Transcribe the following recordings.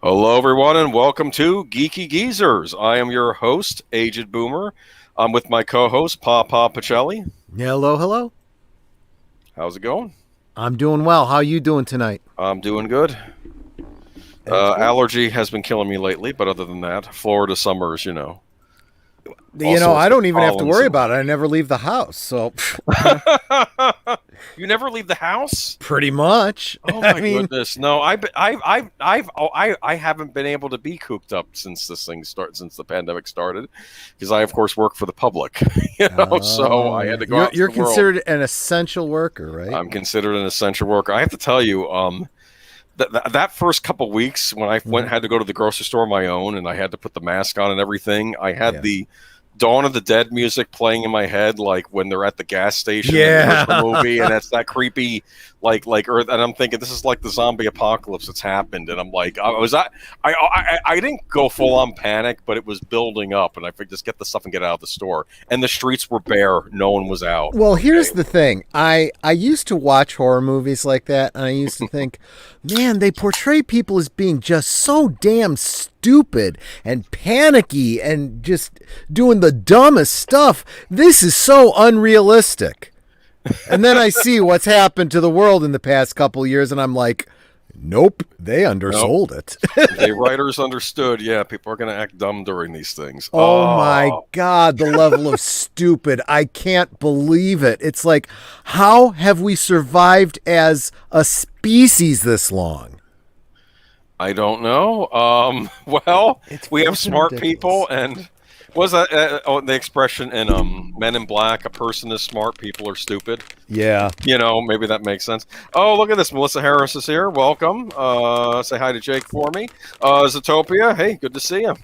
Hello, everyone, and welcome to Geeky Geezers. I am your host, Aged Boomer. I'm with my co-host, PaPa Pacelli. Hello, hello. How's it going? I'm doing well. How are you doing tonight? I'm doing good. Allergy has been killing me lately, but other than that, Florida summers, I don't even have to worry about it. I never leave the house, so You never leave the house? pretty much. Oh my goodness! No, I haven't been able to be cooped up since since the pandemic started, because I of course work for the public, so I had to go out. You're considered an essential worker, right? I'm considered an essential worker. I have to tell you, that first couple weeks when I had to go to the grocery store on my own and I had to put the mask on and everything, I had the Dawn of the Dead music playing in my head, like when they're at the gas station in the movie, and it's that creepy, like Earth, and I'm thinking this is like the zombie apocalypse that's happened, and I'm like, I didn't go full on panic, but it was building up, and I figured just get the stuff and get out of the store, and the streets were bare, no one was out. Well, here's the thing. I used to watch horror movies like that, and I used to think, man, they portray people as being just so damn stupid and panicky and just doing the dumbest stuff. This is so unrealistic. And then I see what's happened to the world in the past couple of years, and I'm like, nope, they undersold it. The writers understood, people are going to act dumb during these things. Oh my God, the level of stupid. I can't believe it. It's like, how have we survived as a species this long? I don't know. Well, we have smart ridiculous people, and was that the expression in Men in Black? A person is smart, people are stupid. Yeah. Maybe that makes sense. Oh, look at this. Melissa Harris is here. Welcome. Say hi to Jake for me. Zootopia, hey, good to see you.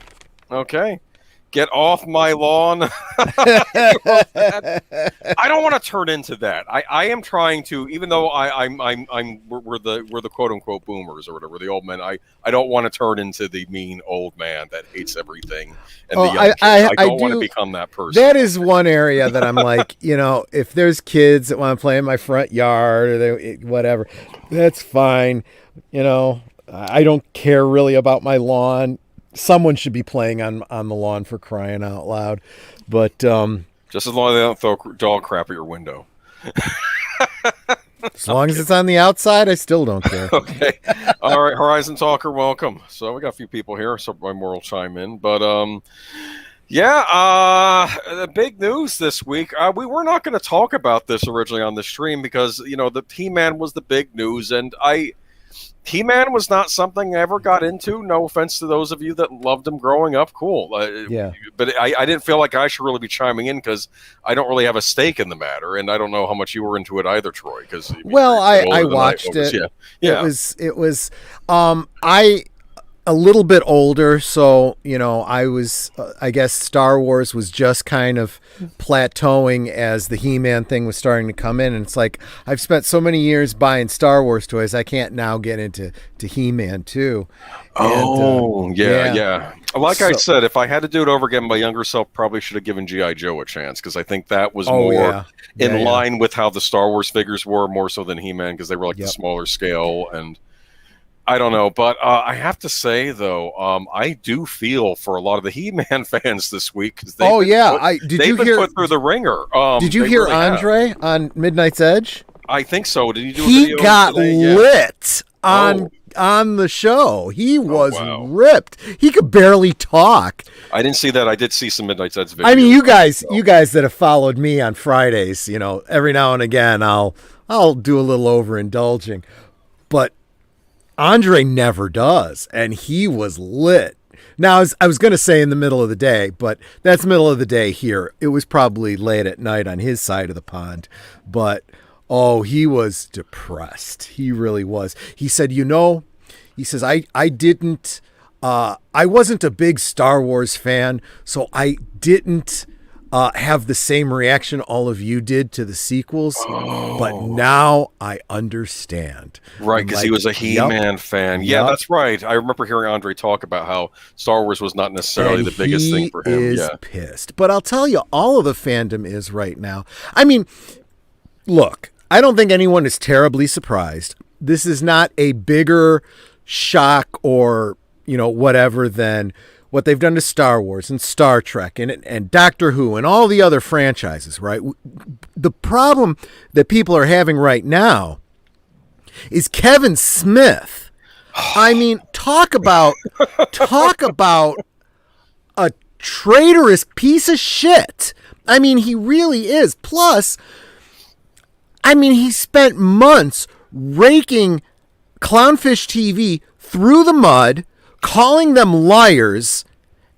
Okay. Get off my lawn. I don't want to turn into that. I am trying to, even though we're the quote unquote boomers or whatever, the old men. I don't want to turn into the mean old man that hates everything. And I don't want to become that person. That is one area that I'm like, if there's kids that want to play in my front yard or whatever, that's fine. I don't care really about my lawn. Someone should be playing on the lawn, for crying out loud. But just as long as they don't throw dog crap at your window. As long as it's on the outside, I still don't care. Okay. All right, Horizon Talker, welcome. So we got a few people here, so my more will chime in. But the big news this week. We were not going to talk about this originally on the stream because the He-Man was the big news, and He-Man was not something I ever got into. No offense to those of you that loved him growing up. Cool. But I didn't feel like I should really be chiming in because I don't really have a stake in the matter. And I don't know how much you were into it either, Troy. I watched it. Yeah. It was a little bit older. So, I was, I guess Star Wars was just kind of plateauing as the He-Man thing was starting to come in. And it's like, I've spent so many years buying Star Wars toys. I can't now get into He-Man too. Yeah. Like I said, if I had to do it over again, my younger self probably should have given G.I. Joe a chance because I think that was more in line with how the Star Wars figures were, more so than He-Man because they were like the smaller scale. And I don't know, but I have to say though, I do feel for a lot of the He-Man fans this week because they've been put through the ringer. Did you hear Andre on Midnight's Edge? I think so. Did he do a video? He got lit on the show. He was ripped. He could barely talk. I didn't see that. I did see some Midnight's Edge videos. I mean, you guys that have followed me on Fridays, every now and again I'll do a little overindulging, but Andre never does, and he was lit. Now, I was going to say in the middle of the day, but that's middle of the day here. It was probably late at night on his side of the pond, but he was depressed. He really was. He said, he says, I wasn't a big Star Wars fan, so I didn't have the same reaction all of you did to the sequels, but now I understand. Right, because he was a He-Man fan. Yeah, that's right. I remember hearing Andre talk about how Star Wars was not necessarily the biggest thing for him. He is pissed. But I'll tell you, all of the fandom is right now. I mean, look, I don't think anyone is terribly surprised. This is not a bigger shock or whatever than what they've done to Star Wars and Star Trek and Doctor Who and all the other franchises, right? The problem that people are having right now is Kevin Smith. I mean, talk about a traitorous piece of shit. I mean, he really is. Plus, I mean, he spent months raking Clownfish TV through the mud, calling them liars,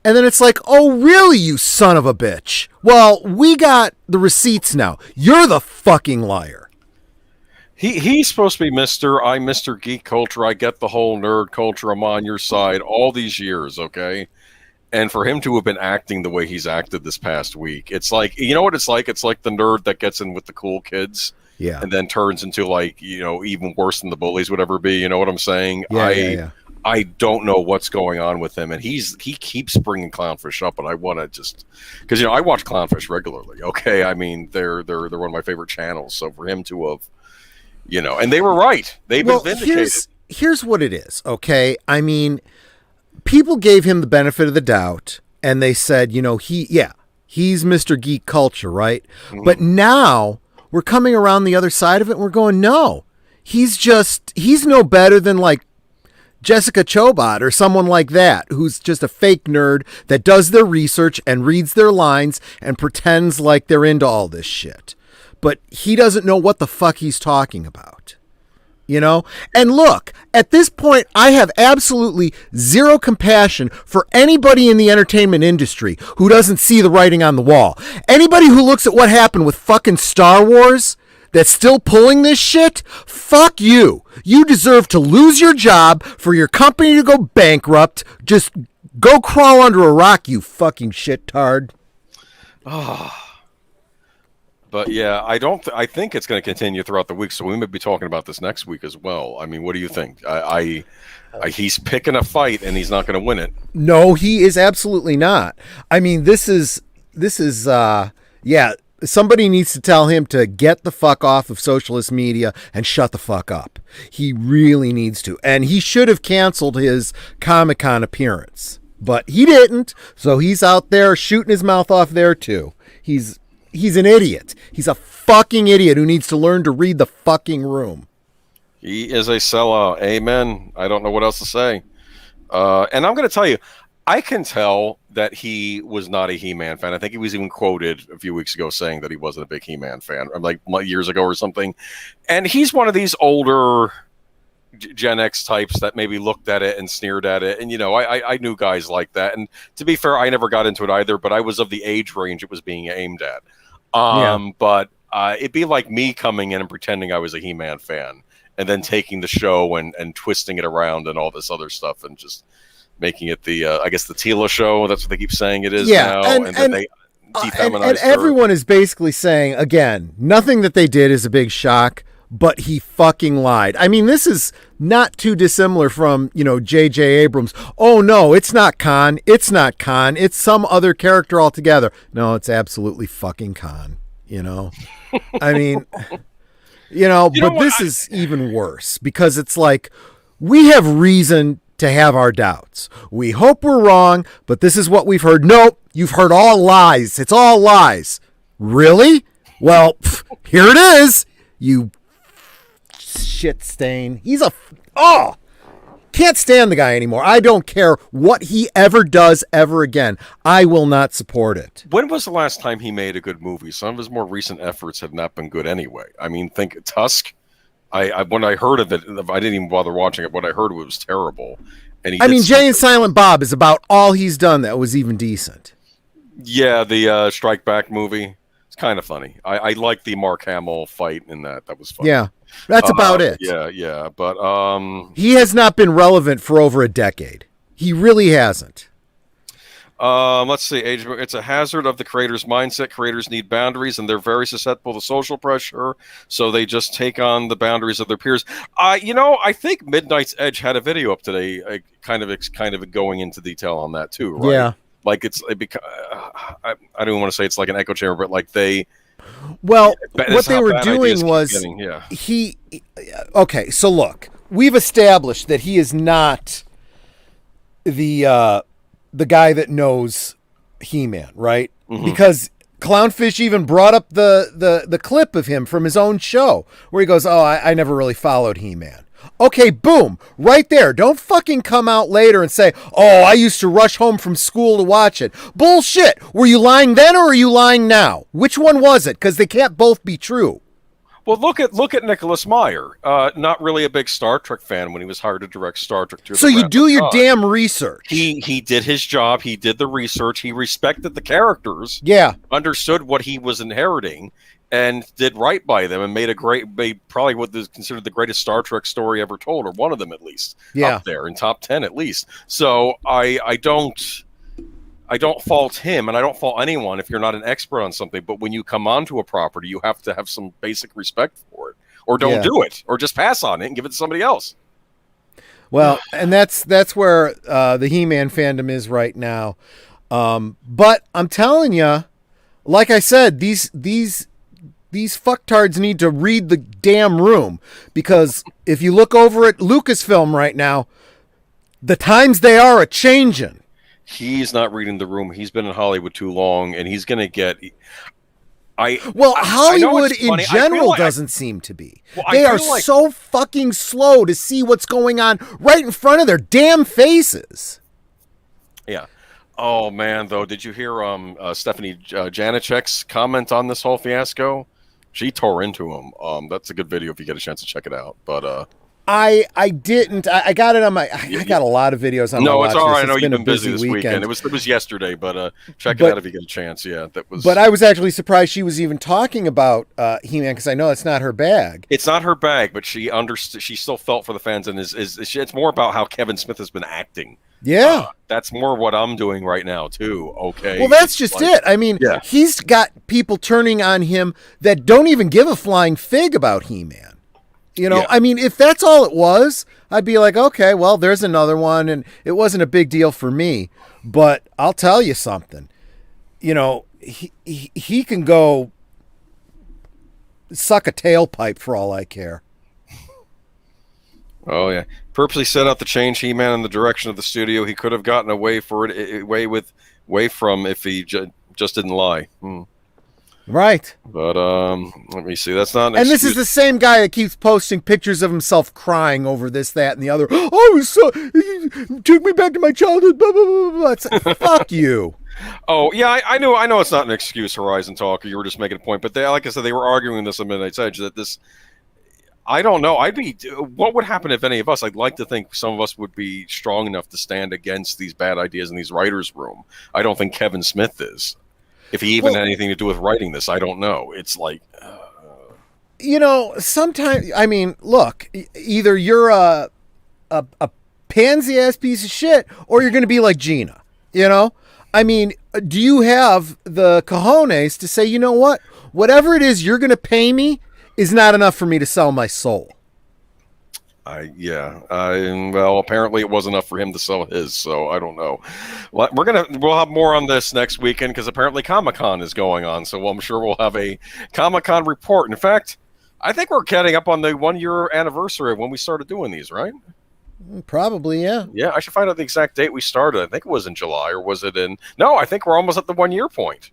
and then it's like, oh, really, you son of a bitch? Well, we got the receipts now. You're the fucking liar. He's supposed to be I'm Mr. Geek Culture. I get the whole nerd culture. I'm on your side all these years, okay? And for him to have been acting the way he's acted this past week, it's like, you know what it's like? It's like the nerd that gets in with the cool kids. Yeah. And then turns into like, even worse than the bullies would ever be. You know what I'm saying? Yeah. I don't know what's going on with him, and he keeps bringing Clownfish up, and I want to just because I watch Clownfish regularly. Okay, I mean they're one of my favorite channels. So for him to have, and they were right. They've been vindicated. Here's what it is. Okay, I mean, people gave him the benefit of the doubt, and they said, he's Mr. Geek Culture, right? Mm-hmm. But now we're coming around the other side of it, and we're going, no, he's no better than like Jessica Chobot or someone like that, who's just a fake nerd that does their research and reads their lines and pretends like they're into all this shit. But he doesn't know what the fuck he's talking about. And look, at this point, I have absolutely zero compassion for anybody in the entertainment industry who doesn't see the writing on the wall. Anybody who looks at what happened with fucking Star Wars that's still pulling this shit, fuck you. You deserve to lose your job, for your company to go bankrupt. Just go crawl under a rock, you fucking shittard. But yeah, I think it's going to continue throughout the week, so we may be talking about this next week as well. I mean, what do you think? He's picking a fight, and he's not going to win it. No, he is absolutely not. I mean, this is somebody needs to tell him to get the fuck off of socialist media and shut the fuck up. He really needs to. And he should have canceled his Comic-Con appearance, but he didn't, so he's out there shooting his mouth off there too. He's an idiot. He's a fucking idiot who needs to learn to read the fucking room. He is a sellout. Amen. I don't know what else to say. And I'm going to tell you, I can tell that he was not a He-Man fan. I think he was even quoted a few weeks ago saying that he wasn't a big He-Man fan, like years ago or something. And he's one of these older Gen X types that maybe looked at it and sneered at it. And, I knew guys like that. And to be fair, I never got into it either, but I was of the age range it was being aimed at. But it'd be like me coming in and pretending I was a He-Man fan and then taking the show and twisting it around and all this other stuff and just making it the Tila show. That's what they keep saying it is now. And then they defeminize and everyone is basically saying, again, nothing that they did is a big shock, but he fucking lied. I mean, this is not too dissimilar from, J.J. Abrams. Oh, no, it's not Khan. It's not Khan. It's some other character altogether. No, it's absolutely fucking Khan, I mean, but this is even worse because it's like we have reason to have our doubts. We hope we're wrong, but this is what we've heard. Nope, you've heard all lies. It's all lies. Really? Well, here it is. You shit stain. He's can't stand the guy anymore. I don't care what he ever does ever again. I will not support it. When was the last time he made a good movie? Some of his more recent efforts have not been good anyway. I mean, think Tusk. When I heard of it, I didn't even bother watching it. When I heard it was terrible. And Jay and Silent Bob is about all he's done that was even decent. Yeah, the Strike Back movie. It's kind of funny. I like the Mark Hamill fight in that. That was fun. Yeah, that's about it. Yeah. But he has not been relevant for over a decade. He really hasn't. Let's see. It's a hazard of the creator's mindset. Creators need boundaries, and they're very susceptible to social pressure, so they just take on the boundaries of their peers. I think Midnight's Edge had a video up today, kind of going into detail on that too, right? Yeah. Like I don't want to say it's like an echo chamber, but like they. Well, what they were doing was okay. So look, we've established that he is not the guy that knows He-Man, right? Mm-hmm. Because Clownfish even brought up the clip of him from his own show where he goes, "Oh, I never really followed He-Man." Okay, boom, right there. Don't fucking come out later and say, "Oh, I used to rush home from school to watch it." Bullshit. Were you lying then or are you lying now? Which one was it? Because they can't both be true. Well, look at Nicholas Meyer. Not really a big Star Trek fan when he was hired to direct Star Trek 2. So you do your damn research. He did his job. He did the research. He respected the characters. Yeah. Understood what he was inheriting and did right by them and made probably what is considered the greatest Star Trek story ever told, or one of them at least. Yeah. Up there in top 10 at least. So I don't fault him, and I don't fault anyone if you're not an expert on something. But when you come onto a property, you have to have some basic respect for it, or don't do it, or just pass on it and give it to somebody else. Well, and that's where the He-Man fandom is right now. But I'm telling you, like I said, these fucktards need to read the damn room, because if you look over at Lucasfilm right now, the times they are a-changing. He's not reading the room. He's been in Hollywood too long, and he's going to get. Hollywood in general doesn't seem to be. They are so fucking slow to see what's going on right in front of their damn faces. Yeah. Oh man, though, did you hear Stephanie Janicek's comment on this whole fiasco? She tore into him. That's a good video if you get a chance to check it out. But I didn't. I got it on my. I got a lot of videos on my watch list. No, it's all right. I know you've been busy this weekend. It was yesterday, but check it out if you get a chance. Yeah, that was. But I was actually surprised she was even talking about He-Man, because I know it's not her bag. It's not her bag, but she understood. She still felt for the fans, and it's more about how Kevin Smith has been acting. Yeah, that's more what I'm doing right now too. Okay. Well, that's just it. I mean, he's got people turning on him that don't even give a flying fig about He-Man. You know, I mean, if that's all it was, I'd be like, okay, well, there's another one, and it wasn't a big deal for me. But I'll tell you something. You know, he can go suck a tailpipe for all I care. Oh yeah, purposely set out to change He-Man in the direction of the studio. He could have gotten away from if he just didn't lie. Right. But let me see. That's not an and excuse. This is the same guy that keeps posting pictures of himself crying over this, that, and the other. Oh, he took me back to my childhood. Blah, blah, blah, blah. It's like, fuck you. Oh yeah, I know it's not an excuse, Horizon Talker. You were just making a point, but like I said, they were arguing this at Midnight's Edge that this. I don't know. What would happen if any of us? I'd like to think some of us would be strong enough to stand against these bad ideas in these writers' room. I don't think Kevin Smith is. If he even had anything to do with writing this, I don't know. It's like, you know, sometimes. I mean, look, either you're a pansy ass piece of shit, or you're going to be like Gina. You know, I mean, do you have the cojones to say, you know what, whatever it is you're going to pay me is not enough for me to sell my soul? Well, apparently it wasn't enough for him to sell his, so I don't know. We'll have more on this next weekend, because apparently Comic-Con is going on, so I'm sure we'll have a Comic-Con report. In fact, I think we're getting up on the 1-year anniversary of when we started doing these, right? Probably, yeah. Yeah, I should find out the exact date we started. I think it was in July, or was it in... No, I think we're almost at the 1-year point.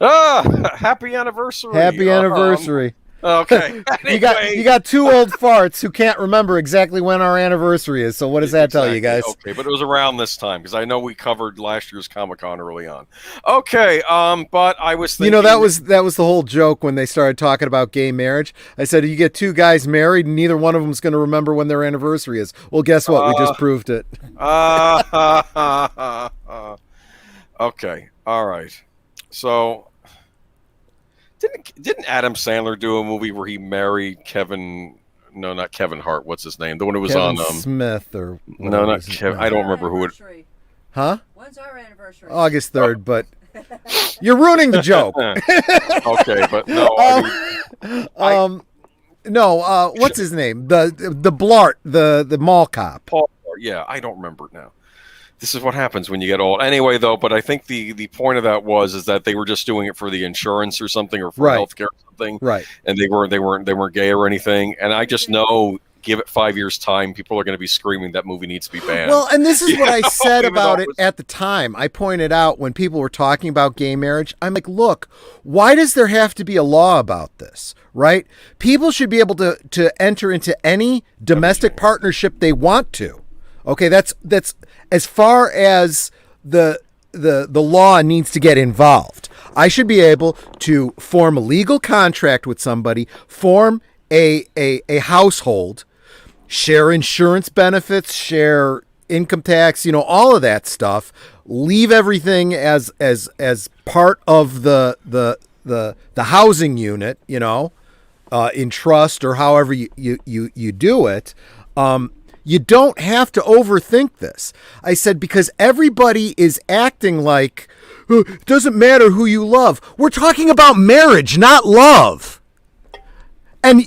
Happy anniversary. Happy anniversary. Okay. Anyway. You got two old farts who can't remember exactly when our anniversary is. So what does that tell you guys? Okay, but it was around this time, because I know we covered last year's Comic-Con early on. Okay, but I was thinking, you know, that was the whole joke when they started talking about gay marriage. I said, you get two guys married and neither one of them's going to remember when their anniversary is. Well, guess what? We just proved it. Okay. All right. So Didn't Adam Sandler do a movie where he married Kevin? No, not Kevin Hart. What's his name? The one who was Kevin on Smith or no, not Kevin. I don't remember who it. Huh? When's our anniversary? August 3rd, but you're ruining the joke. Okay, but no. No. What's his name? The Blart, the mall cop. Paul. Yeah, I don't remember it now. This is what happens when you get old. Anyway, though, but I think the point of that is that they were just doing it for the insurance or something, or for healthcare or something. Right. And they weren't gay or anything. And I just know give it 5 years time, people are going to be screaming that movie needs to be banned. Well, and this is what I said about it at the time. I pointed out when people were talking about gay marriage, I'm like, look, why does there have to be a law about this, right? People should be able to enter into any domestic partnership they want to. Okay, that's as far as the law needs to get involved. I should be able to form a legal contract with somebody, form a household, share insurance benefits, share income tax, all of that stuff, leave everything as part of the housing unit, in trust or however you do it. You don't have to overthink this. I said, because everybody is acting like, it doesn't matter who you love. We're talking about marriage, not love. And,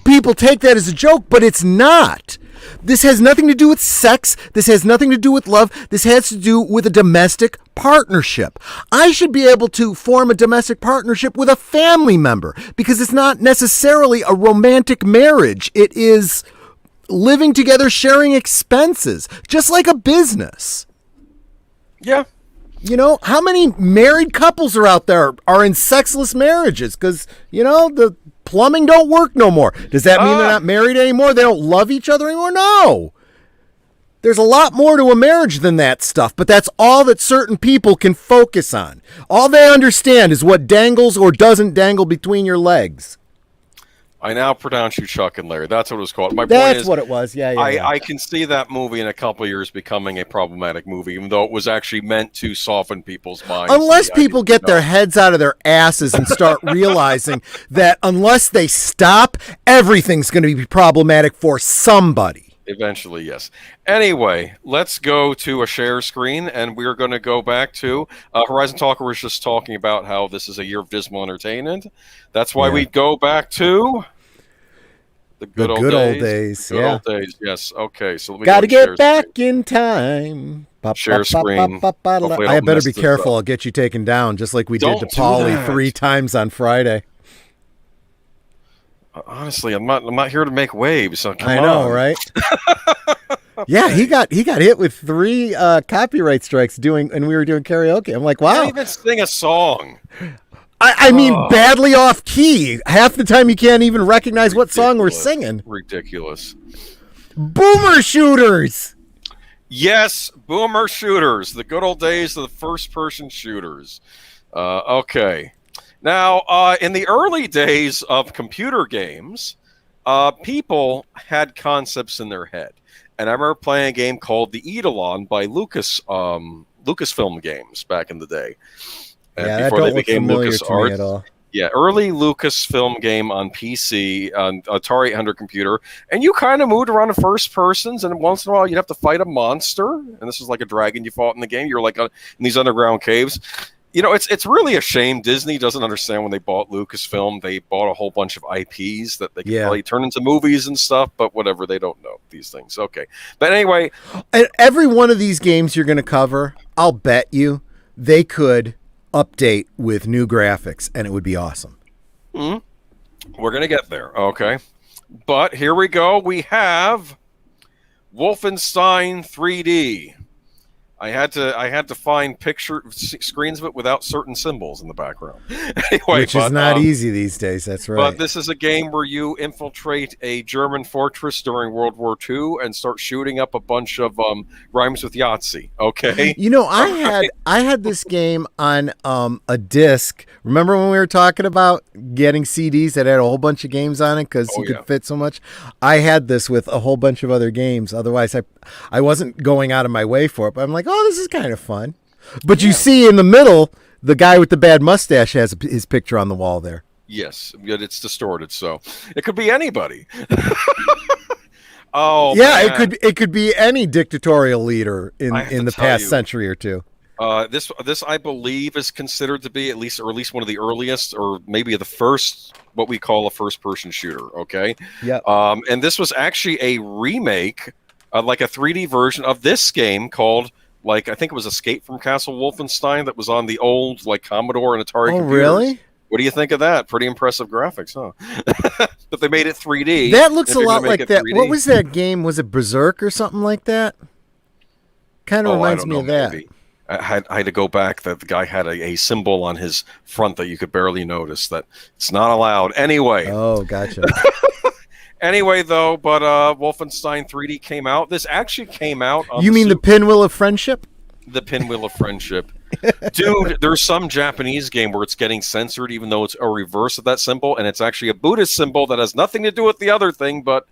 people take that as a joke, but it's not. This has nothing to do with sex. This has nothing to do with love. This has to do with a domestic partnership. I should be able to form a domestic partnership with a family member because it's not necessarily a romantic marriage. It is living together, sharing expenses, just like a business. Yeah. How many married couples are out there are in sexless marriages because, the plumbing don't work no more. Does that mean they're not married anymore? They don't love each other anymore? No. There's a lot more to a marriage than that stuff, but that's all that certain people can focus on. All they understand is what dangles or doesn't dangle between your legs. I now pronounce you Chuck and Larry. That's what it was called. My point That's is, what it was. Yeah. I can see that movie in a couple of years becoming a problematic movie, even though it was actually meant to soften people's minds. Unless people get their heads out of their asses and start realizing that unless they stop, everything's going to be problematic for somebody. Eventually, yes. Anyway, let's go to a share screen, and we're going to go back to Horizon Talker was just talking about how this is a year of dismal entertainment. That's why we go back to the good old days. Good old days, yes. Okay, so let me gotta get back in time. Share screen. I better be careful. I'll get you taken down, just like we did to Paulie 3 times on Friday. Honestly, I'm not here to make waves. So I know, right? Yeah, he got hit with 3 copyright strikes and we were doing karaoke. I'm like, wow. Can't even sing a song. I mean, badly off key. Half the time you can't even recognize what song we're singing. Ridiculous. Boomer shooters. Yes, boomer shooters. The good old days of the first-person shooters. Okay. Now, in the early days of computer games, people had concepts in their head. And I remember playing a game called The Eidolon by Lucasfilm Games back in the day. Yeah, before they became LucasArts at all. Yeah, early Lucasfilm game on PC, on Atari 800 computer, and you kind of moved around in first persons, and once in a while you'd have to fight a monster, and this is like a dragon you fought in the game. You're like in these underground caves. It's really a shame Disney doesn't understand when they bought Lucasfilm. They bought a whole bunch of IPs that they could probably turn into movies and stuff, but whatever, they don't know these things. Okay. But anyway. And every one of these games you're going to cover, I'll bet you they could update with new graphics, and it would be awesome. Mm-hmm. We're going to get there, okay? But here we go. We have Wolfenstein 3D. I had to find screens of it without certain symbols in the background. Anyway, which is not easy these days. That's right. But this is a game where you infiltrate a German fortress during World War II and start shooting up a bunch of rhymes with Yahtzee. Okay. I had this game on a disc. Remember when we were talking about getting CDs that had a whole bunch of games on it because you could fit so much? I had this with a whole bunch of other games. Otherwise, I wasn't going out of my way for it. But I'm like, oh, this is kind of fun. But you see in the middle, the guy with the bad mustache has his picture on the wall there. Yes, yet it's distorted, so it could be anybody. Oh, yeah, man. it could be any dictatorial leader in the past century or two. This I believe is considered to be at least one of the earliest, or maybe the first, what we call a first-person shooter. Okay. Yeah. And this was actually a remake, like a 3D version of this game called, I think it was Escape from Castle Wolfenstein, that was on the old Commodore and Atari. Oh, really? What do you think of that? Pretty impressive graphics, huh? But they made it 3D. That looks a lot like that. 3D. What was that game? Was it Berserk or something like that? Kind of reminds me of that. Maybe. I had to go back. That the guy had a symbol on his front that you could barely notice. That it's not allowed. Anyway. Oh, gotcha. Anyway, though, but Wolfenstein 3D came out. This actually came out on You mean the Pinwheel of Friendship? The Pinwheel of Friendship. Dude, there's some Japanese game where it's getting censored, even though it's a reverse of that symbol, and it's actually a Buddhist symbol that has nothing to do with the other thing, but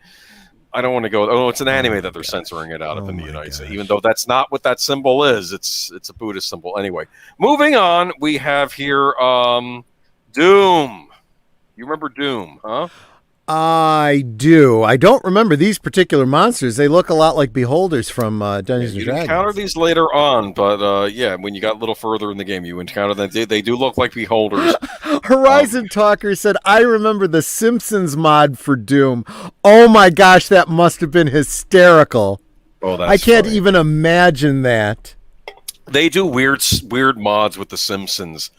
I don't want to go. Oh, it's an anime that they're censoring it out of in the United States, even though that's not what that symbol is. It's a Buddhist symbol. Anyway, moving on, we have here Doom. You remember Doom, huh? I do. I don't remember these particular monsters. They look a lot like beholders from Dungeons and Dragons. You encounter these later on, but yeah, when you got a little further in the game, you encounter them. They do look like beholders. Horizon Talker said, I remember the Simpsons mod for Doom. Oh my gosh, that must have been hysterical. Oh, that's I can't funny. even imagine that. They do weird mods with the Simpsons.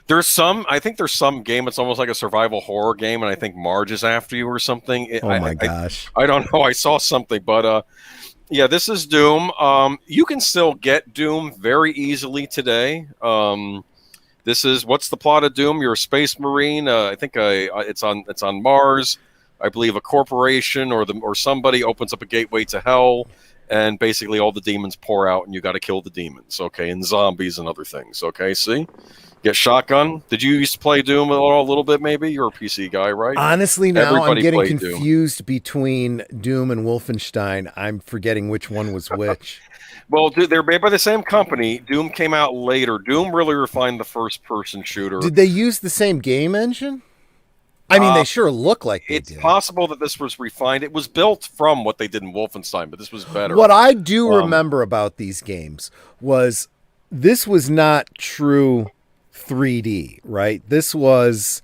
I think there's some game. It's almost like a survival horror game, and I think Marge is after you or something. My gosh! I don't know. I saw something, but yeah, this is Doom. You can still get Doom very easily today. This is what's the plot of Doom? You're a space marine. I think it's on Mars. I believe a corporation or somebody opens up a gateway to hell, and basically all the demons pour out, and you got to kill the demons. Okay, and zombies and other things. Okay, see. Get shotgun. Did you used to play Doom a little bit? Maybe you're a PC guy, right? Honestly, now Everybody I'm getting confused Doom. Between Doom and Wolfenstein. I'm forgetting which one was which. Well, they're made by the same company. Doom came out later. Doom really refined the first-person shooter. Did they use the same game engine? I mean, they sure look like they did. It's possible that this was refined. It was built from what they did in Wolfenstein, but this was better. What I do remember about these games was this was not true 3D, right? This was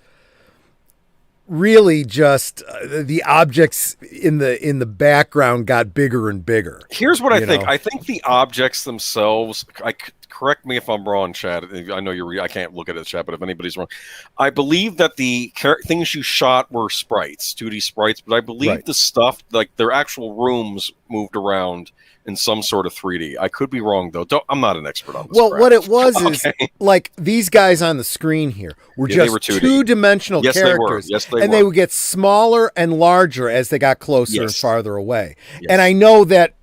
really just the objects in the background got bigger and bigger. Here's what I think. I think the objects themselves. Correct me if I'm wrong, Chad. I know I can't look at it, Chad, but if anybody's wrong, I believe that the things you shot were sprites, 2D sprites. But I believe the stuff, like their actual rooms, moved around in some sort of 3D. I could be wrong, though. I'm not an expert on this. Well, what it was is like these guys on the screen here were just two-dimensional characters. Yes, they were. And they would get smaller and larger as they got closer and farther away. Yes. And I know that,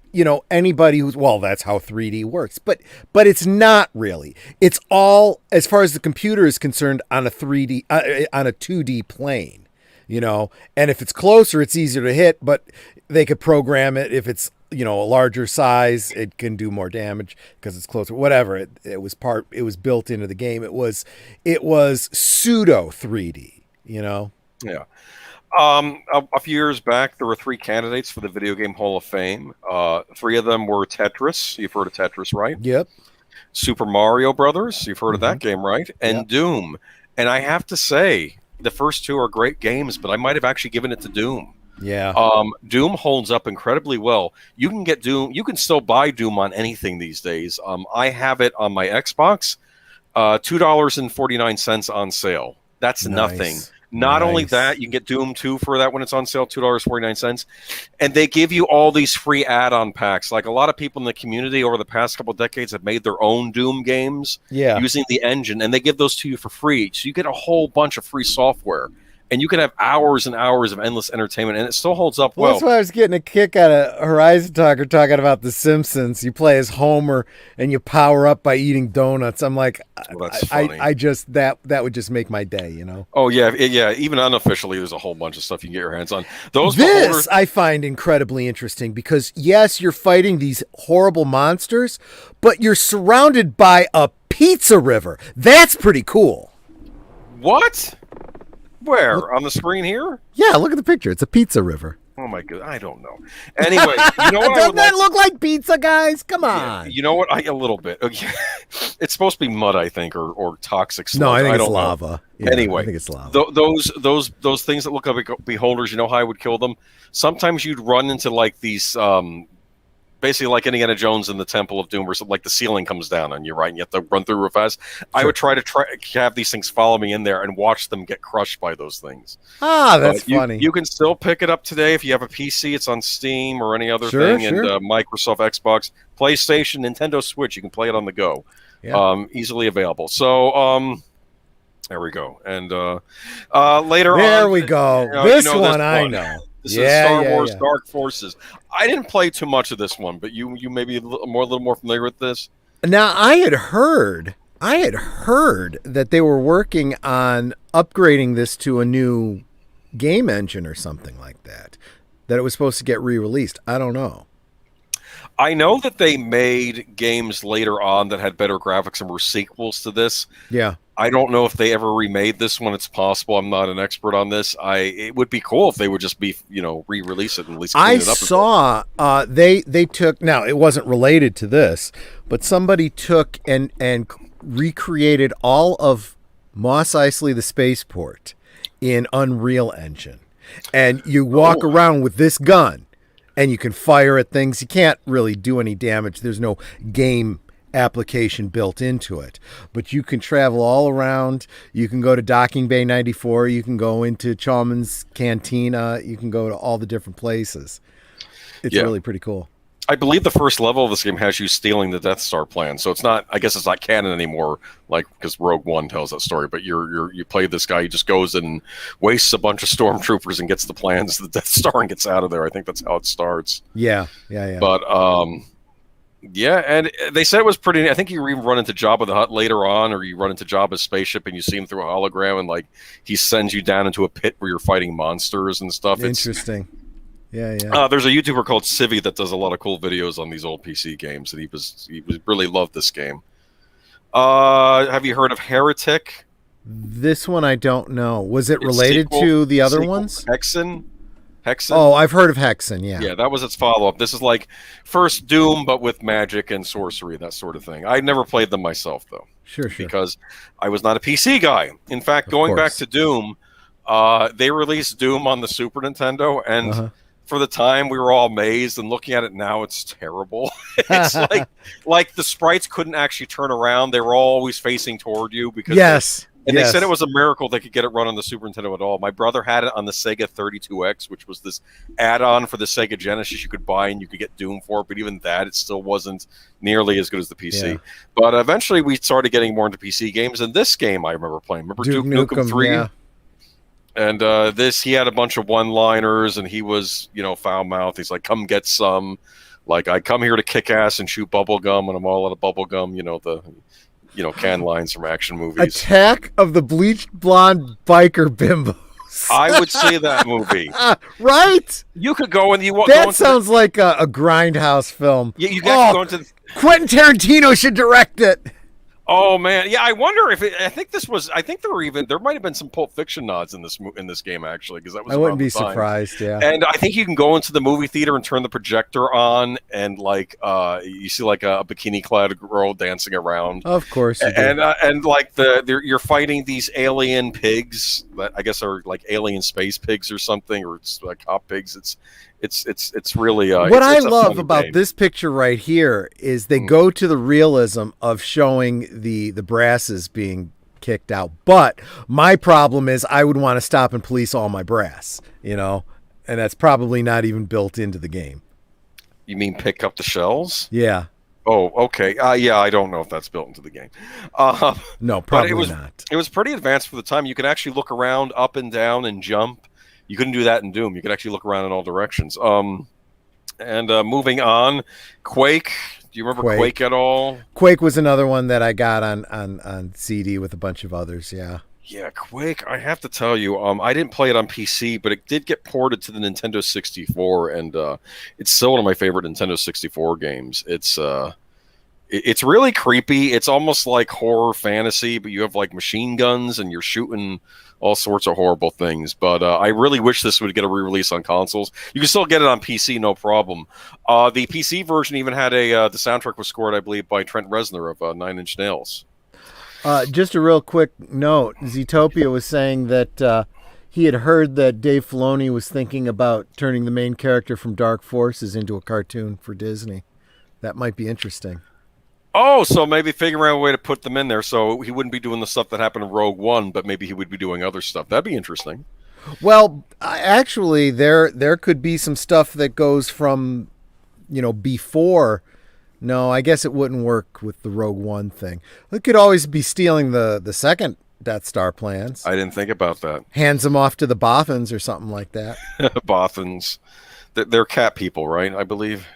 anybody who's, that's how 3D works. But it's not really. It's all, as far as the computer is concerned, on a 2D plane, And if it's closer, it's easier to hit, but they could program it. If it's a larger size, it can do more damage because it's closer. Whatever. It was built into the game. It was pseudo 3D. Yeah. A few years back, there were 3 candidates for the Video Game Hall of Fame. 3 of them were Tetris. You've heard of Tetris, right? Yep. Super Mario Brothers. You've heard of that game, right? And Doom. And I have to say, the first 2 are great games, but I might have actually given it to Doom. Yeah. Doom holds up incredibly well. You can get Doom. You can still buy Doom on anything these days. I have it on my Xbox. $2.49 on sale. That's nothing. Not only that, you can get Doom 2 for that when it's on sale, $2.49. And they give you all these free add-on packs. Like a lot of people in the community over the past couple of decades have made their own Doom games using the engine, and they give those to you for free. So you get a whole bunch of free software. And you can have hours and hours of endless entertainment, and it still holds up well. That's why I was getting a kick out of Horizon Talker talking about The Simpsons. You play as Homer, and you power up by eating donuts. I'm like, that's funny. That would just make my day, Oh, yeah. Even unofficially, there's a whole bunch of stuff you can get your hands on. This I find incredibly interesting because, yes, you're fighting these horrible monsters, but you're surrounded by a pizza river. That's pretty cool. What? Where? On the screen here? Yeah, look at the picture. It's a pizza river. Oh, my God. I don't know. Anyway, you know what? Doesn't that look like pizza, guys? Come on. Yeah, you know what? A little bit. Okay. It's supposed to be mud, I think, or toxic sludge. No, I think it's lava. Yeah, anyway, I think it's lava. Those things that look like beholders, you know how I would kill them? Sometimes you'd run into like these basically like Indiana Jones in the Temple of Doom, where like the ceiling comes down on you, right? And you have to run through real fast. Sure. I would try to have these things follow me in there and watch them get crushed by those things. Ah, that's funny. You can still pick it up today if you have a PC. It's on Steam or any other thing, and Microsoft, Xbox, PlayStation, Nintendo Switch. You can play it on the go, easily available. So, there we go. And later on, there we go. This one I know. This is Star Wars Dark Forces. I didn't play too much of this one, but you may be a little more familiar with this. Now, I had heard that they were working on upgrading this to a new game engine or something like that. That it was supposed to get re-released. I don't know. I know that they made games later on that had better graphics and were sequels to this. Yeah. I don't know if they ever remade this one. It's possible. I'm not an expert on this. It would be cool if they would just be, re-release it and at least clean it up. I saw they took, now it wasn't related to this, but somebody took and recreated all of Mos Eisley the spaceport in Unreal Engine. And you walk around with this gun and you can fire at things. You can't really do any damage. There's no game application built into it, but you can travel all around. You can go to Docking Bay 94. You can go into Chalmers Cantina. You can go to all the different places. It's really pretty cool. I believe the first level of this game has you stealing the Death Star plan, so it's not. I guess it's not canon anymore, like because Rogue One tells that story. But you play this guy. He just goes and wastes a bunch of stormtroopers and gets the plans to the Death Star and gets out of there. I think that's how it starts. Yeah. But yeah, and they said it was pretty. I think you even run into Jabba the Hutt later on, or you run into Jabba's spaceship and you see him through a hologram, and like he sends you down into a pit where you're fighting monsters and stuff. Interesting. Yeah. There's a YouTuber called Civi that does a lot of cool videos on these old PC games, and he really loved this game. Have you heard of Heretic? This one I don't know. Was it related to the other ones? Hexen. Oh, I've heard of Hexen, yeah. Yeah, that was its follow-up. This is like first Doom, but with magic and sorcery, that sort of thing. I never played them myself, though. Sure. Because I was not a PC guy. In fact, going back to Doom, they released Doom on the Super Nintendo, and for the time, we were all amazed, and looking at it now, it's terrible. It's like the sprites couldn't actually turn around. They were always facing toward you. Because they said it was a miracle they could get it run on the Super Nintendo at all. My brother had it on the Sega 32X, which was this add-on for the Sega Genesis you could buy, and you could get Doom for it. But even that, it still wasn't nearly as good as the PC. Yeah. But eventually, we started getting more into PC games. And this game I remember playing. Remember Duke Nukem 3? Yeah. And he had a bunch of one-liners, and he was, foul-mouthed. He's like, come get some. Like, I come here to kick ass and shoot bubble gum, and I'm all out of bubble gum, canned lines from action movies. Attack of the Bleached Blonde Biker Bimbos. I would see that movie. Right? You could go and That sounds like a Grindhouse film. Yeah, you got to go into Quentin Tarantino should direct it. Oh man, yeah. I wonder if I think there might have been some Pulp Fiction nods in this game actually, because that was. I wouldn't be surprised. Yeah. And I think you can go into the movie theater and turn the projector on, and you see like a bikini-clad girl dancing around. Of course. And like you're fighting these alien pigs that I guess are like alien space pigs or something, or it's like hot pigs. It's really what I love about this picture right here is they go to the realism of showing the brasses being kicked out. But my problem is I would want to stop and police all my brass, and that's probably not even built into the game. You mean pick up the shells? Yeah. Oh, okay. Yeah, I don't know if that's built into the game. No, probably not. It was pretty advanced for the time. You could actually look around up and down and jump. You couldn't do that in Doom. You could actually look around in all directions. And moving on, Quake. Do you remember Quake at all? Quake was another one that I got on CD with a bunch of others, yeah. Yeah, Quake, I have to tell you, I didn't play it on PC, but it did get ported to the Nintendo 64, and it's still one of my favorite Nintendo 64 games. It's really creepy. It's almost like horror fantasy, but you have like machine guns, and you're shooting all sorts of horrible things. But I really wish this would get a re-release on consoles. You can still get it on PC, no problem. The PC version even had the soundtrack was scored, I believe, by Trent Reznor of Nine Inch Nails. Just a real quick note. Zootopia was saying that he had heard that Dave Filoni was thinking about turning the main character from Dark Forces into a cartoon for Disney. That might be interesting. Oh, so maybe figuring out a way to put them in there so he wouldn't be doing the stuff that happened in Rogue One, but maybe he would be doing other stuff. That'd be interesting. Well, actually, there could be some stuff that goes from, before. No, I guess it wouldn't work with the Rogue One thing. It could always be stealing the second Death Star plans. I didn't think about that. Hands them off to the Bothans or something like that. Bothans. They're cat people, right? I believe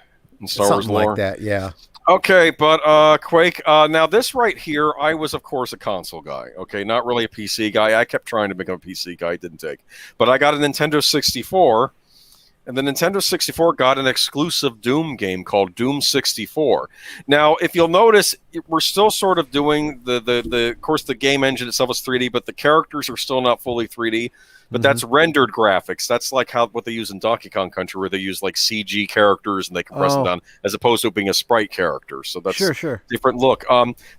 in Star Wars lore. Something like that, yeah. Okay, but Quake. Now this right here, I was of course a console guy. Okay, not really a PC guy. I kept trying to become a PC guy. It didn't take. But I got a Nintendo 64, and the Nintendo 64 got an exclusive Doom game called Doom 64. Now, if you'll notice, we're still sort of doing of course, the game engine itself is 3D, but the characters are still not fully 3D. But that's rendered graphics. That's like what they use in Donkey Kong Country, where they use like CG characters and they compress them down, as opposed to it being a sprite character. So that's sure. Different look.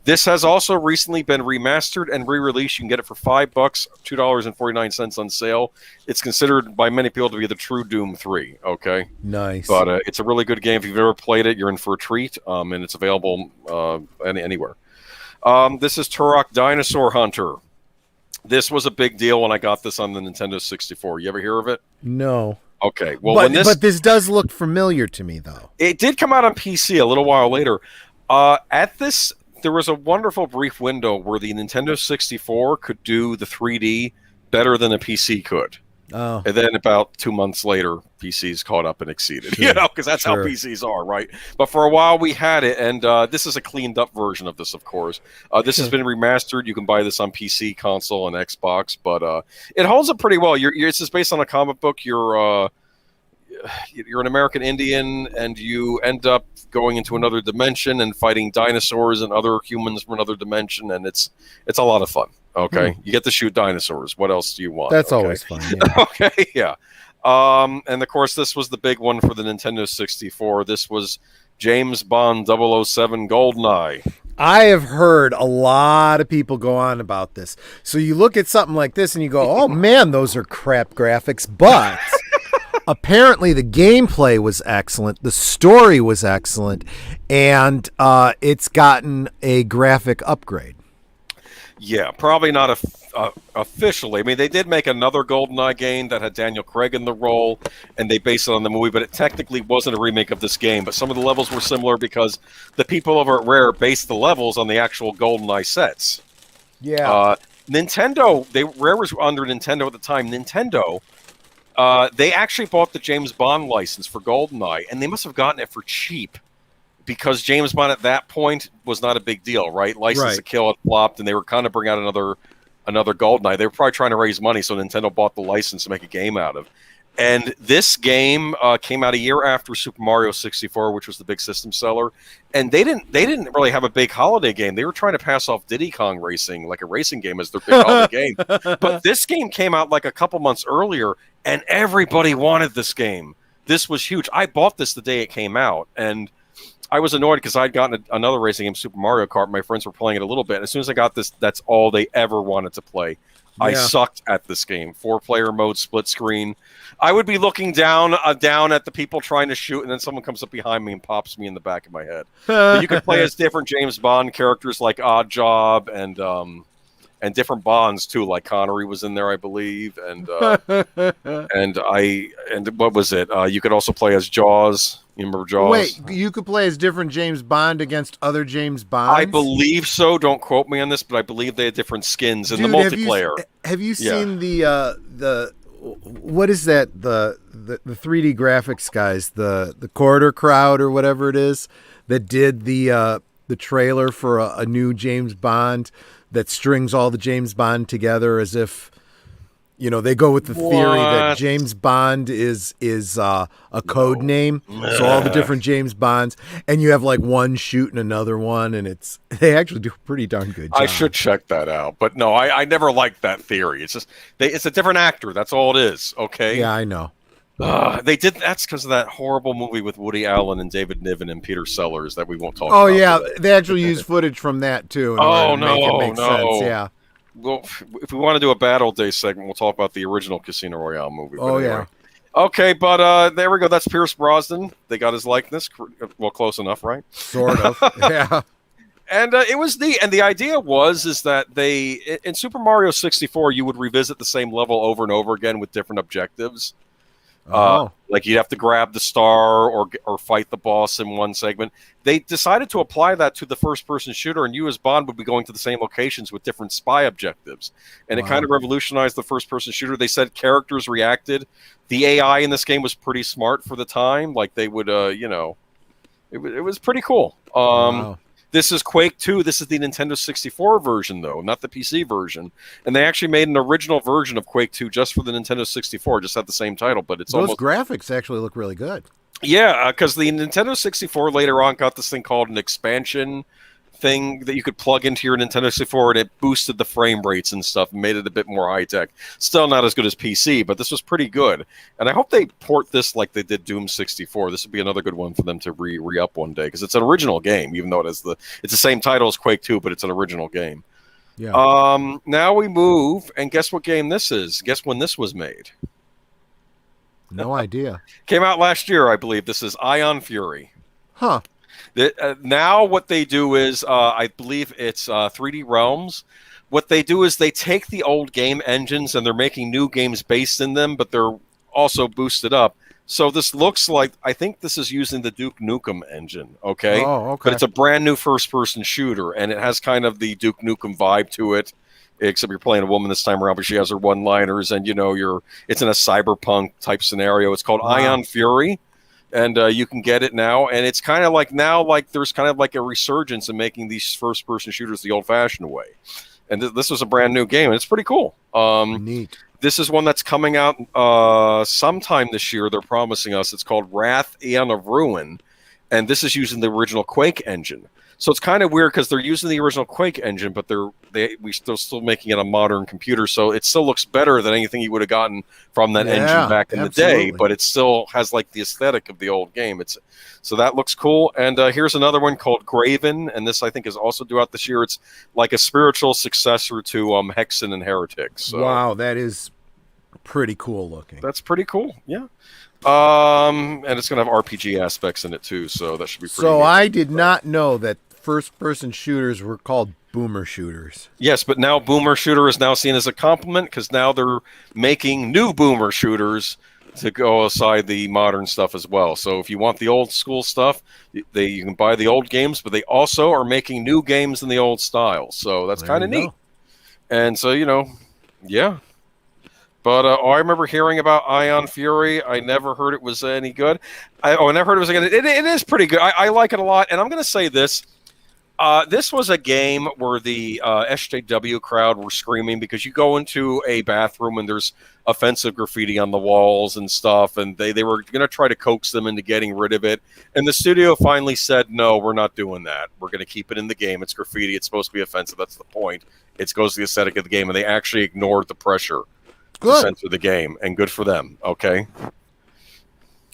This has also recently been remastered and re-released. You can get it for $5, $2.49 on sale. It's considered by many people to be the true Doom 3. Okay, nice. But it's a really good game. If you've ever played it, you're in for a treat. And it's available anywhere. This is Turok Dinosaur Hunter. This was a big deal when I got this on the Nintendo 64. You ever hear of it? No. Okay. Well, but this does look familiar to me, though. It did come out on PC a little while later. There was a wonderful brief window where the Nintendo 64 could do the 3D better than a PC could. Oh. And then about 2 months later, PCs caught up and exceeded, because that's how PCs are, right? But for a while we had it, and this is a cleaned up version of this, of course. This has been remastered. You can buy this on PC, console, and Xbox, but it holds up pretty well. It's just based on a comic book. You're an American Indian, and you end up going into another dimension and fighting dinosaurs and other humans from another dimension, and it's a lot of fun. Okay, you get to shoot dinosaurs. What else do you want? That's always fun. Yeah. Okay, yeah. And of course, this was the big one for the Nintendo 64. This was James Bond 007 GoldenEye. I have heard a lot of people go on about this. So you look at something like this and you go, "Oh man, those are crap graphics," but apparently the gameplay was excellent, the story was excellent, and it's gotten a graphic upgrade. Yeah, probably not officially. I mean, they did make another GoldenEye game that had Daniel Craig in the role, and they based it on the movie, but it technically wasn't a remake of this game. But some of the levels were similar because the people over at Rare based the levels on the actual GoldenEye sets. Yeah. Nintendo, Rare was under Nintendo at the time. Nintendo, they actually bought the James Bond license for GoldenEye, and they must have gotten it for cheap. Because James Bond at that point was not a big deal, right? License to Kill had flopped, and they were kind of bringing out another GoldenEye. They were probably trying to raise money, so Nintendo bought the license to make a game out of. And this game came out a year after Super Mario 64, which was the big system seller. And they didn't really have a big holiday game. They were trying to pass off Diddy Kong Racing, like a racing game, as their big holiday game. But this game came out like a couple months earlier, and everybody wanted this game. This was huge. I bought this the day it came out, and I was annoyed because I'd gotten another racing game, Super Mario Kart. My friends were playing it a little bit. And as soon as I got this, that's all they ever wanted to play. Yeah. I sucked at this game. 4-player mode, split screen. I would be looking down at the people trying to shoot, and then someone comes up behind me and pops me in the back of my head. But you could play as different James Bond characters like Oddjob and different Bonds too, like Connery was in there, I believe, and what was it? You could also play as Jaws. You remember Jaws? Wait, you could play as different James Bond against other James Bonds? I believe so. Don't quote me on this, but I believe they had different skins in the multiplayer. Have you seen the what is that? The 3D graphics guys, the Quarter Crowd or whatever it is, that did the trailer for a new James Bond that strings all the James Bond together as if, they go with the theory that James Bond is a code name. So all the different James Bonds, and you have like one shooting another one, and they actually do a pretty darn good job. I should check that out. But no, I never liked that theory. It's just it's a different actor. That's all it is. Okay. Yeah, I know. They did. That's because of that horrible movie with Woody Allen and David Niven and Peter Sellers that we won't talk about. Oh yeah, they actually use footage from that too. Make it make sense. Yeah. Well, if we want to do a Battle Day segment, we'll talk about the original Casino Royale movie. But anyway. Okay, but there we go. That's Pierce Brosnan. They got his likeness. Well, close enough, right? Sort of. Yeah. And it was neat. And the idea is that they in Super Mario 64, you would revisit the same level over and over again with different objectives. Like you'd have to grab the star or fight the boss in one segment. They decided to apply that to the first-person shooter, and you as Bond would be going to the same locations with different spy objectives. And it kind of revolutionized the first-person shooter. They said characters reacted. The AI in this game was pretty smart for the time. Like they would, it was pretty cool. This is Quake 2. This is the Nintendo 64 version, though, not the PC version. And they actually made an original version of Quake 2 just for the Nintendo 64, just had the same title, but it's those graphics actually look really good. Yeah, because the Nintendo 64 later on got this thing called an expansion thing that you could plug into your Nintendo 64, and it boosted the frame rates and stuff and made it a bit more high-tech. Still not as good as PC, but this was pretty good. And I hope they port this like they did Doom 64. This would be another good one for them to re-up one day, because it's an original game, even though it's the same title as Quake 2, but it's an original game. Yeah. Now we move, and guess what game this is? Guess when this was made? No idea. Came out last year, I believe. This is Ion Fury. Huh. Now what they do is, I believe it's 3D Realms. What they do is they take the old game engines and they're making new games based in them, but they're also boosted up. So this looks like, I think this is using the Duke Nukem engine, okay? Oh, okay. But it's a brand new first-person shooter, and it has kind of the Duke Nukem vibe to it, except you're playing a woman this time around, but she has her one-liners, and it's in a cyberpunk type scenario. It's called Ion Fury. And you can get it now, and it's kind of like now, like there's kind of like a resurgence in making these first-person shooters the old-fashioned way. And this was a brand new game, and it's pretty cool. Neat. This is one that's coming out sometime this year. They're promising us. It's called Wrath: Aeon of Ruin, and this is using the original Quake engine. So it's kind of weird because they're using the original Quake engine, but we're still making it a modern computer, so it still looks better than anything you would have gotten from that engine back in the day. But it still has like the aesthetic of the old game. So that looks cool. And here's another one called Graven, and this I think is also due out this year. It's like a spiritual successor to Hexen and Heretics. So. Wow, that is pretty cool looking. That's pretty cool. Yeah. And it's gonna have RPG aspects in it too, so that should be pretty. So neat. I did not know that first-person shooters were called boomer shooters. Yes, but now boomer shooter is now seen as a compliment because now they're making new boomer shooters to go aside the modern stuff as well. So if you want the old school stuff, you can buy the old games, but they also are making new games in the old style. So that's kind of neat. And so, yeah. But I remember hearing about Ion Fury. I never heard it was any good. I never heard it was any good. It is pretty good. I like it a lot. And I'm going to say this. This was a game where the SJW crowd were screaming because you go into a bathroom and there's offensive graffiti on the walls and stuff, and they were going to try to coax them into getting rid of it. And the studio finally said, no, we're not doing that. We're going to keep it in the game. It's graffiti. It's supposed to be offensive. That's the point. It goes to the aesthetic of the game, and they actually ignored the pressure to censor the game, and good for them, okay?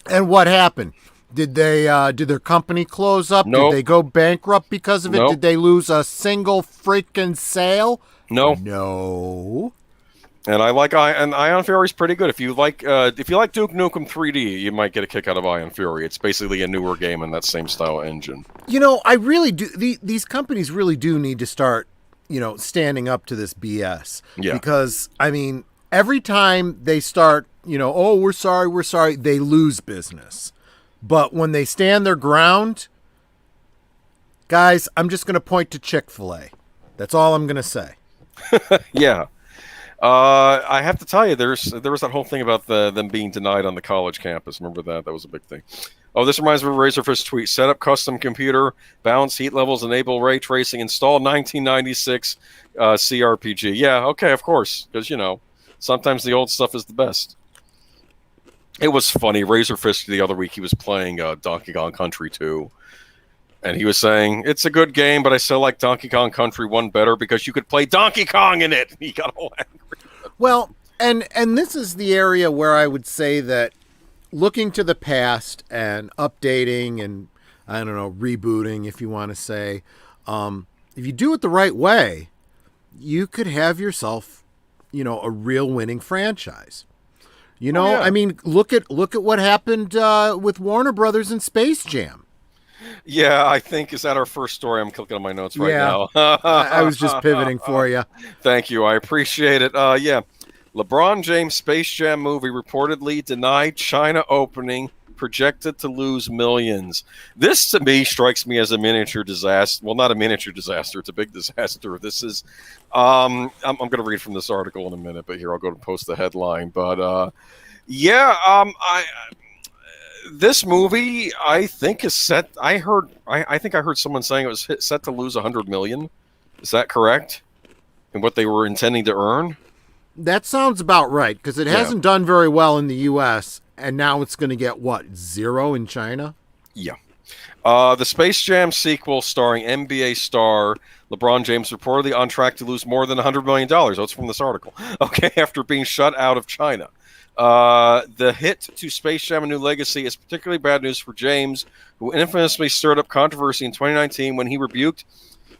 And what happened? Did their company close up? Nope. Did they go bankrupt because of it? Nope. Did they lose a single freaking sale? No. And I like Ion Fury's pretty good. If you like Duke Nukem 3D, you might get a kick out of Ion Fury. It's basically a newer game in that same style engine. I really do. These companies really do need to start, standing up to this BS. Yeah. Because every time they start, oh, we're sorry, they lose business. But when they stand their ground, guys, I'm just going to point to Chick-fil-A. That's all I'm going to say. Yeah. I have to tell you, there was that whole thing about them being denied on the college campus. Remember that? That was a big thing. Oh, this reminds me of Razorfish tweet. Set up custom computer, balance heat levels, enable ray tracing, install 1996 CRPG. Yeah, okay, of course. Because, sometimes the old stuff is the best. It was funny. Razorfish the other week, he was playing Donkey Kong Country 2. And he was saying, it's a good game, but I still like Donkey Kong Country 1 better because you could play Donkey Kong in it. He got all angry. Well, and this is the area where I would say that looking to the past and updating and, I don't know, rebooting, if you want to say, if you do it the right way, you could have yourself, a real winning franchise. You know, yeah. I mean, look at what happened with Warner Brothers and Space Jam. Yeah, I think, is that our first story? I'm clicking on my notes right Yeah, now. I was just pivoting for you. Thank you. I appreciate it. Yeah. LeBron James Space Jam movie reportedly denied China opening, projected to lose millions. This, to me, strikes me as a miniature disaster. Well, not a miniature disaster. It's a big disaster. This is, I'm going to read from this article in a minute, but here, I'll go to post the headline. But, yeah, this movie, I think, is set. I think I heard someone saying it was set to lose 100 million. Is that correct? And what they were intending to earn? That sounds about right, because it hasn't done very well in the U.S., and now it's going to get, what, 0 in China? Yeah. The Space Jam sequel starring NBA star LeBron James reportedly on track to lose more than $100 million. That's from this article. Okay, after being shut out of China. The hit to Space Jam: A New Legacy is particularly bad news for James, who infamously stirred up controversy in 2019 when he rebuked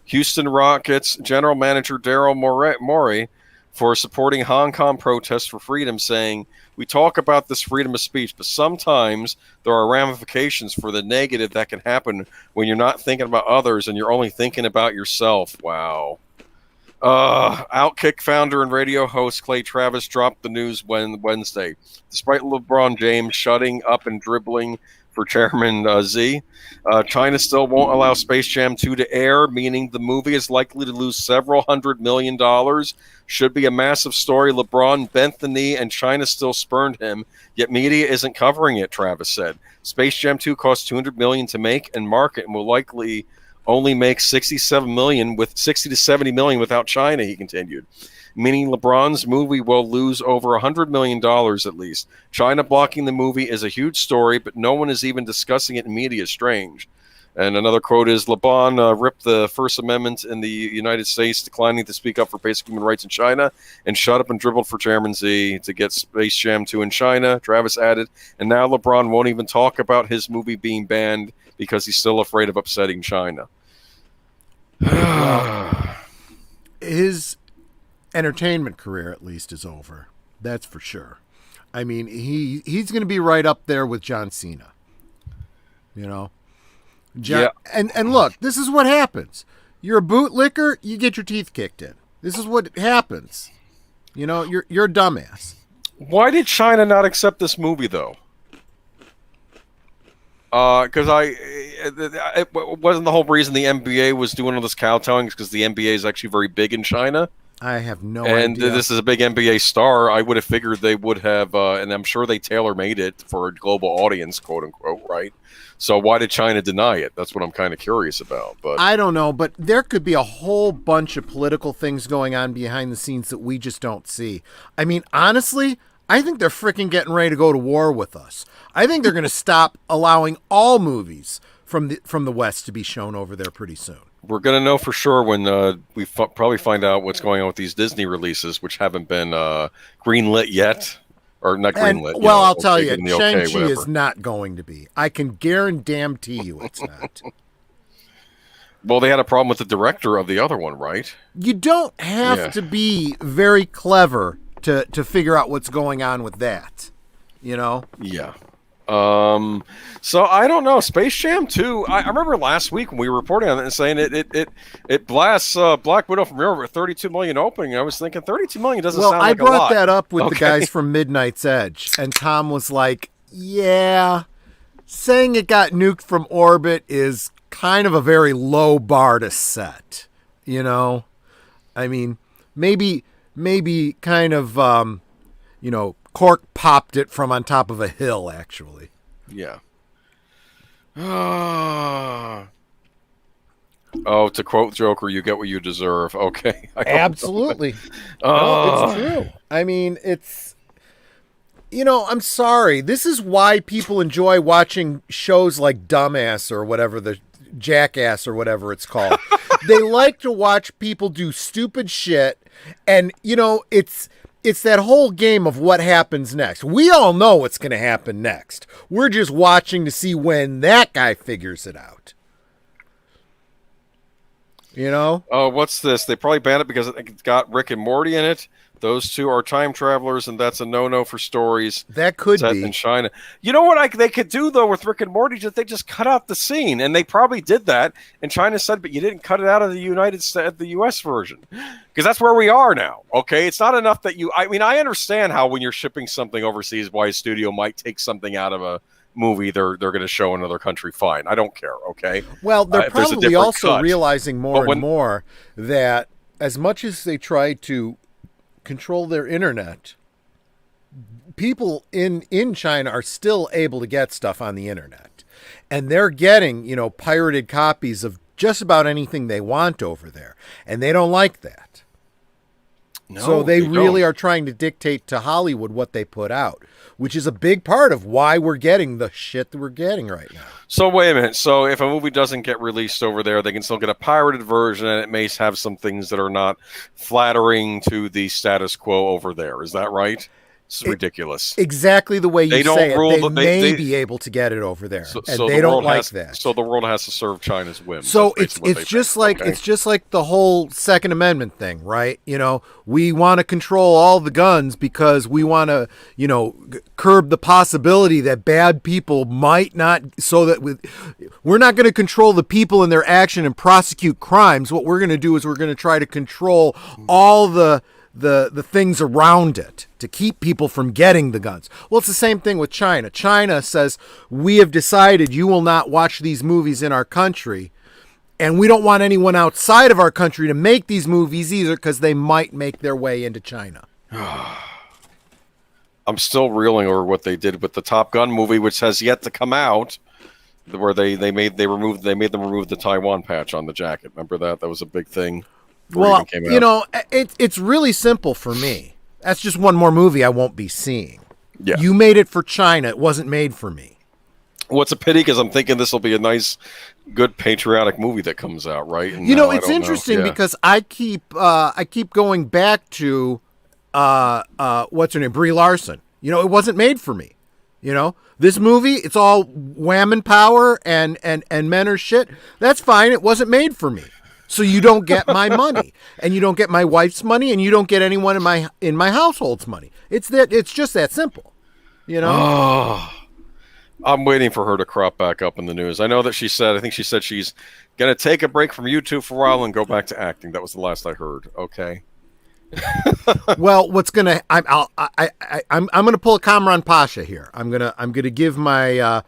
Houston Rockets general manager Daryl Morey for supporting Hong Kong protests for freedom, saying, "We talk about this freedom of speech, but sometimes there are ramifications for the negative that can happen when you're not thinking about others and you're only thinking about yourself." Wow. Outkick founder and radio host Clay Travis dropped the news Wednesday. Despite LeBron James shutting up and dribbling for Chairman Z, China still won't allow Space Jam 2 to air, meaning the movie is likely to lose several $100 million. Should be a massive story. LeBron bent the knee and China still spurned him, yet media isn't covering it, Travis said. Space Jam 2 cost $200 million to make and market and will likely only make 67 million with 60 to 70 million without China, he continued. Meaning LeBron's movie will lose over $100 million at least. China blocking the movie is a huge story, but no one is even discussing it in media. Strange. And another quote is, LeBron ripped the First Amendment in the United States, declining to speak up for basic human rights in China, and shut up and dribbled for Chairman Z to get Space Jam 2 in China, Travis added. And now LeBron won't even talk about his movie being banned because he's still afraid of upsetting China. His entertainment career, at least, is over. That's for sure. I mean, he's going to be right up there with John Cena. You know? Yeah. And look, this is what happens. You're a bootlicker, you get your teeth kicked in. This is what happens. You know, you're a dumbass. Why did China not accept this movie, though? Because it wasn't the whole reason the NBA was doing all this kowtowing because the NBA is actually very big in China. I have no idea. And this is a big NBA star. I would have figured they would have, and I'm sure they tailor-made it for a global audience, quote unquote, right? So why did China deny it? That's what I'm kind of curious about. But I don't know, but there could be a whole bunch of political things going on behind the scenes that we just don't see. I mean, honestly, I think they're freaking getting ready to go to war with us. I think they're going to stop allowing all movies from the West to be shown over there pretty soon. We're going to know for sure when we probably find out what's going on with these Disney releases, which haven't been greenlit yet. Or not greenlit. Well, I'll tell you, Shang-Chi is not going to be. I can guarantee you it's not. Well, they had a problem with the director of the other one, right? You don't have to be very clever to figure out what's going on with that, you know? Yeah. So I don't know. Space Jam 2. I remember last week when we were reporting on it and saying it blasts Black Widow from Europe at 32 million opening. I was thinking 32 million doesn't sound like a lot. Well, I brought that up with the guys from Midnight's Edge, and Tom was like, "Yeah, saying it got nuked from orbit is kind of a very low bar to set, you know? I mean, maybe kind of, you know, cork popped it from on top of a hill, actually." Yeah. Oh, to quote Joker, you get what you deserve. Okay. Absolutely. No, it's true. I mean, it's, you know, I'm sorry. This is why people enjoy watching shows like Dumbass or whatever, the Jackass or whatever it's called. They like to watch people do stupid shit. And, you know, it's that whole game of what happens next. We all know what's going to happen next. We're just watching to see when that guy figures it out. You know? Oh, what's this? They probably banned it because it's got Rick and Morty in it. Those two are time travelers, and that's a no-no for stories That could set be. in China. You know what they could do, though, with Rick and Morty? They just cut out the scene, and they probably did that. And China said, but you didn't cut it out of the U.S. version. Because that's where we are now, okay? It's not enough that I mean, I understand how when you're shipping something overseas, why a studio might take something out of a movie they're going to show in another country. Fine. I don't care, okay? Well, they're probably also cut. realizing more and more that as much as they try to control their internet, people in China are still able to get stuff on the internet, and they're getting, you know, pirated copies of just about anything they want over there, and they don't like that. No, so they really are trying to dictate to Hollywood what they put out, which is a big part of why we're getting the shit that we're getting right now. So wait a minute. So if a movie doesn't get released over there, they can still get a pirated version, and it may have some things that are not flattering to the status quo over there. Is that right? It's ridiculous. Exactly the way you say it. They may be able to get it over there, and they don't like that. So the world has to serve China's whims. So it's just like the whole Second Amendment thing, right? You know, we want to control all the guns because we want to, you know, curb the possibility that bad people might not. So that we're not going to control the people and their action and prosecute crimes. What we're going to do is we're going to try to control all the things around it to keep people from getting the guns. Well, it's the same thing with China. China says, we have decided you will not watch these movies in our country, and we don't want anyone outside of our country to make these movies either because they might make their way into China. I'm still reeling over what they did with the Top Gun movie, which has yet to come out, where they made them remove the Taiwan patch on the jacket. Remember that? That was a big thing. Well, you know, it's really simple for me. That's just one more movie I won't be seeing. Yeah. You made it for China. It wasn't made for me. Well, it's a pity because I'm thinking this will be a nice, good patriotic movie that comes out, right? And you know, it's interesting because I keep going back to what's her name, Brie Larson. You know, it wasn't made for me. You know, this movie, it's all wham and power and men are shit. That's fine. It wasn't made for me. So you don't get my money, and you don't get my wife's money, and you don't get anyone in my household's money. It's just that simple, you know. Oh, I'm waiting for her to crop back up in the news. I know that she said she's gonna take a break from YouTube for a while and go back to acting. That was the last I heard. Okay. Well, I'm gonna pull a Kamran Pasha here. I'm gonna give my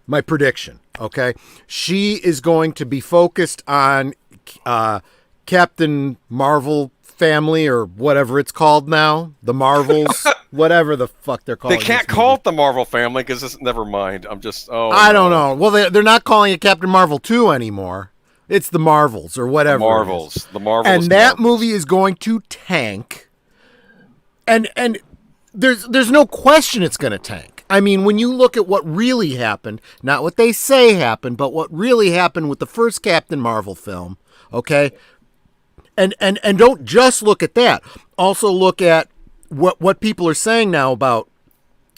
my prediction. Okay, she is going to be focused on Captain Marvel family or whatever it's called now, the Marvels, whatever the fuck they're calling. They can't call it the Marvel family because never mind. I don't know. Well, they're not calling it Captain Marvel 2 anymore. It's the Marvels or whatever. The Marvels, and that movie is going to tank. And there's no question it's going to tank. I mean, when you look at what really happened, not what they say happened, but what really happened with the first Captain Marvel film, okay? And don't just look at that. Also look at what people are saying now about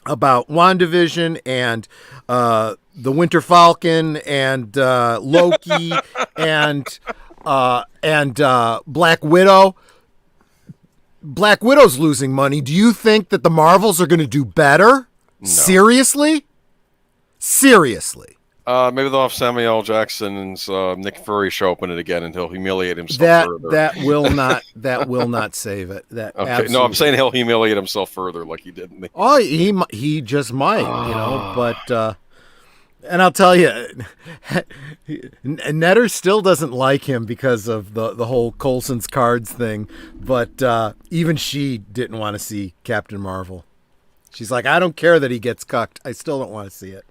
WandaVision and the Winter Falcon and Loki and Black Widow. Black Widow's losing money. Do you think that the Marvels are going to do better? No. Seriously? Maybe they'll have Samuel L. Jackson and Nick Fury show up in it again, and he'll humiliate himself further. That will not save it. Okay. No, I'm saying he'll humiliate himself further, like he did in the. Oh, he just might, you know. But and I'll tell you, Netter still doesn't like him because of the whole Coulson's Cards thing. But even she didn't want to see Captain Marvel. She's like, I don't care that he gets cucked. I still don't want to see it.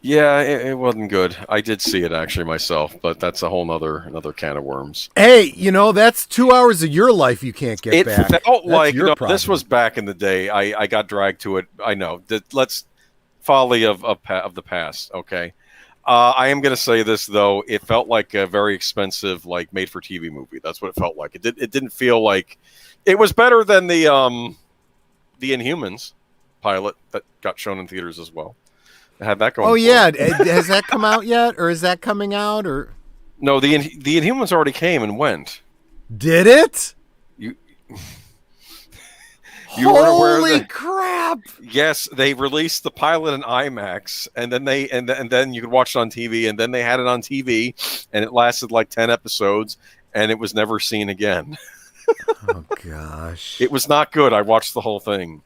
Yeah, it wasn't good. I did see it actually myself, but that's a whole another can of worms. Hey, you know, that's 2 hours of your life you can't get back. It felt like this was back in the day. I got dragged to it. I know. Let's folly of the past. Okay. I am going to say this though. It felt like a very expensive, like made for TV movie. That's what it felt like. It didn't feel like it was better than the Inhumans pilot that got shown in theaters as well. It had that going. Oh yeah, has that come out yet, or is that coming out? Or No, the Inhumans already came and went. Did it? You weren't aware Holy that? crap! Yes, they released the pilot in IMAX, and then then you could watch it on TV, and then they had it on TV, and it lasted like 10 episodes, and it was never seen again. Oh gosh, it was not good. I watched the whole thing.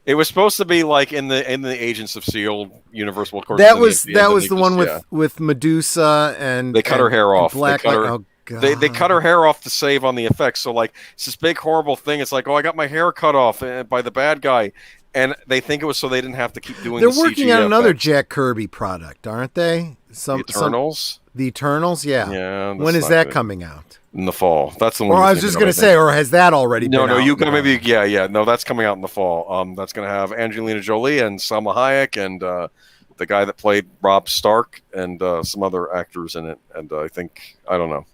It was supposed to be like in the Agents of S.H.I.E.L.D. universe. Well, of course, that was the one with Medusa and they cut her hair off. Black. Oh god, they cut her hair off to save on the effects. So like it's this big horrible thing. It's like, oh, I got my hair cut off by the bad guy, and they think it was so they didn't have to keep doing. They're working on another Jack Kirby product, aren't they? The Eternals. The Eternals, yeah. Yeah. When is that coming out? In the fall. That's the one. Or I was just going to say, or has that already been out? No, you can maybe, yeah. No, that's coming out in the fall. That's going to have Angelina Jolie and Salma Hayek and the guy that played Robb Stark and some other actors in it. And I don't know.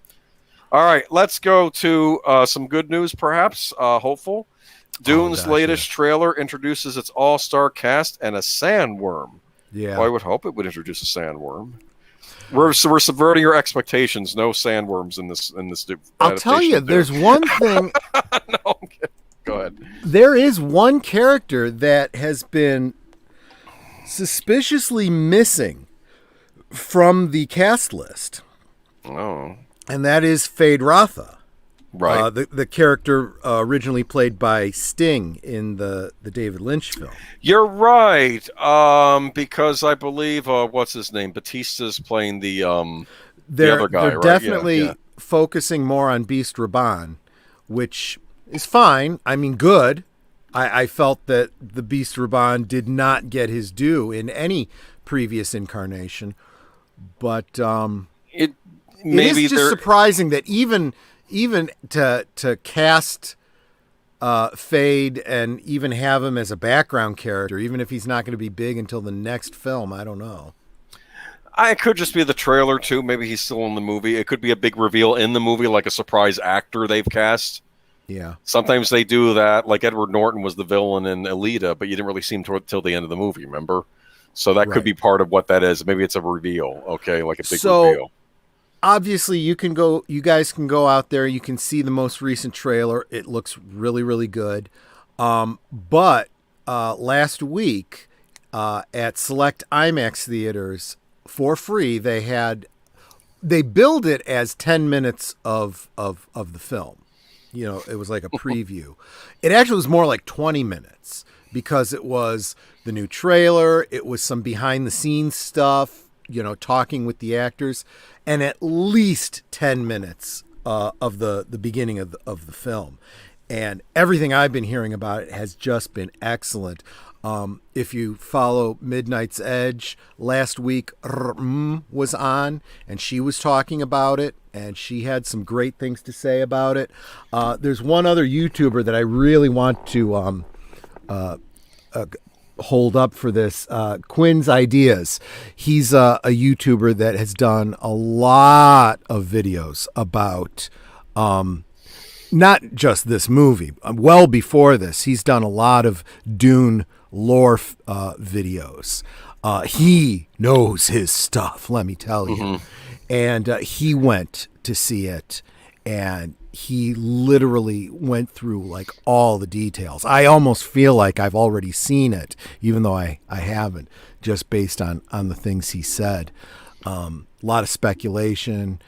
All right, let's go to some good news, perhaps. Hopeful. Dune's latest trailer introduces its all-star cast and a sandworm. Yeah. Well, I would hope it would introduce a sandworm. We're subverting your expectations. No sandworms in this. I'll tell you, there's one thing. No, go ahead. There is one character that has been suspiciously missing from the cast list. Oh, and that is Fade Ratha. Right. The character originally played by Sting in the David Lynch film. You're right. Because I believe what's his name? Batista's playing the other guy. They're definitely focusing more on Beast Raban, which is fine. I mean, good. I felt that the Beast Raban did not get his due in any previous incarnation, but it is just surprising that even to cast Fade and even have him as a background character, even if he's not going to be big until the next film, I don't know. It could just be the trailer too. Maybe he's still in the movie. It could be a big reveal in the movie, like a surprise actor they've cast. Yeah. Sometimes they do that. Like Edward Norton was the villain in Alita, but you didn't really see him till the end of the movie. Remember? So that could be part of what that is. Maybe it's a reveal. Okay, like a big reveal. Obviously, you guys can go out there. You can see the most recent trailer. It looks really, really good. But last week at select IMAX theaters for free, they billed it as 10 minutes of the film. You know, it was like a preview. It actually was more like 20 minutes because it was the new trailer. It was some behind the scenes stuff, you know, talking with the actors, and at least 10 minutes of the beginning of the film. And everything I've been hearing about it has just been excellent. If you follow Midnight's Edge, last week was on, and she was talking about it, and she had some great things to say about it. There's one other YouTuber that I really want to hold up for this, Quinn's Ideas. He's a YouTuber that has done a lot of videos about not just this movie. Well before this, he's done a lot of Dune lore videos. He knows his stuff, let me tell you. Mm-hmm. And he went to see it, and he literally went through like all the details. I almost feel like I've already seen it, even though I haven't, just based on the things he said. A lot of speculation.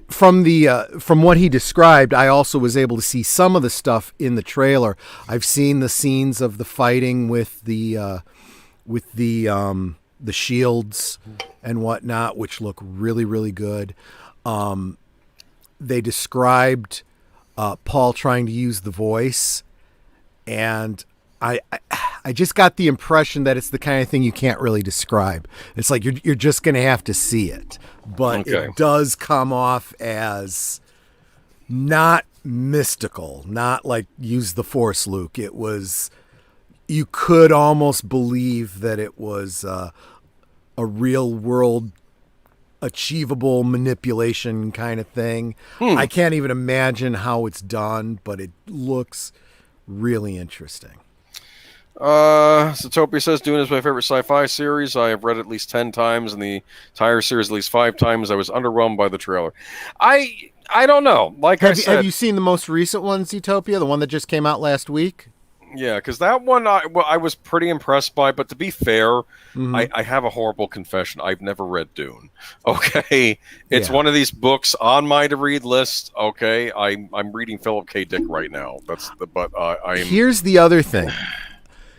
From what he described, I also was able to see some of the stuff in the trailer. I've seen the scenes of the fighting with the shields and whatnot, which look really, really good. They described Paul trying to use the voice, and I just got the impression that it's the kind of thing you can't really describe. It's like you're just going to have to see it, but It does come off as not mystical, not like use the Force, Luke. It was, you could almost believe that it was a real world achievable manipulation kind of thing. I can't even imagine how it's done, but it looks really interesting. Zootopia says Dune is my favorite sci-fi series. I have read it at least 10 times, and the entire series at least 5 times. I was underwhelmed by the trailer. I don't know. Like I said, have you seen the most recent one, Zootopia, the one that just came out last week? yeah, because that one I was pretty impressed by. But to be fair, I have a horrible confession. I've never read Dune. Okay, it's one of these books on my to read list. Okay, I'm reading Philip K. Dick right now. Here's the other thing.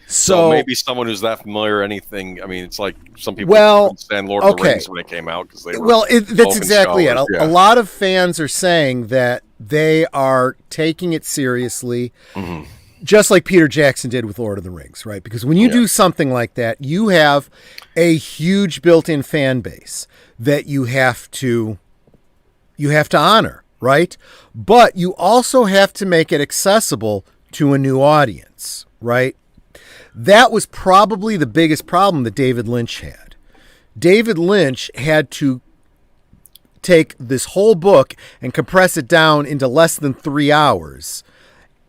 So maybe someone who's that familiar, anything. I mean, it's like some people understand Lord of the Rings when it came out because they were. That's exactly it. A lot of fans are saying that they are taking it seriously, just like Peter Jackson did with Lord of the Rings, right? Because when you do something like that, you have a huge built-in fan base that you have to honor, right? But you also have to make it accessible to a new audience, right? That was probably the biggest problem that David Lynch had. David Lynch had to take this whole book and compress it down into less than 3 hours,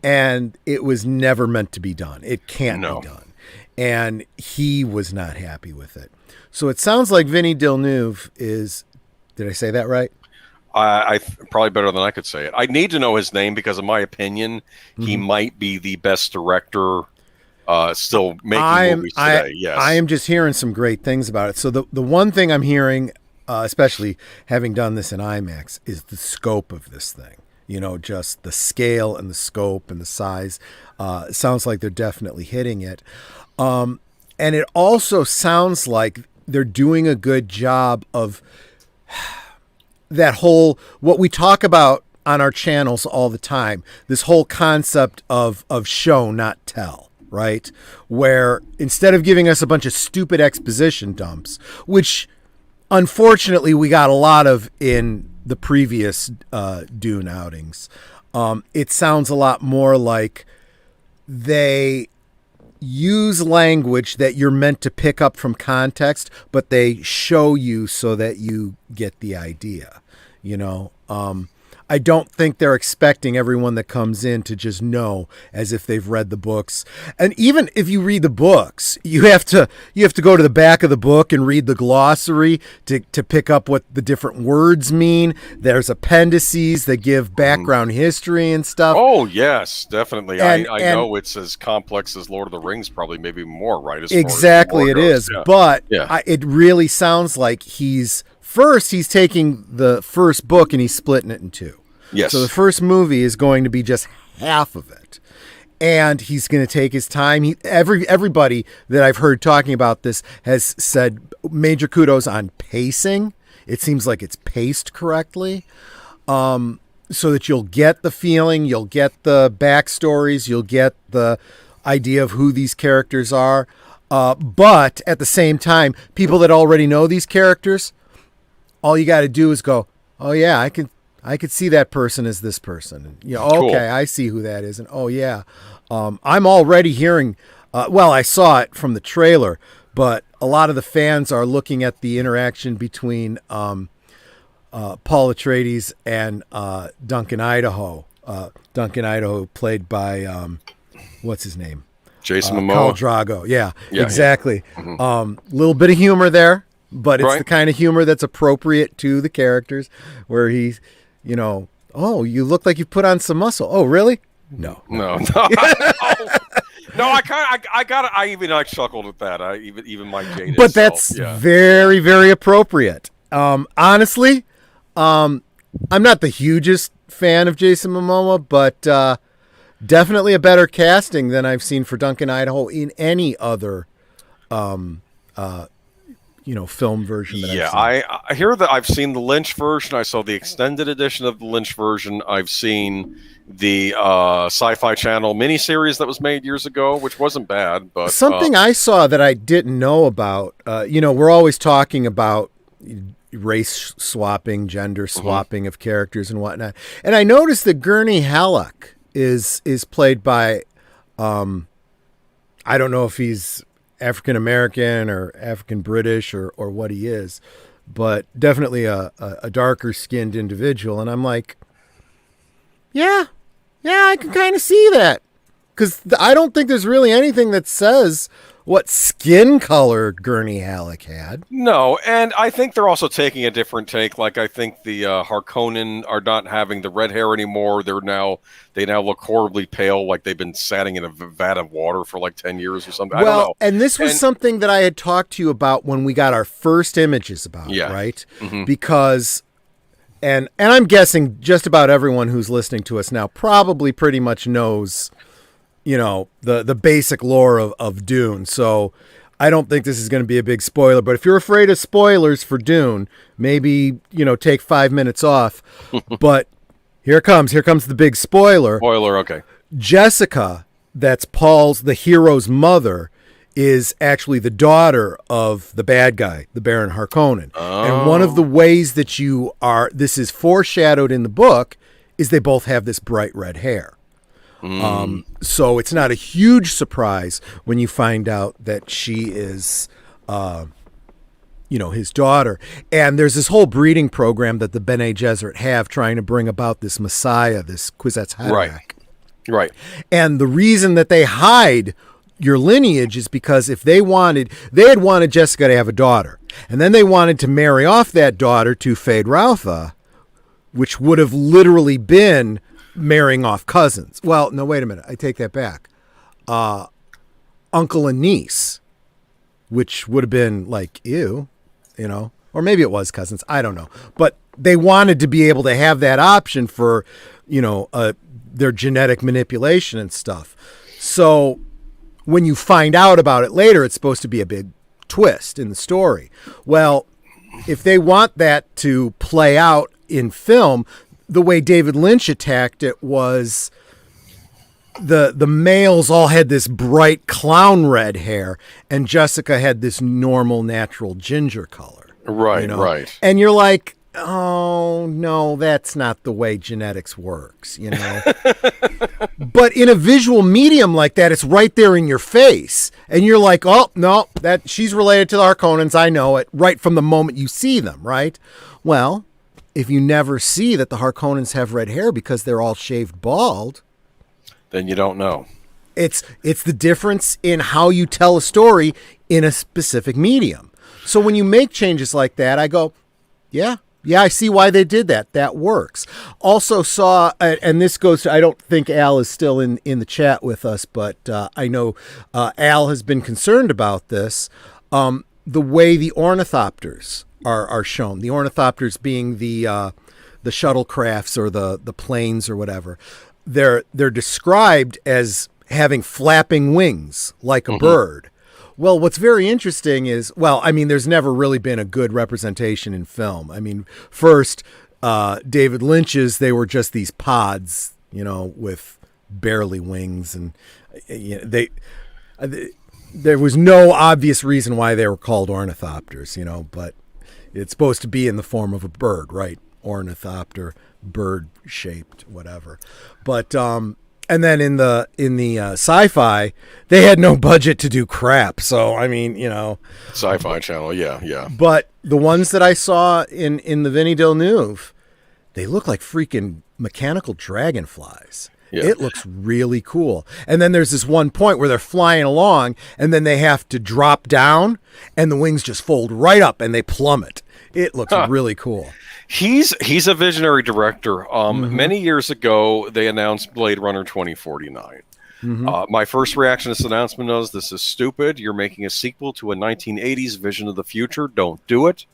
and it was never meant to be done. It can't be done. And he was not happy with it. So it sounds like Vinny Villeneuve is, did I say that right? I probably better than I could say it. I need to know his name because in my opinion, he might be the best director still making movies today. Yes, I am just hearing some great things about it. So the one thing I'm hearing, especially having done this in IMAX, is the scope of this thing. You know, just the scale and the scope and the size. It sounds like they're definitely hitting it. And it also sounds like they're doing a good job of that whole, what we talk about on our channels all the time, this whole concept of show, not tell. Right? Where instead of giving us a bunch of stupid exposition dumps, which unfortunately we got a lot of in the previous Dune outings, it sounds a lot more like they use language that you're meant to pick up from context, but they show you so that you get the idea. You know, I don't think they're expecting everyone that comes in to just know as if they've read the books. And even if you read the books, you have to go to the back of the book and read the glossary to pick up what the different words mean. There's appendices that give background history and stuff. Oh, yes, definitely. I know it's as complex as Lord of the Rings, probably maybe more, right? Exactly, it is. Yeah. But it really sounds like he's taking the first book and he's splitting it in two. Yes. So the first movie is going to be just half of it. And he's going to take his time. Everybody that I've heard talking about this has said major kudos on pacing. It seems like it's paced correctly. So that you'll get the feeling, you'll get the backstories, you'll get the idea of who these characters are. But at the same time, people that already know these characters, all you got to do is go, oh yeah, I could see that person as this person. And, you know, okay, cool. I see who that is. And oh yeah, I'm already hearing, I saw it from the trailer, but a lot of the fans are looking at the interaction between Paul Atreides and Duncan Idaho. Duncan Idaho played by, what's his name? Jason Momoa. Khal Drogo. Yeah, exactly. Yeah. Little bit of humor there. But it's the kind of humor that's appropriate to the characters where he's, you know, oh, you look like you put on some muscle. Oh, really? No. I chuckled at that. Even my jaded But that's very, very appropriate. Honestly, I'm not the hugest fan of Jason Momoa, but definitely a better casting than I've seen for Duncan Idaho in any other film version that I've seen. I hear that I've seen the Lynch version. I saw the extended edition of the Lynch version. I've seen the Sci-Fi Channel miniseries that was made years ago, which wasn't bad. But something I saw that I didn't know about, we're always talking about race swapping, gender swapping of characters and whatnot. And I noticed that Gurney Halleck is played by, I don't know if he's African American or African British or what he is, but definitely a darker skinned individual. And I'm like, yeah, I can kind of see that. because I don't think there's really anything that says what skin color Gurney Halleck had. No, and I think they're also taking a different take. Like, I think the Harkonnen are not having the red hair anymore. They now look horribly pale, like they've been sitting in a vat of water for like 10 years or something. I don't know. And this was something that I had talked to you about when we got our first images about it, right? Mm-hmm. Because, and I'm guessing just about everyone who's listening to us now probably pretty much knows, the basic lore of Dune. So I don't think this is going to be a big spoiler, but if you're afraid of spoilers for Dune, maybe, take 5 minutes off. But here comes the big spoiler. Spoiler, okay. Jessica, that's the hero's mother, is actually the daughter of the bad guy, the Baron Harkonnen. Oh. And one of the ways that this is foreshadowed in the book, is they both have this bright red hair. So it's not a huge surprise when you find out that she is, his daughter. And there's this whole breeding program that the Bene Gesserit have trying to bring about this Messiah, this Kwisatz Haderach. Right. And the reason that they hide your lineage is because if they had wanted Jessica to have a daughter, and then they wanted to marry off that daughter to Feyd-Rautha, which would have literally been marrying off cousins. Well, no, wait a minute. I take that back. Uncle and niece, which would have been like, ew, or maybe it was cousins. I don't know. But they wanted to be able to have that option for, their genetic manipulation and stuff. So when you find out about it later, it's supposed to be a big twist in the story. Well, if they want that to play out in film, the way David Lynch attacked it was the males all had this bright clown red hair, and Jessica had this normal, natural ginger color. Right, right. And you're like, oh, no, that's not the way genetics works, But in a visual medium like that, it's right there in your face. And you're like, oh, no, she's related to the Harkonnens. I know it right from the moment you see them, right? Well, if you never see that the Harkonnens have red hair because they're all shaved bald, then you don't know. It's the difference in how you tell a story in a specific medium. So when you make changes like that, I go, yeah, I see why they did that. That works. Also saw, and this goes to, I don't think Al is still in the chat with us, but I know Al has been concerned about this. The way the ornithopters are shown. The ornithopters being the shuttlecrafts or the planes or whatever. They're described as having flapping wings like a bird. Well, what's very interesting is, there's never really been a good representation in film. First, David Lynch's, they were just these pods, with barely wings, and there was no obvious reason why they were called ornithopters, but it's supposed to be in the form of a bird, right? Ornithopter, bird-shaped, whatever. But and then in the sci-fi, they had no budget to do crap. So Sci-Fi Channel, yeah. But the ones that I saw in the Vinnie Villeneuve, they look like freaking mechanical dragonflies. Yeah. It looks really cool. And then there's this one point where they're flying along, and then they have to drop down, and the wings just fold right up, and they plummet. It looks really cool. He's a visionary director. Many years ago, they announced Blade Runner 2049. My first reaction to this announcement was, this is stupid. You're making a sequel to a 1980s vision of the future. Don't do it.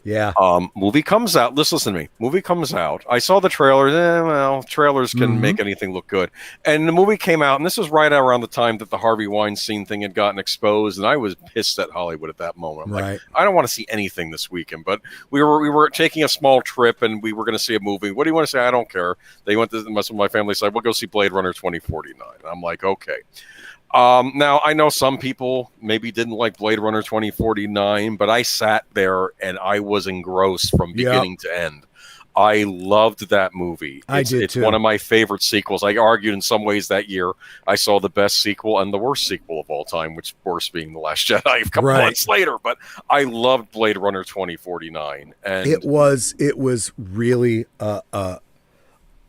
Yeah. Movie comes out. Listen to me. Movie comes out. I saw the trailer. Trailers can make anything look good. And the movie came out, and this was right around the time that the Harvey Weinstein thing had gotten exposed, and I was pissed at Hollywood at that moment. I'm like, I don't want to see anything this weekend. But we were taking a small trip, and we were going to see a movie. What do you want to say? I don't care. They went to my family said, we'll go see Blade Runner 2049. I'm like, okay. Now, I know some people maybe didn't like Blade Runner 2049, but I sat there and I was engrossed from beginning to end. I loved that movie. It's one of my favorite sequels. I argued in some ways that year I saw the best sequel and the worst sequel of all time, which worst being The Last Jedi a couple months later. But I loved Blade Runner 2049. And it was really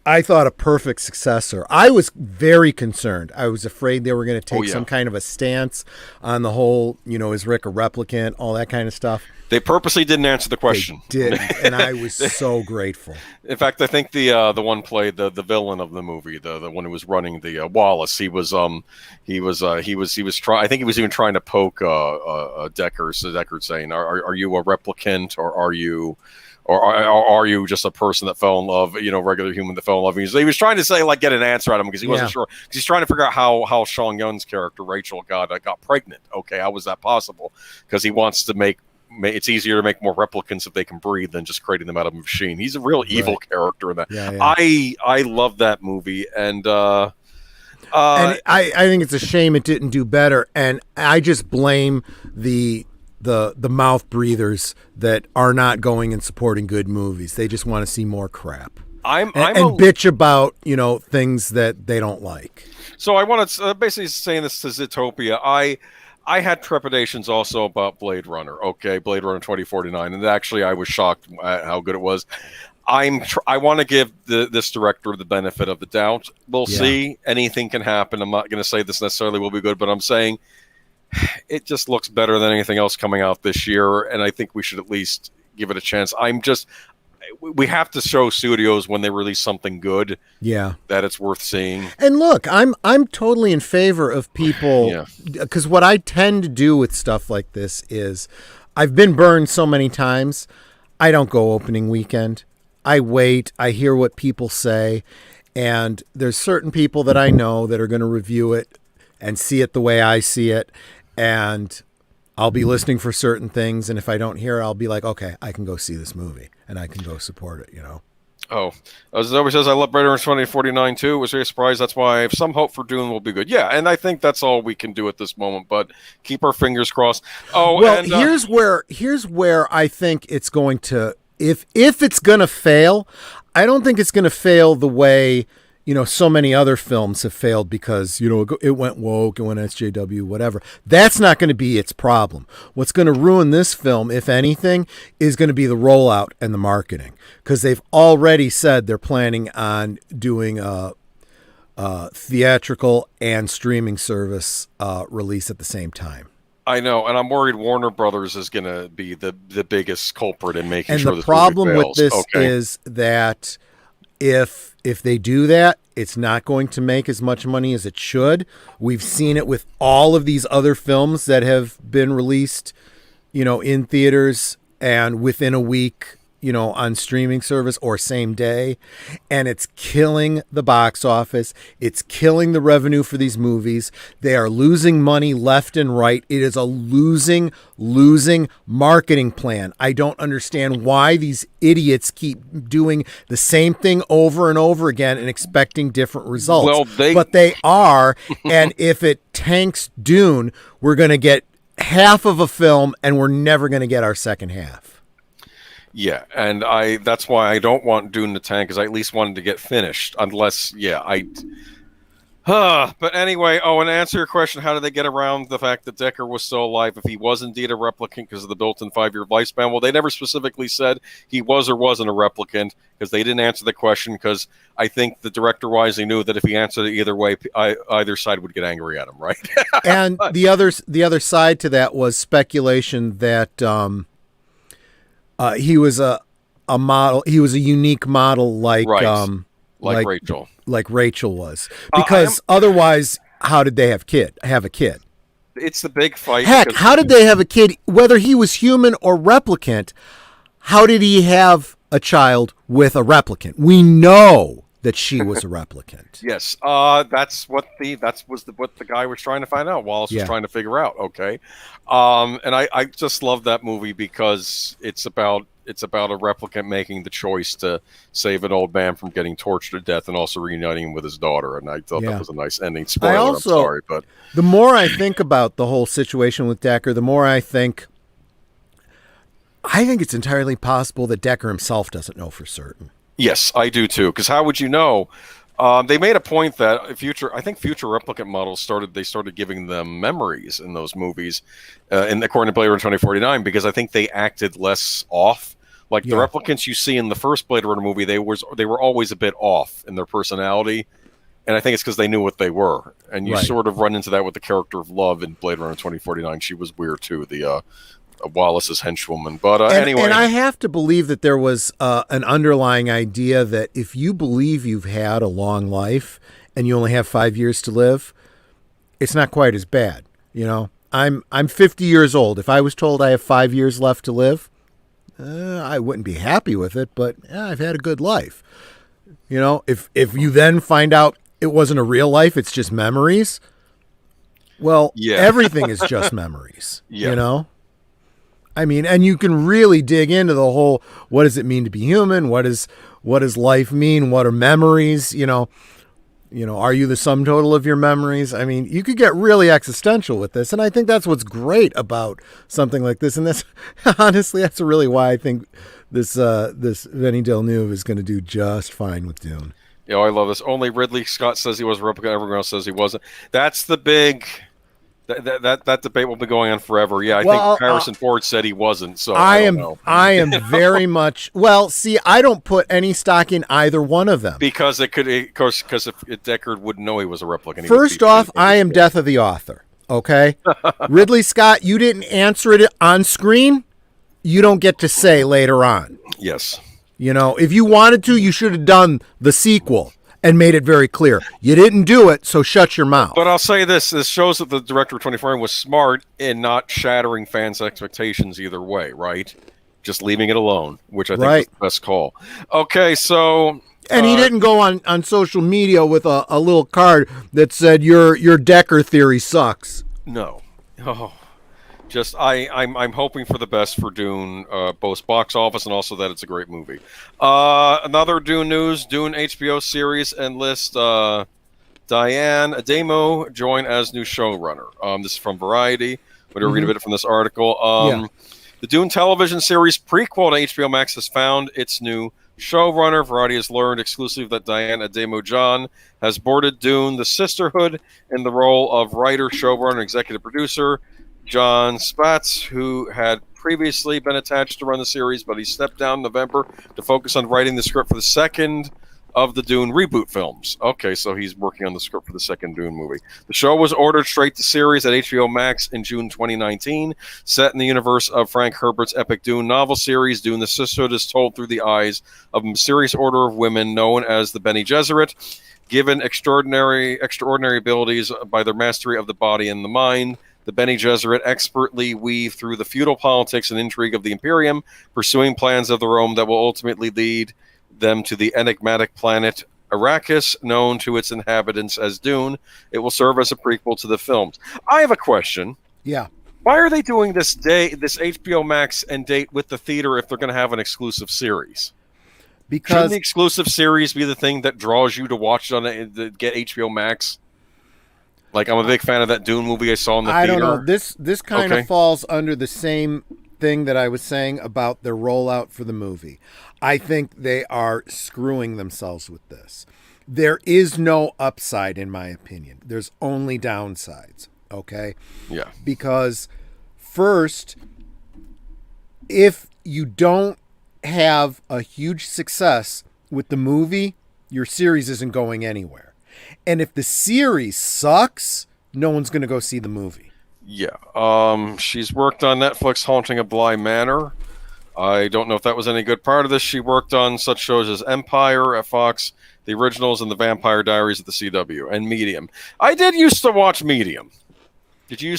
I thought a perfect successor. I was very concerned. I was afraid they were going to take some kind of a stance on the whole, is Rick a replicant, all that kind of stuff. They purposely didn't answer the question. They did, and I was so grateful. In fact, I think the one played the villain of the movie, the one who was running the Wallace. He was trying. I think he was even trying to poke Deckard. So Deckard saying, "Are you a replicant, or are you?" Or are you just a person that fell in love, regular human that fell in love? He was trying to say, like, get an answer out of him because he wasn't sure. Because he's trying to figure out how Sean Young's character, Rachel, got pregnant. Okay, how was that possible? Because he wants to make it's easier to make more replicants if they can breathe than just creating them out of a machine. He's a real evil character in that. Yeah. I love that movie, and I think it's a shame it didn't do better. And I just blame the mouth breathers that are not going and supporting good movies. They just want to see more crap. And bitch about, things that they don't like. So I want to basically saying this to Zootopia. I had trepidations also about Blade Runner. Okay, Blade Runner 2049, and actually I was shocked at how good it was. I want to give this director the benefit of the doubt. We'll see. Anything can happen. I'm not going to say this necessarily will be good, but I'm saying it just looks better than anything else coming out this year, and I think we should at least give it a chance. We have to show studios when they release something good, that it's worth seeing. And look, I'm totally in favor of people, because what I tend to do with stuff like this is, I've been burned so many times. I don't go opening weekend. I wait. I hear what people say, and there's certain people that I know that are going to review it and see it the way I see it. And I'll be listening for certain things, and if I don't hear it, I'll be like, okay, I can go see this movie, and I can go support it, Oh, as Zoe says, I love Blade Runner 2049 too. Was very surprised. That's why I have some hope for Dune will be good. Yeah, and I think that's all we can do at this moment, but keep our fingers crossed. Oh, well, and here's where I think it's going to, if it's going to fail, I don't think it's going to fail the way so many other films have failed because, it went woke, it went SJW, whatever. That's not going to be its problem. What's going to ruin this film, if anything, is going to be the rollout and the marketing. Because they've already said they're planning on doing a theatrical and streaming service release at the same time. I know, and I'm worried Warner Brothers is going to be the biggest culprit in making sure this movie fails. And the problem with this is that if they do that, it's not going to make as much money as it should. We've seen it with all of these other films that have been released, in theaters and within a week, on streaming service or same day. And it's killing the box office. It's killing the revenue for these movies. They are losing money left and right. It is a losing marketing plan. I don't understand why these idiots keep doing the same thing over and over again and expecting different results. But they are. And if it tanks Dune, we're going to get half of a film and we're never going to get our second half. Yeah, and that's why I don't want Dune to tank, because I at least wanted to get finished. Unless, but anyway, and to answer your question, how did they get around the fact that Deckard was still alive if he was indeed a replicant because of the built-in 5-year lifespan? Well, they never specifically said he was or wasn't a replicant, because they didn't answer the question, because I think the director wisely knew that if he answered it either way, either side would get angry at him, right? And the other side to that was speculation that he was a model. He was a unique model, like Rachel, like Rachel was. Because otherwise, how did they have a kid? It's the big fight. Heck, how did they have a kid? Whether he was human or replicant, how did he have a child with a replicant? We know that she was a replicant. Yes, that's what the guy was trying to find out. Wallace was trying to figure out. Okay, and I just love that movie because it's about a replicant making the choice to save an old man from getting tortured to death and also reuniting him with his daughter. And I thought that was a nice ending. Spoiler, I'm sorry, but the more I think about the whole situation with Deckard, the more I think it's entirely possible that Deckard himself doesn't know for certain. Yes, I do too. Because how would you know? They made a point that future replicant models started giving them memories in those movies, according to Blade Runner 2049, because I think they acted less off. Like the replicants you see in the first Blade Runner movie, they were always a bit off in their personality, and I think it's because they knew what they were. And you sort of run into that with the character of Love in Blade Runner 2049. She was weird too, the Wallace's henchwoman. But anyway, and I have to believe that there was an underlying idea that if you believe you've had a long life and you only have 5 years to live, it's not quite as bad. You know, I'm 50 years old. If I was told I have 5 years left to live, I wouldn't be happy with it, but I've had a good life. You know, if you then find out it wasn't a real life, it's just memories. Well, everything is just memories, you know? I mean, and you can really dig into the whole, what does it mean to be human? What does life mean? What are memories? You know, are you the sum total of your memories? I mean, you could get really existential with this. And I think that's what's great about something like this. And that's, honestly, that's really why I think this Denis Villeneuve is going to do just fine with Dune. Yeah, I love this. Only Ridley Scott says he was a replicant. Everyone else says he wasn't. That's the big... That debate will be going on forever. Yeah, I think Harrison Ford said he wasn't. So I don't know. I am very much. Well, see, I don't put any stock in either one of them because if Deckard wouldn't know he was a replicant. First off, I am death of the author. Okay, Ridley Scott, you didn't answer it on screen. You don't get to say later on. Yes. You know, if you wanted to, you should have done the sequel and made it very clear. You didn't do it, so shut your mouth. But I'll say this shows that the director of 24 was smart in not shattering fans' expectations either way, right? Just leaving it alone, which I think was the best call. Okay, so... And he didn't go on social media with a little card that said, your Decker theory sucks. No. Oh. Just I'm hoping for the best for Dune, both box office and also that it's a great movie. Another Dune news: Dune HBO series enlist Diane Ademo join as new showrunner. This is from Variety. I'm going to read a bit from this article. The Dune television series prequel to HBO Max has found its new showrunner. Variety has learned exclusively that Diane Ademo John has boarded Dune, the sisterhood, in the role of writer, showrunner, and executive producer. John Spatz, who had previously been attached to run the series, but he stepped down in November to focus on writing the script for the second of the Dune reboot films. Okay, so he's working on the script for the second Dune movie. The show was ordered straight to series at HBO Max in June 2019. Set in the universe of Frank Herbert's epic Dune novel series, Dune the Sisterhood is told through the eyes of a mysterious order of women known as the Bene Gesserit. Given extraordinary abilities by their mastery of the body and the mind, the Bene Gesserit expertly weave through the feudal politics and intrigue of the Imperium, pursuing plans of their own that will ultimately lead them to the enigmatic planet Arrakis, known to its inhabitants as Dune. It will serve as a prequel to the films. I have a question. Yeah. Why are they doing this HBO Max and date with the theater if they're going to have an exclusive series? Because shouldn't the exclusive series be the thing that draws you to watch it to get HBO Max? Like, I'm a big fan of that Dune movie I saw in the theater. I don't know. This kind of falls under the same thing that I was saying about the rollout for the movie. I think they are screwing themselves with this. There is no upside, in my opinion. There's only downsides, okay? Yeah. Because, first, if you don't have a huge success with the movie, your series isn't going anywhere. And if the series sucks, no one's going to go see the movie. Yeah. She's worked on Netflix Haunting of Bly Manor. I don't know if that was any good part of this. She worked on such shows as Empire at Fox, The Originals, and The Vampire Diaries at the CW, and Medium. I did used to watch Medium. Did you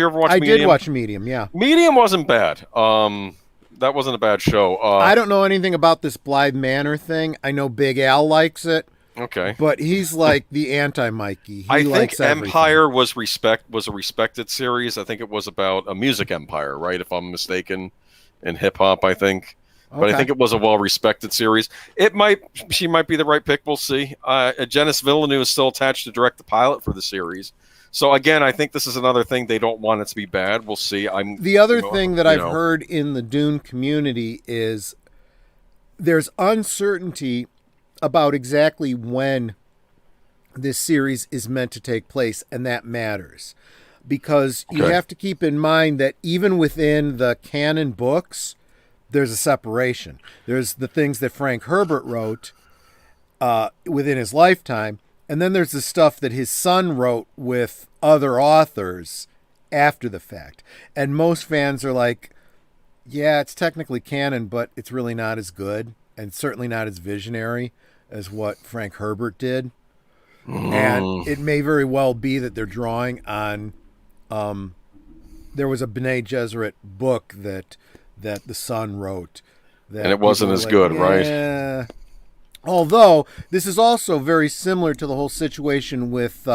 ever watch Medium? I did watch Medium, yeah. Medium wasn't bad. That wasn't a bad show. I don't know anything about this Blythe Manor thing. I know Big Al likes it. Okay. But he's like the anti-Mikey. I think Empire was a respected series. I think it was about a music empire, right? If I'm mistaken, in hip-hop, I think. Okay. But I think it was a well-respected series. She might be the right pick. We'll see. Denis Villeneuve is still attached to direct the pilot for the series. So, again, I think this is another thing. They don't want it to be bad. We'll see. The other thing that I've heard in the Dune community is there's uncertainty about exactly when this series is meant to take place, and that matters. Because you have to keep in mind that even within the canon books, there's a separation. There's the things that Frank Herbert wrote within his lifetime, and then there's the stuff that his son wrote with other authors after the fact. And most fans are like, yeah, it's technically canon, but it's really not as good, and certainly not as visionary as what Frank Herbert did. And it may very well be that they're drawing on there was a Bene Gesserit book that the son wrote that, and it wasn't as good, right? Although this is also very similar to the whole situation with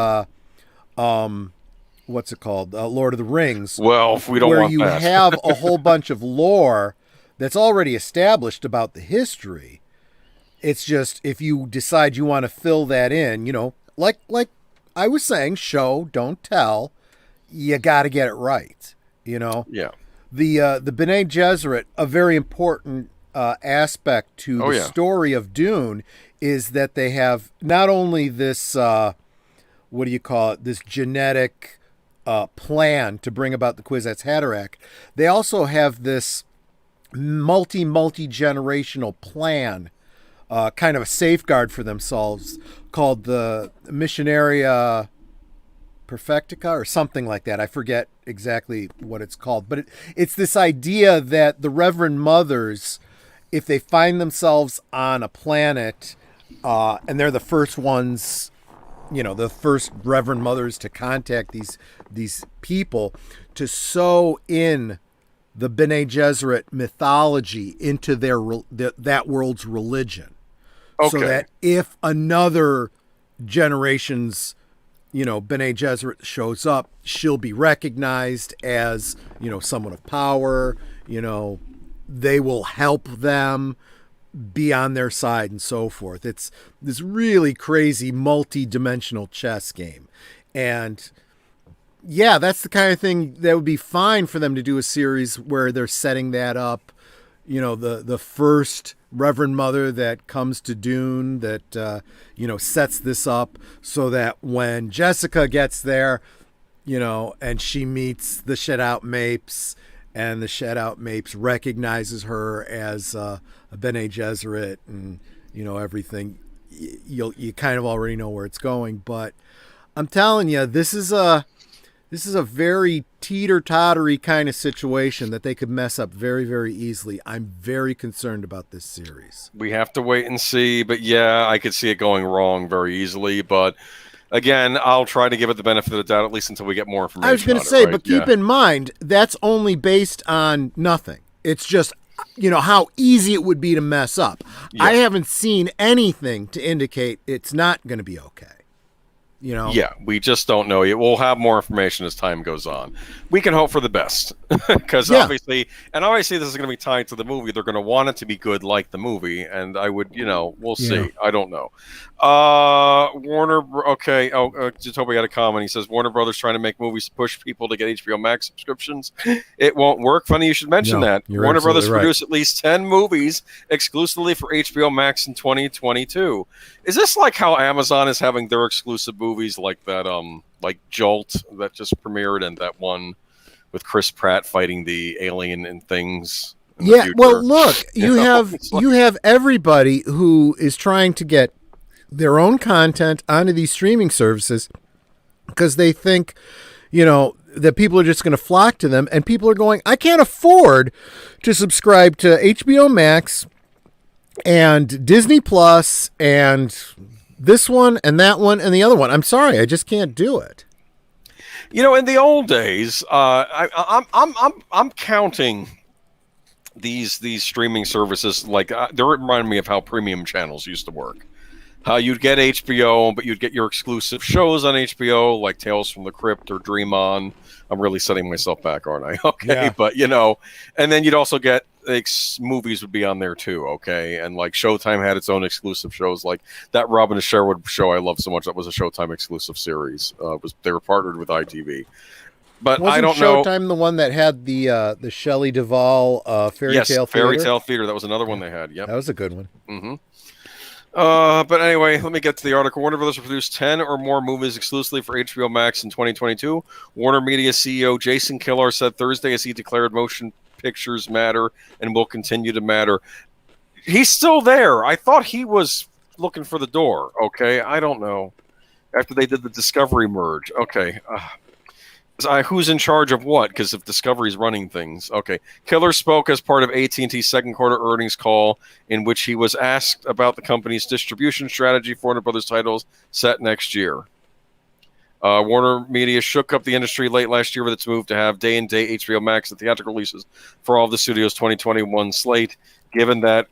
what's it called, Lord of the Rings. Well, we don't where want you that. have a whole bunch of lore that's already established about the history. It's just if you decide you want to fill that in, like I was saying, show, don't tell. You got to get it right, Yeah. The Bene Gesserit, a very important aspect to the story of Dune is that they have not only this, this genetic plan to bring about the Kwisatz Haderach, they also have this multi-generational plan, kind of a safeguard for themselves called the Missionaria Perfectica or something like that. I forget exactly what it's called, but it's this idea that the Reverend Mothers, if they find themselves on a planet and they're the first ones, the first Reverend Mothers to contact these people, to sew in the Bene Gesserit mythology into that world's religion. Okay. So that if another generation's Bene Gesserit shows up, she'll be recognized as, someone of power, they will help them be on their side and so forth. It's this really crazy multi-dimensional chess game. And yeah, that's the kind of thing that would be fine for them to do a series where they're setting that up. The first Reverend Mother that comes to Dune that, sets this up so that when Jessica gets there, and she meets the Shed-Out Mapes and the Shed-Out Mapes recognizes her as a Bene Gesserit and, everything, you kind of already know where it's going. But I'm telling you, this is a very teeter-tottery kind of situation that they could mess up very, very easily. I'm very concerned about this series. We have to wait and see, but yeah, I could see it going wrong very easily. But again, I'll try to give it the benefit of the doubt, at least until we get more information. I was going to say, but keep in mind, that's only based on nothing. It's just, how easy it would be to mess up. Yeah. I haven't seen anything to indicate it's not going to be okay. Yeah, we just don't know yet. We'll have more information as time goes on. We can hope for the best because obviously this is going to be tied to the movie. They're going to want it to be good like the movie, and I would, we'll see. I don't know. Warner, okay. Jatobi had a comment. He says Warner Brothers trying to make movies to push people to get HBO Max subscriptions. It won't work. Funny you should mention that. Warner Brothers produced at least 10 movies exclusively for HBO Max in 2022. Is this like how Amazon is having their exclusive movies like that, like Jolt that just premiered and that one with Chris Pratt fighting the alien and things? Yeah, well, look, you have everybody who is trying to get their own content onto these streaming services because they think, that people are just going to flock to them, and people are going, I can't afford to subscribe to HBO Max and Disney Plus and this one and that one and the other one. I'm sorry, I just can't do it. In the old days, I'm counting these streaming services like they remind me of how premium channels used to work. How you'd get HBO, but you'd get your exclusive shows on HBO, like Tales from the Crypt or Dream On. I'm really setting myself back, aren't I? Okay, yeah. But and then you'd also get movies would be on there too. Okay, and like Showtime had its own exclusive shows, like that Robin and Sherwood show I love so much. That was a Showtime exclusive series. They were partnered with ITV. But wasn't I don't know. Showtime the one that had the Shelley Duvall Fairy Tale Theater? Fairy Tale Theater. That was another one they had. Yep. That was a good one. Mm-hmm. But anyway, let me get to the article. Warner Brothers produced 10 or more movies exclusively for HBO Max in 2022. Warner Media CEO Jason Kilar said Thursday as he declared motion pictures matter and will continue to matter. He's still there. I thought he was looking for the door. Okay, I don't know. After they did the Discovery merge. Okay. Who's in charge of what? Because if Discovery's running things. Okay. Killer spoke as part of AT&T's second quarter earnings call, in which he was asked about the company's distribution strategy for Warner Brothers titles set next year. Warner Media shook up the industry late last year with its move to have day-and-date HBO Max and theatrical releases for all of the studio's 2021 slate, given that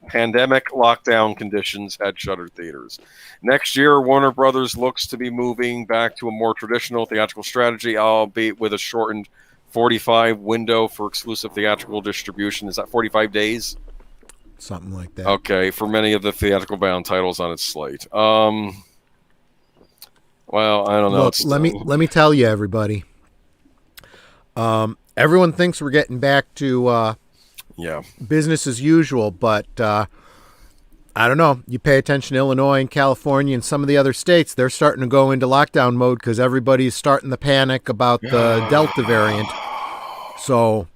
pandemic lockdown conditions had shuttered theaters. Next year, Warner Brothers looks to be moving back to a more traditional theatrical strategy, albeit with a shortened 45 window for exclusive theatrical distribution. Is that 45 days? Something like that. Okay, for many of the theatrical bound titles on its slate. Well, I don't know. Look, let me tell you, everybody. Everyone thinks we're getting back to business as usual, but I don't know. You pay attention to Illinois and California and some of the other states, they're starting to go into lockdown mode because everybody's starting to panic about the Delta variant. So,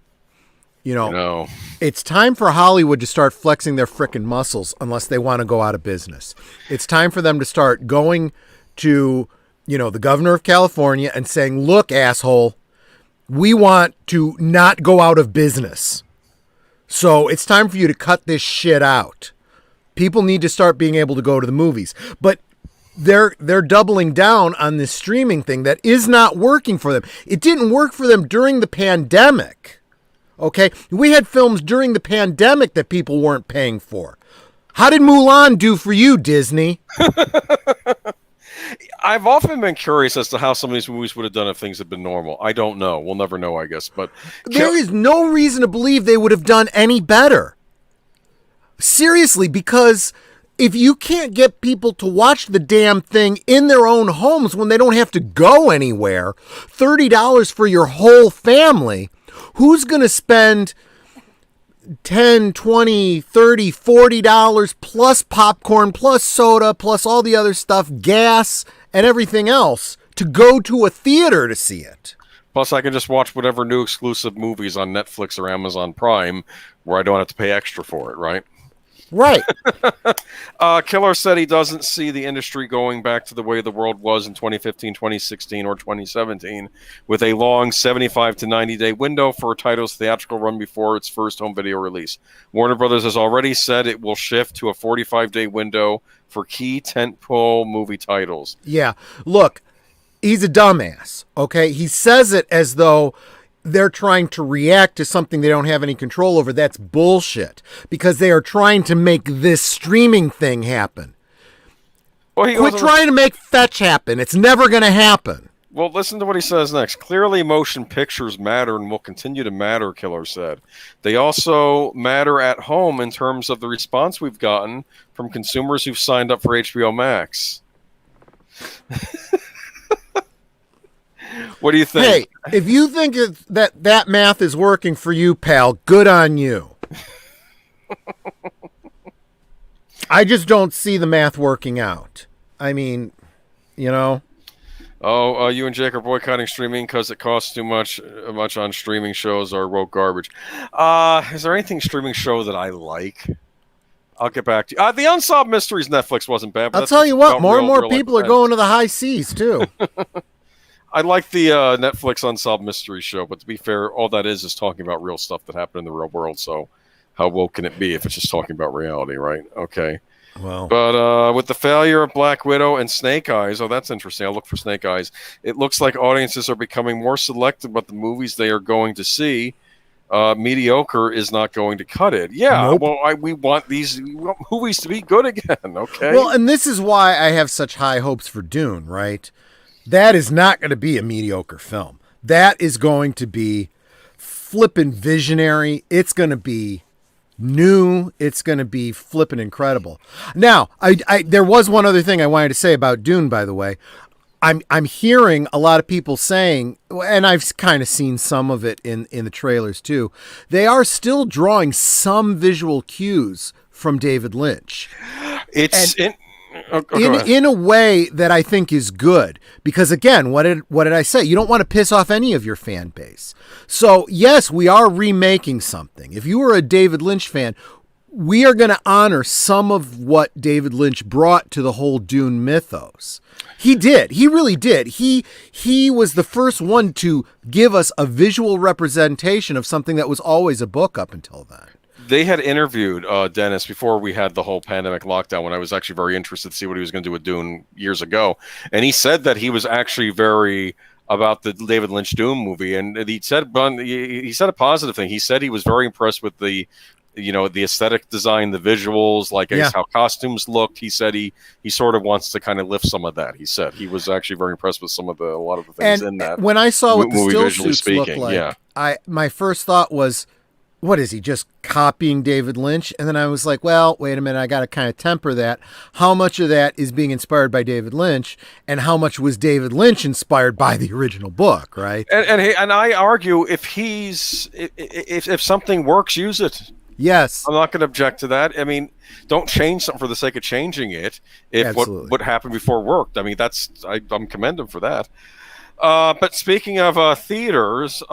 it's time for Hollywood to start flexing their frickin' muscles unless they want to go out of business. It's time for them to start going to, the governor of California and saying, look, asshole, we want to not go out of business. So it's time for you to cut this shit out. People need to start being able to go to the movies. But they're doubling down on this streaming thing that is not working for them. It didn't work for them during the pandemic. Okay? We had films during the pandemic that people weren't paying for. How did Mulan do for you, Disney? I've often been curious as to how some of these movies would have done if things had been normal. I don't know. We'll never know, I guess. But there is no reason to believe they would have done any better. Seriously, because if you can't get people to watch the damn thing in their own homes when they don't have to go anywhere, $30 for your whole family, who's going to spend $10, $20, $30, $40 plus popcorn, plus soda, plus all the other stuff, gas, and everything else to go to a theater to see it? Plus, I can just watch whatever new exclusive movies on Netflix or Amazon Prime where I don't have to pay extra for it, right? Right. Killer said he doesn't see the industry going back to the way the world was in 2015, 2016, or 2017, with a long 75 to 90-day window for a title's theatrical run before its first home video release. Warner Brothers has already said it will shift to a 45-day window for key tentpole movie titles. Yeah. Look, he's a dumbass, okay? He says it as though they're trying to react to something they don't have any control over. That's bullshit, because they are trying to make this streaming thing happen. Well, quit trying to make fetch happen. It's never going to happen. Well, listen to what he says next. Clearly, motion pictures matter and will continue to matter, Killer said. They also matter at home in terms of the response we've gotten from consumers who've signed up for HBO Max. What do you think? Hey, if you think that math is working for you, pal, good on you. I just don't see the math working out. I mean, Oh, you and Jake are boycotting streaming because it costs too much on streaming shows or woke garbage. Is there anything streaming show that I like? I'll get back to you. The Unsolved Mysteries Netflix wasn't bad. But I'll tell you what, more and more people are going to the high seas, too. I like the Netflix Unsolved Mysteries show, but to be fair, all that is talking about real stuff that happened in the real world, so how woke can it be if it's just talking about reality, right? Okay. Well, but with the failure of Black Widow and Snake Eyes, that's interesting. I'll look for Snake Eyes. It looks like audiences are becoming more selective about the movies they are going to see. Mediocre is not going to cut it. Yeah, nope. Well, we want movies to be good again, okay? Well, and this is why I have such high hopes for Dune, right? That is not going to be a mediocre film. That is going to be flippin' visionary. It's going to be new. It's going to be flippin' incredible. Now, there was one other thing I wanted to say about Dune, by the way. I'm hearing a lot of people saying, and I've kind of seen some of it in the trailers too, they are still drawing some visual cues from David Lynch. in a way that I think is good. Because again, what did I say? You don't want to piss off any of your fan base. So yes, we are remaking something. If you were a David Lynch fan, we are going to honor some of what David Lynch brought to the whole Dune mythos. He did. He really did. He was the first one to give us a visual representation of something that was always a book up until then. They had interviewed Dennis before we had the whole pandemic lockdown, when I was actually very interested to see what he was going to do with Dune years ago. And he said that he was actually very about the David Lynch Dune movie. And he said a positive thing. He said he was very impressed with the aesthetic design, the visuals, how costumes looked. He said he sort of wants to kind of lift some of that. He said he was actually very impressed with a lot of the things in that. When I saw what the still suits speaking, looked like, my first thought was, what is he, just copying David Lynch? And then I was like, well, wait a minute, I got to kind of temper that. How much of that is being inspired by David Lynch, and how much was David Lynch inspired by the original book, right? And I argue if something works, use it. Yes. I'm not going to object to that. I mean, don't change something for the sake of changing it. If what happened before worked, I mean, I'm commend him for that. But speaking of theaters,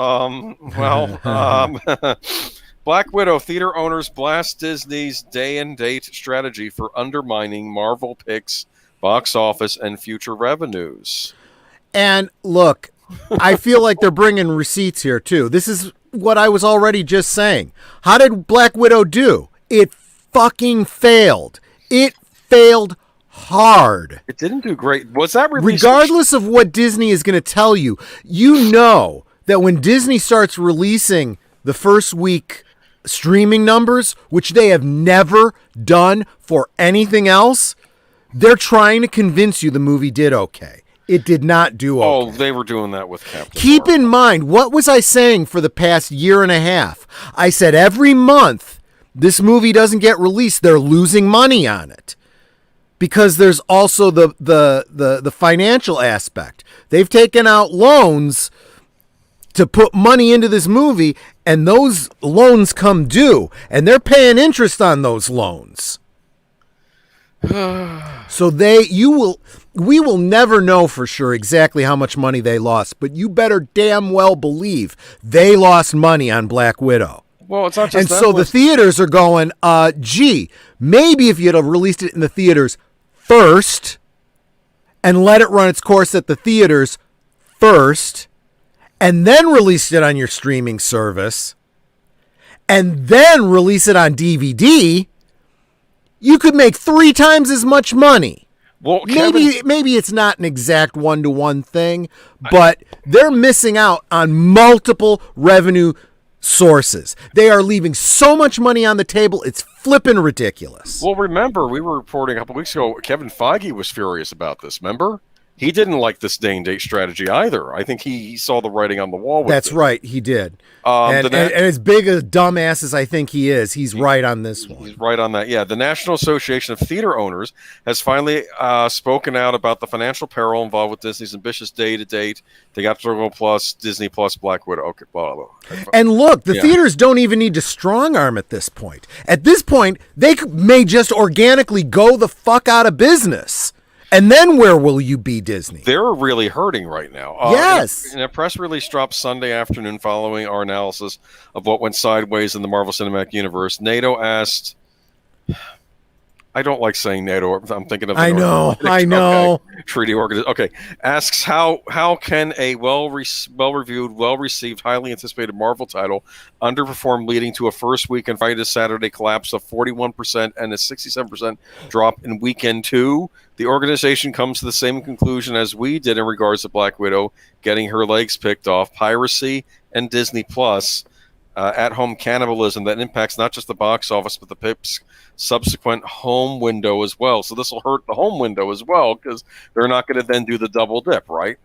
Black Widow theater owners blast Disney's day and date strategy for undermining Marvel picks, box office, and future revenues. And look, I feel like they're bringing receipts here too. This is what I was already just saying. How did Black Widow do? It fucking failed. It failed hard. It didn't do great. Was that released? Regardless of what Disney is going to tell you, you know that when Disney starts releasing the first week streaming numbers, which they have never done for anything else, they're trying to convince you the movie did okay. It did not do okay. Oh, they were doing that with Captain Keep Marvel. in mind, what was I saying for the past year and a half? I said every month this movie doesn't get released, they're losing money on it. Because there's also the financial aspect. They've taken out loans to put money into this movie, and those loans come due, and they're paying interest on those loans. So we will never know for sure exactly how much money they lost, but you better damn well believe they lost money on Black Widow. Well, it's not just that. And so the theaters are going, maybe if you'd have released it in the theaters first and let it run its course at the theaters first and then released it on your streaming service and then release it on DVD, you could make 3 times as much money. Well, maybe it's not an exact 1-to-1 thing, but they're missing out on multiple revenue sources. They are leaving so much money on the table, it's flipping ridiculous. Well, remember, we were reporting a couple weeks ago, Kevin Feige was furious about this, remember? He didn't like this day and date strategy either. I think he saw the writing on the wall with That's right, he did. And as big a dumbass as I think he is, he's right on this one. He's right on that, yeah. The National Association of Theater Owners has finally spoken out about the financial peril involved with Disney's ambitious day-to-date, Theatrical Plus, Disney Plus, Black Widow. Okay, blah, blah, blah. And look, the theaters don't even need to strong arm at this point. At this point, they may just organically go the fuck out of business. And then where will you be, Disney? They're really hurting right now. Yes. In a press release dropped Sunday afternoon following our analysis of what went sideways in the Marvel Cinematic Universe, NATO asked... I don't like saying NATO. I'm thinking of... I know. Okay. Treaty organization. Okay. Asks how can a well-reviewed, well-received, highly anticipated Marvel title underperform, leading to a first week and Friday to Saturday collapse of 41% and a 67% drop in weekend 2? The organization comes to the same conclusion as we did in regards to Black Widow getting her legs picked off. Piracy and Disney Plus at-home cannibalism that impacts not just the box office, but the PIP's subsequent home window as well. So this will hurt the home window as well, because they're not going to then do the double dip, right?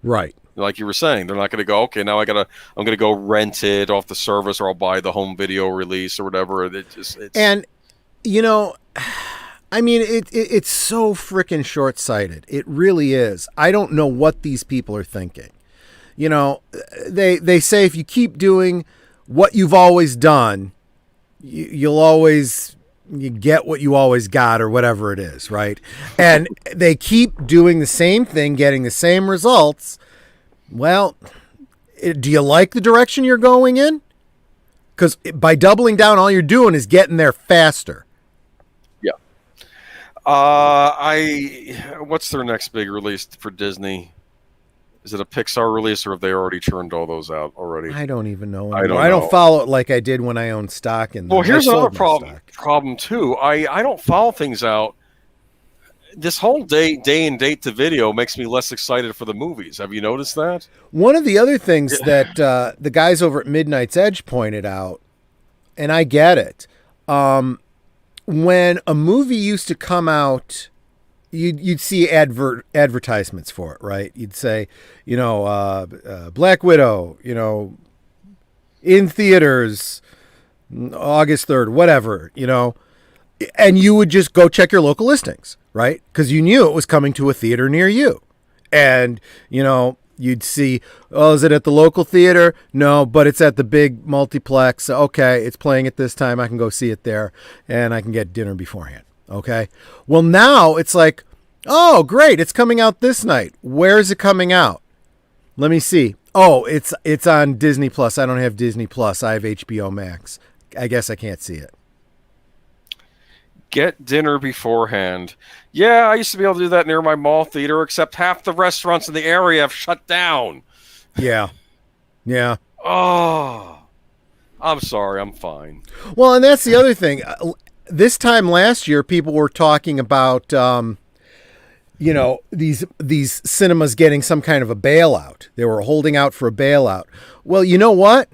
Right. Like you were saying, they're not going to go, okay, now I'm going to go rent it off the service, or I'll buy the home video release or whatever. And, you know, I mean, it's so freaking short-sighted. It really is. I don't know what these people are thinking. You know, they say if you keep doing what you've always done, you'll always you get what you always got or whatever it is, right? And they keep doing the same thing, getting the same results. Well, do you like the direction you're going in? Because by doubling down, all you're doing is getting there faster. Yeah. What's their next big release for Disney? Is it a Pixar release, or have they already churned all those out already? I don't even know anymore. I don't follow it like I did when I owned stock in them. Well, here's another problem too. I don't follow things out. This whole day and date to video makes me less excited for the movies. Have you noticed that? One of the other things that the guys over at Midnight's Edge pointed out, and I get it, when a movie used to come out, you'd see advertisements for it, right? You'd say, Black Widow, in theaters, August 3rd, whatever, and you would just go check your local listings, right? Because you knew it was coming to a theater near you. And, you'd see, is it at the local theater? No, but it's at the big multiplex. Okay, it's playing at this time. I can go see it there, and I can get dinner beforehand. Okay. Well, now it's like, oh, great. It's coming out this night. Where is it coming out? Let me see. Oh, it's on Disney Plus. I don't have Disney Plus. I have HBO Max. I guess I can't see it. Get dinner beforehand. Yeah, I used to be able to do that near my mall theater, except half the restaurants in the area have shut down. Yeah. Yeah. Oh, I'm sorry. I'm fine. Well, and that's the other thing. This time last year, people were talking about, these cinemas getting some kind of a bailout. They were holding out for a bailout. Well, you know what?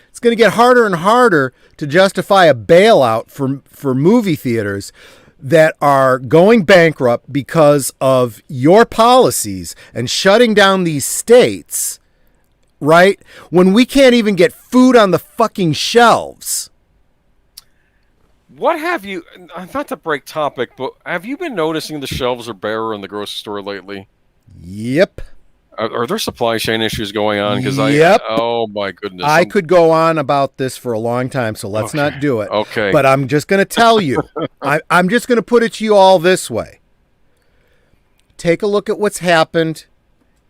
It's going to get harder and harder to justify a bailout for movie theaters that are going bankrupt because of your policies and shutting down these states, right? When we can't even get food on the fucking shelves. What have you, not to break topic, but have you been noticing the shelves are bare in the grocery store lately? Yep. Are there supply chain issues going on? Yep. Oh my goodness. I could go on about this for a long time, so let's not do it. Okay. But I'm just going to tell you, I'm just going to put it to you all this way. Take a look at what's happened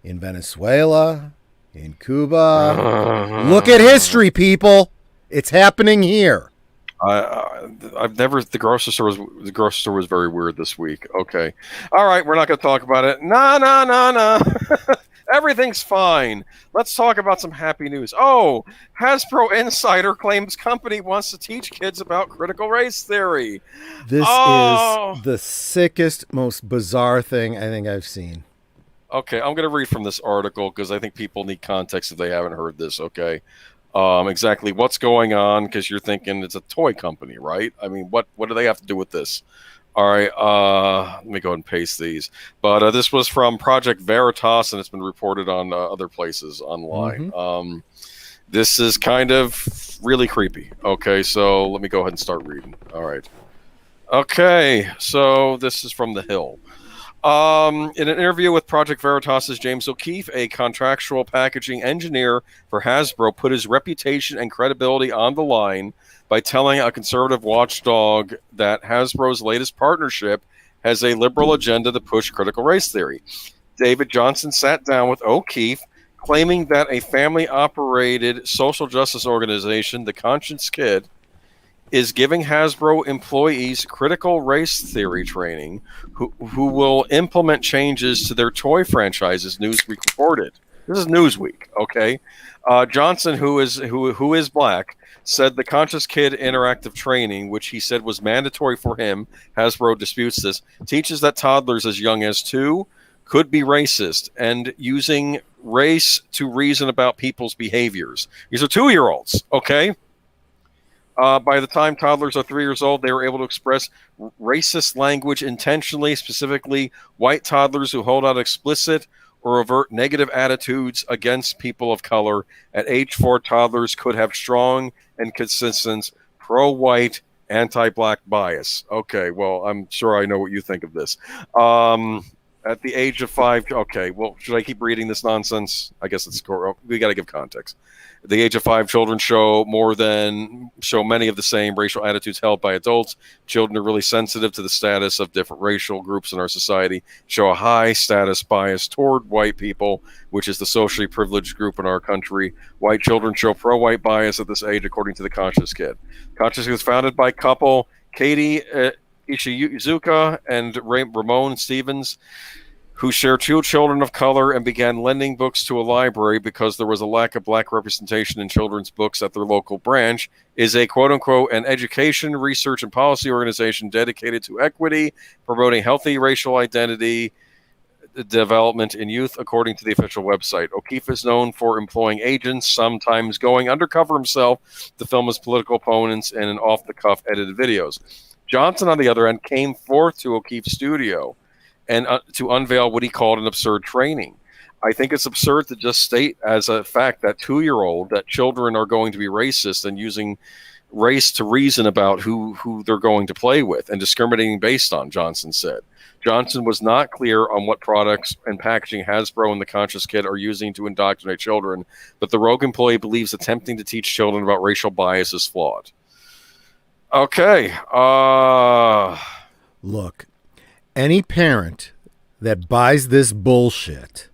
in Venezuela, in Cuba. Look at history, people. It's happening here. I've never. The grocery store was very weird this week. Okay, all right, we're not going to talk about it. No. Everything's fine. Let's talk about some happy news. Oh, Hasbro Insider claims company wants to teach kids about critical race theory. This is the sickest, most bizarre thing I think I've seen. Okay, I'm going to read from this article because I think people need context if they haven't heard this. Okay. Exactly what's going on, because you're thinking it's a toy company, right? I mean, what do they have to do with this? All right, let me go ahead and paste these. But this was from Project Veritas, and it's been reported on other places online. Mm-hmm. This is kind of really creepy. Okay, so let me go ahead and start reading. All right. Okay, so this is from The Hill. In an interview with Project Veritas' James O'Keefe, a contractual packaging engineer for Hasbro put his reputation and credibility on the line by telling a conservative watchdog that Hasbro's latest partnership has a liberal agenda to push critical race theory. David Johnson sat down with O'Keefe, claiming that a family-operated social justice organization, the Conscience Kid, is giving Hasbro employees critical race theory training who will implement changes to their toy franchises, Newsweek reported. This is Newsweek, okay? Johnson, who is black, said the Conscious Kid interactive training, which he said was mandatory for him, Hasbro disputes this, teaches that toddlers as young as 2 could be racist and using race to reason about people's behaviors. These are 2-year-olds, okay? By the time toddlers are 3 years old, they were able to express racist language intentionally, specifically white toddlers who hold out explicit or overt negative attitudes against people of color. At age 4, toddlers could have strong and consistent pro-white, anti-black bias. Okay, well, I'm sure I know what you think of this. At the age of 5, okay, well, should I keep reading this nonsense? I guess we got to give context. At the age of 5, children show many of the same racial attitudes held by adults. Children are really sensitive to the status of different racial groups in our society, show a high status bias toward white people, which is the socially privileged group in our country. White children show pro-white bias at this age, according to the Conscious Kid. Conscious Kid was founded by couple Katie Ishizuka and Ramon Stevens, who share 2 children of color and began lending books to a library because there was a lack of black representation in children's books at their local branch, is a quote-unquote an education, research, and policy organization dedicated to equity, promoting healthy racial identity development in youth, according to the official website. O'Keefe is known for employing agents, sometimes going undercover himself to film his political opponents in an off-the-cuff edited videos. Johnson, on the other end, came forth to O'Keefe's studio and to unveil what he called an absurd training. I think it's absurd to just state as a fact that that children are going to be racist and using race to reason about who they're going to play with and discriminating based on, Johnson said. Johnson was not clear on what products and packaging Hasbro and the Conscious Kid are using to indoctrinate children, but the rogue employee believes attempting to teach children about racial bias is flawed. Okay. Look, any parent that buys this bullshit,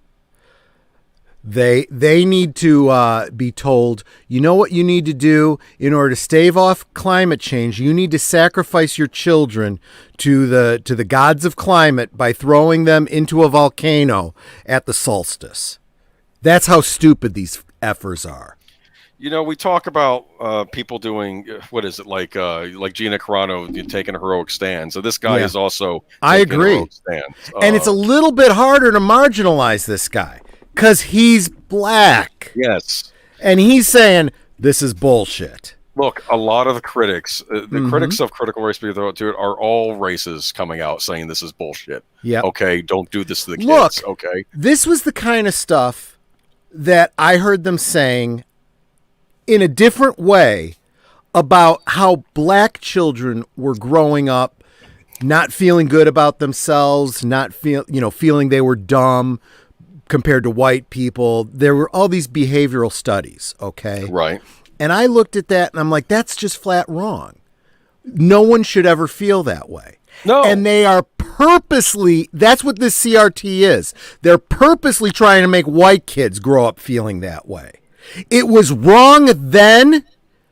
they need to be told, you know what you need to do in order to stave off climate change? You need to sacrifice your children to the gods of climate by throwing them into a volcano at the solstice. That's how stupid these effers are. You know, we talk about people doing, what is it, like Gina Carano taking a heroic stand. So this guy is also I agree. A stand. And it's a little bit harder to marginalize this guy because he's black. Yes. And he's saying, this is bullshit. Look, a lot of the critics, critics of critical race theory to it are all races coming out saying this is bullshit. Yeah. Okay, don't do this to the kids. Look, okay. This was the kind of stuff that I heard them saying in a different way about how black children were growing up, not feeling good about themselves, not feeling they were dumb compared to white people. There were all these behavioral studies, okay? Right. And I looked at that and I'm like, that's just flat wrong. No one should ever feel that way. No. And they are purposely, that's what this CRT is. They're purposely trying to make white kids grow up feeling that way. It was wrong then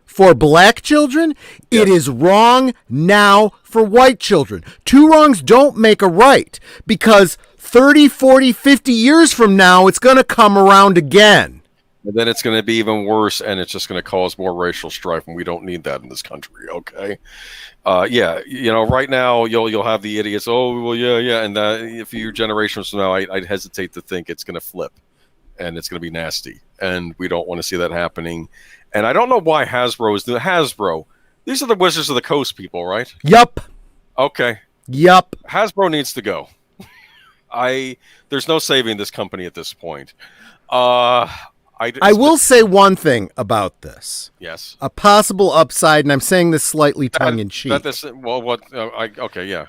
for black children. Yes. It is wrong now for white children. 2 wrongs don't make a right, because 30, 40, 50 years from now, it's going to come around again. And then it's going to be even worse, and it's just going to cause more racial strife, and we don't need that in this country, okay? Yeah, right now, you'll have the idiots, oh, well, yeah, and a few generations from now, I'd hesitate to think it's going to flip, and it's going to be nasty, and we don't want to see that happening. And I don't know why Hasbro is doing Hasbro. These are the Wizards of the Coast people, right? Yup. Okay. Yup. Hasbro needs to go. There's no saving this company at this point. I will say one thing about this. Yes. A possible upside, and I'm saying this slightly tongue-in-cheek. Okay, yeah.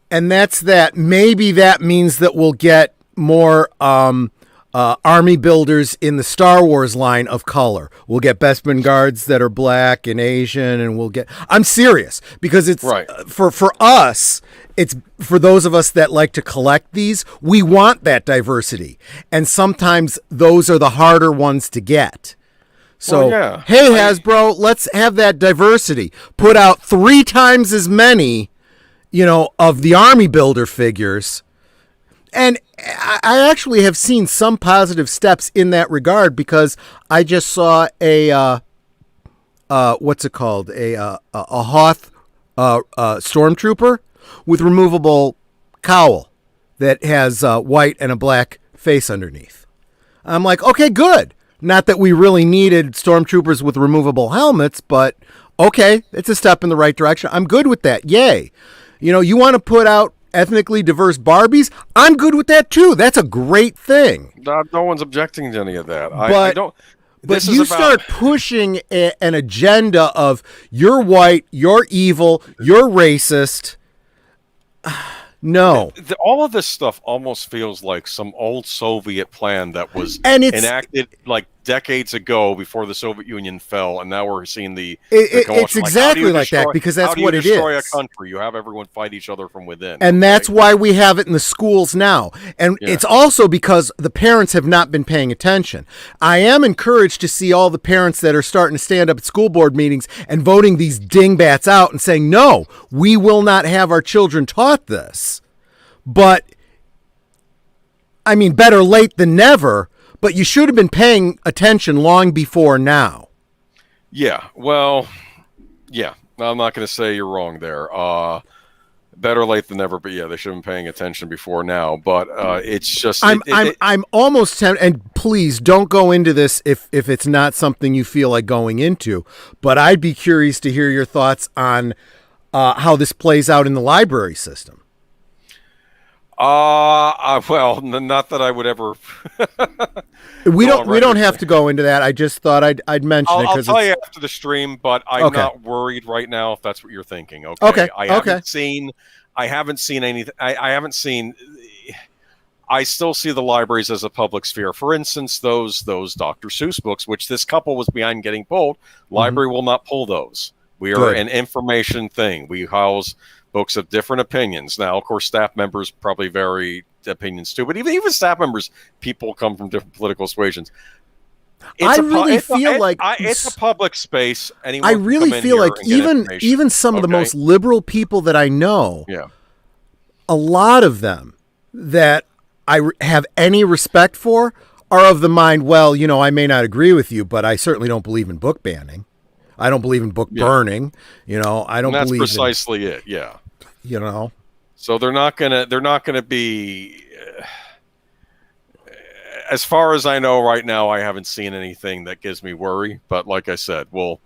And that's that maybe that means that we'll get more army builders in the Star Wars line of color. We'll get Bespin guards that are black and Asian, and we'll get... I'm serious, because it's... Right. For us, it's for those of us that like to collect these, we want that diversity. And sometimes those are the harder ones to get. So, hey, Hasbro, let's have that diversity. Put out 3 times as many, of the army builder figures. And I actually have seen some positive steps in that regard, because I just saw a what's it called? A Hoth stormtrooper with removable cowl that has white and a black face underneath. I'm like, okay, good. Not that we really needed stormtroopers with removable helmets, but okay, it's a step in the right direction. I'm good with that. Yay. You want to put out ethnically diverse Barbies? I'm good with that too. That's a great thing. No one's objecting to any of that. But you start pushing an agenda of you're white, you're evil, you're racist. No. All of this stuff almost feels like some old Soviet plan that was enacted like decades ago before the Soviet Union fell, and now we're seeing it's exactly like that, because that's what it is. How do you destroy a country? You have everyone fight each other from within. And that's why we have it in the schools now. And it's also because the parents have not been paying attention. I am encouraged to see all the parents that are starting to stand up at school board meetings and voting these dingbats out and saying, no, we will not have our children taught this. But, I mean, better late than never. But you should have been paying attention long before now. Yeah, well, yeah. I'm not going to say you're wrong there. Better late than never, but yeah, they should have been paying attention before now. But it's just... I'm almost tempted, and please don't go into this if it's not something you feel like going into, but I'd be curious to hear your thoughts on how this plays out in the library system. Well, not that I would ever. we don't have to go into that. I just thought I'd mention it. I'll tell you after the stream, but I'm not worried right now if that's what you're thinking. Okay. I haven't seen anything. I haven't seen. I still see the libraries as a public sphere. For instance, those Dr. Seuss books, which this couple was behind getting pulled. Library will not pull those. We are an information thing. We house books of different opinions. Now, of course, staff members probably vary opinions too, but even staff members, people come from different political persuasions. I really feel like it's a public space. I really feel like even some of the most liberal people that I know, a lot of them that I have any respect for are of the mind, well, you know, I may not agree with you, but I certainly don't believe in book banning. I don't believe in book burning. You know, I don't believe. That's precisely it. Yeah. You know, so they're not gonna be. As far as I know right now, I haven't seen anything that gives me worry. But like I said, well,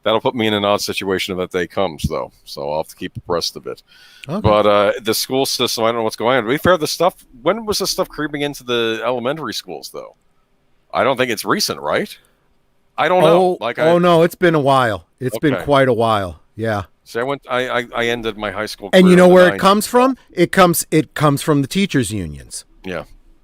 that'll put me in an odd situation if that day comes, though. So I'll have to keep abreast of it. Okay. But the school system, I don't know what's going on. To be fair, when was this stuff creeping into the elementary schools, though? I don't think it's recent, right? I don't know. No, it's been a while. It's been quite a while. Yeah. So I ended my high school career. And you know where it comes from? It comes from the teachers' unions. Yeah.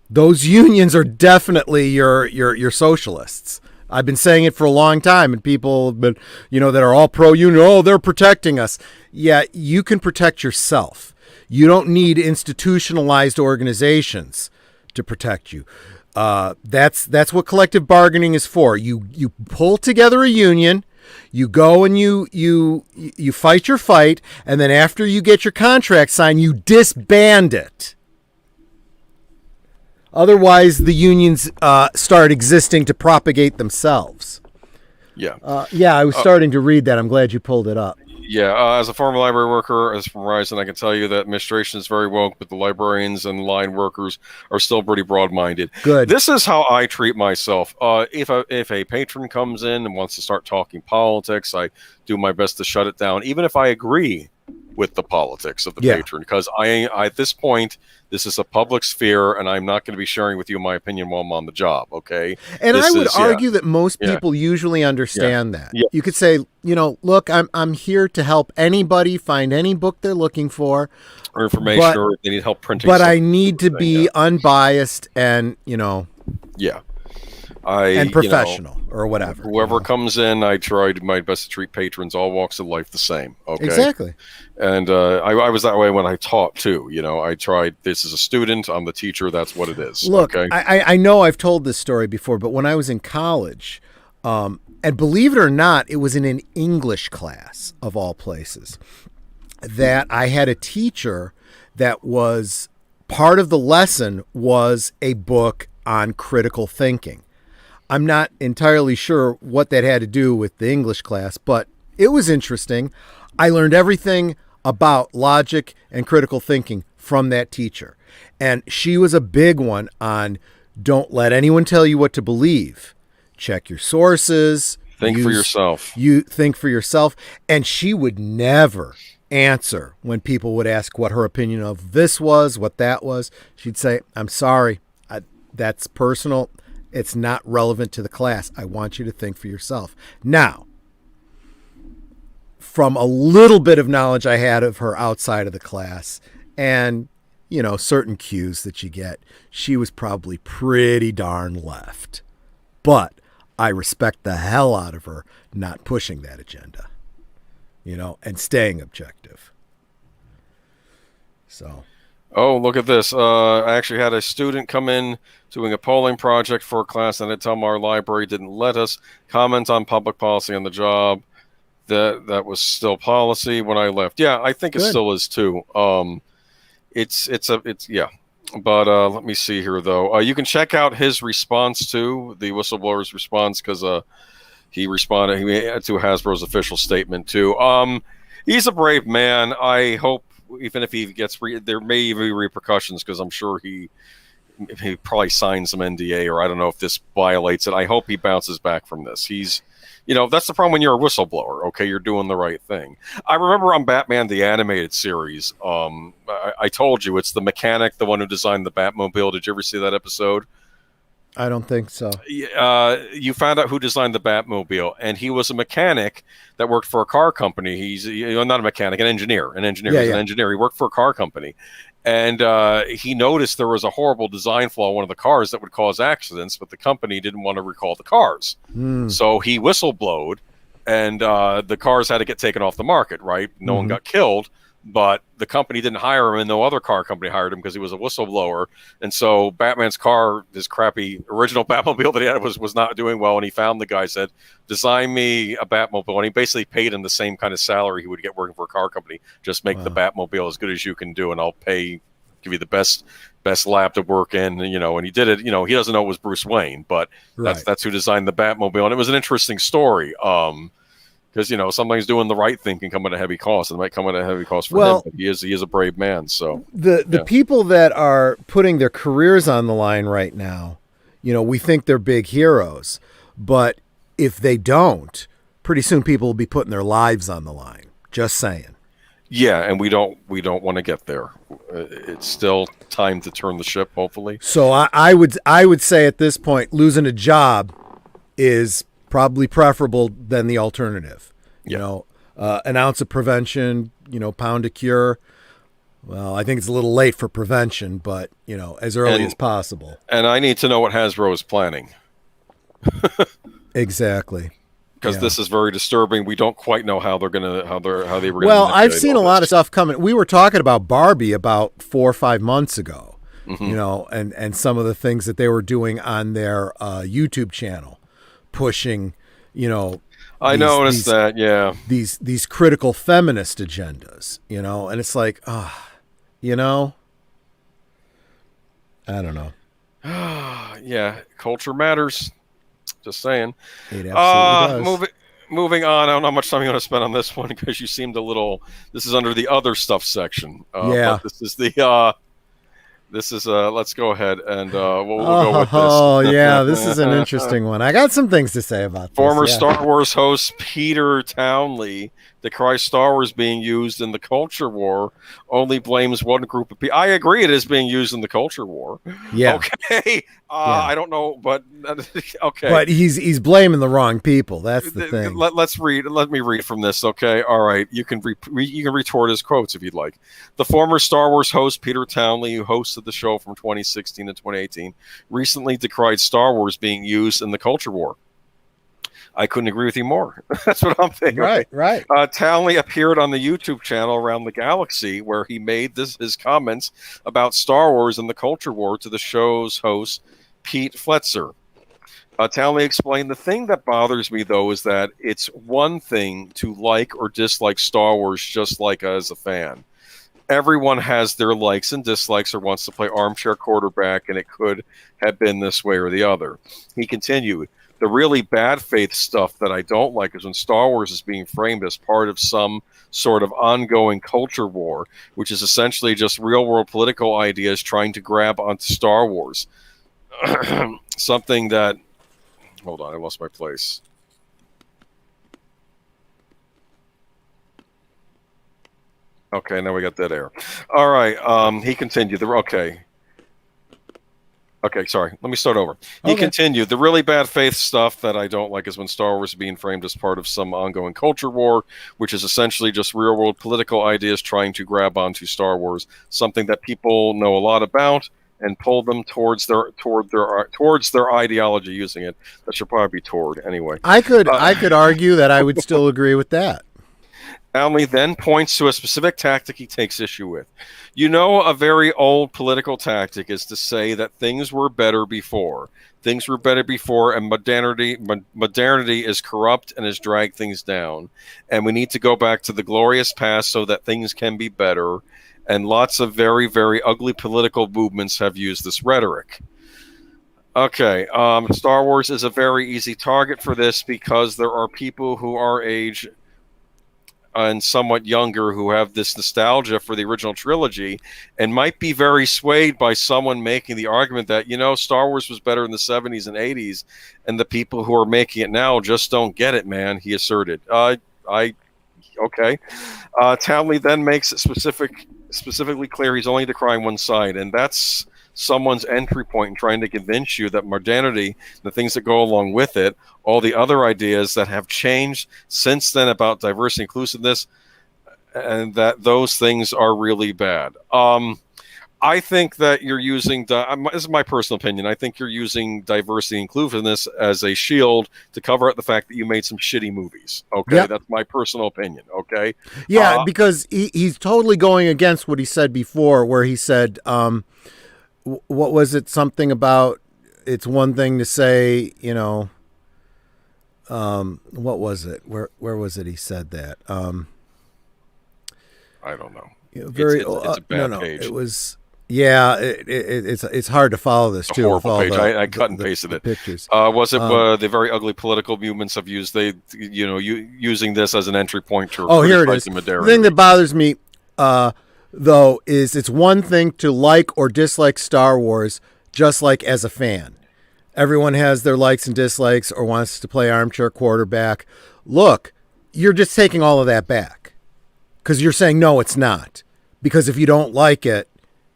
Those unions are definitely your socialists. I've been saying it for a long time, and people have been, that are all pro-union. Oh, they're protecting us. Yeah, you can protect yourself. You don't need institutionalized organizations to protect you. That's what collective bargaining is for. You pull together a union. You go and you fight your fight, and then after you get your contract signed, you disband it. Otherwise, the unions start existing to propagate themselves. Yeah. I was starting to read that. I'm glad you pulled it up. Yeah, as a former library worker, as from Verizon, I can tell you that administration is very woke, but the librarians and line workers are still pretty broad-minded. Good. This is how I treat myself. If a patron comes in and wants to start talking politics, I do my best to shut it down, even if I agree with the politics of the patron, because I at this point, this is a public sphere, and I'm not going to be sharing with you my opinion while I'm on the job, okay? And I would argue that most people usually understand that. Yeah. You could say, look, I'm here to help anybody find any book they're looking for. Or information, or if they need help printing. But I need to be unbiased and, Yeah. and professional or whatever. Whoever comes in, I try my best to treat patrons, all walks of life, the same. Okay, exactly. And I was that way when I taught too. I tried. This as a student, I'm the teacher. That's what it is. Look, okay? I know I've told this story before, but when I was in college, and believe it or not, it was in an English class of all places, that I had a teacher that was part of the lesson was a book on critical thinking. I'm not entirely sure what that had to do with the English class, but it was interesting. I learned everything about logic and critical thinking from that teacher. And she was a big one on don't let anyone tell you what to believe. Check your sources. Think for yourself. You think for yourself. And she would never answer when people would ask what her opinion of this was, what that was. She'd say, I'm sorry, that's personal. It's not relevant to the class. I want you to think for yourself. Now, from a little bit of knowledge I had of her outside of the class, And, certain cues that you get, she was probably pretty darn left. But I respect the hell out of her not pushing that agenda, and staying objective. So. Oh, look at this. I actually had a student come in doing a polling project for a class, and they tell me our library didn't let us comment on public policy on the job. That was still policy when I left. Yeah, I think it still is too. It's yeah. But let me see here, though. You can check out his response to the whistleblower's response, because he responded to Hasbro's official statement too. He's a brave man. I hope, even if he gets there may even be repercussions, because I'm sure he probably signed some NDA, or I don't know if this violates it. I hope he bounces back from this. He's, that's the problem when you're a whistleblower. Okay, you're doing the right thing. I remember on Batman the Animated Series, I told you it's the mechanic, the one who designed the Batmobile. Did you ever see that episode? I don't think so. You found out who designed the Batmobile, and he was a mechanic that worked for a car company. He's not a mechanic, an engineer. An engineer. He worked for a car company, and he noticed there was a horrible design flaw in one of the cars that would cause accidents, but the company didn't want to recall the cars. So he whistleblowed, and the cars had to get taken off the market, right? No one got killed, but the company didn't hire him, and no other car company hired him because he was a whistleblower. And so Batman's car, this crappy original Batmobile that he had, was not doing well, and he found the guy, said, design me a Batmobile, and he basically paid him the same kind of salary he would get working for a car company. Just make the Batmobile as good as you can do, and I'll give you the best lab to work in, and he did it. He doesn't know it was Bruce Wayne, but that's who designed the Batmobile. And it was an interesting story. Because sometimes doing the right thing can come at a heavy cost, and it might come at a heavy cost for him. But he is a brave man. So the people that are putting their careers on the line right now, we think they're big heroes, but if they don't, pretty soon people will be putting their lives on the line. Just saying. Yeah, and we don't want to get there. It's still time to turn the ship, hopefully. So I would say at this point, losing a job is probably preferable than the alternative. An ounce of prevention, pound a cure. Well, I think it's a little late for prevention, but as early as possible. And I need to know what Hasbro is planning. Exactly. Because this is very disturbing. We don't quite know how they were going to. Well, I've seen a lot of stuff coming. We were talking about Barbie about 4 or 5 months ago. And some of the things that they were doing on their YouTube channel, pushing, I noticed that, yeah. These critical feminist agendas, and it's like, I don't know. Yeah, culture matters. Just saying. It absolutely does. Moving on. I don't know how much time you want to spend on this one, because you seemed a little. This is under the other stuff section. But this is the. Let's go ahead and we'll go with this. Oh, yeah, this is an interesting one. I got some things to say about this. Former Star Wars host Peter Townley decries Star Wars being used in the culture war, only blames one group of people. I agree it is being used in the culture war. Yeah. Okay. I don't know, but okay. But he's blaming the wrong people. That's the thing. Let's read. Let me read from this, okay? All right. You can retort his quotes if you'd like. The former Star Wars host Peter Townley, who hosted the show from 2016 to 2018, recently decried Star Wars being used in the culture war. I couldn't agree with you more. That's what I'm thinking. Right. Townley appeared on the YouTube channel Around the Galaxy, where he made his comments about Star Wars and the culture war to the show's host, Pete Fletzer. Townley explained, the thing that bothers me, though, is that it's one thing to like or dislike Star Wars just like as a fan. Everyone has their likes and dislikes or wants to play armchair quarterback, and it could have been this way or the other. He continued, the really bad faith stuff that I don't like is when Star Wars is being framed as part of some sort of ongoing culture war, which is essentially just real-world political ideas trying to grab onto Star Wars. Something that... Hold on, I lost my place. Okay, now we got that air. All right, he continued. Okay, Okay, sorry. Let me start over. He continued, the really bad faith stuff that I don't like is when Star Wars is being framed as part of some ongoing culture war, which is essentially just real-world political ideas trying to grab onto Star Wars, something that people know a lot about, and pull them towards their ideology using it. That should probably be toward anyway. I could argue that I would still agree with that. Townley then points to a specific tactic he takes issue with. You know, a very old political tactic is to say that things were better before. Things were better before, and modernity is corrupt and has dragged things down. And we need to go back to the glorious past so that things can be better. And lots of very, very ugly political movements have used this rhetoric. Okay, Star Wars is a very easy target for this because there are people who are age and somewhat younger who have this nostalgia for the original trilogy and might be very swayed by someone making the argument that, you know, Star Wars was better in the 70s and 80s, and the people who are making it now just don't get it, man, he asserted. Okay. Townley then makes it specifically clear he's only decrying one side, and that's someone's entry point in trying to convince you that modernity, the things that go along with it, all the other ideas that have changed since then about diversity, inclusiveness, and that those things are really bad. I think that you're using, this is my personal opinion, I think you're using diversity and inclusiveness as a shield to cover up the fact that you made some shitty movies. Okay, yep. That's my personal opinion. Okay. Yeah, because he's totally going against what he said before, where he said, what was it? Something about it's one thing to say, you know, what was it? Where was it? He said that. I don't know. Very. It's a bad page. It was. Yeah, it's hard to follow this too. Horrible page. I cut and pasted it. Pictures. Was it the very ugly political movements have used using this as an entry point to? Oh, here it is. The thing that bothers me, though, is it's one thing to like or dislike Star Wars, just like as a fan. Everyone has their likes and dislikes or wants to play armchair quarterback. Look, you're just taking all of that back because you're saying, no, it's not. Because if you don't like it,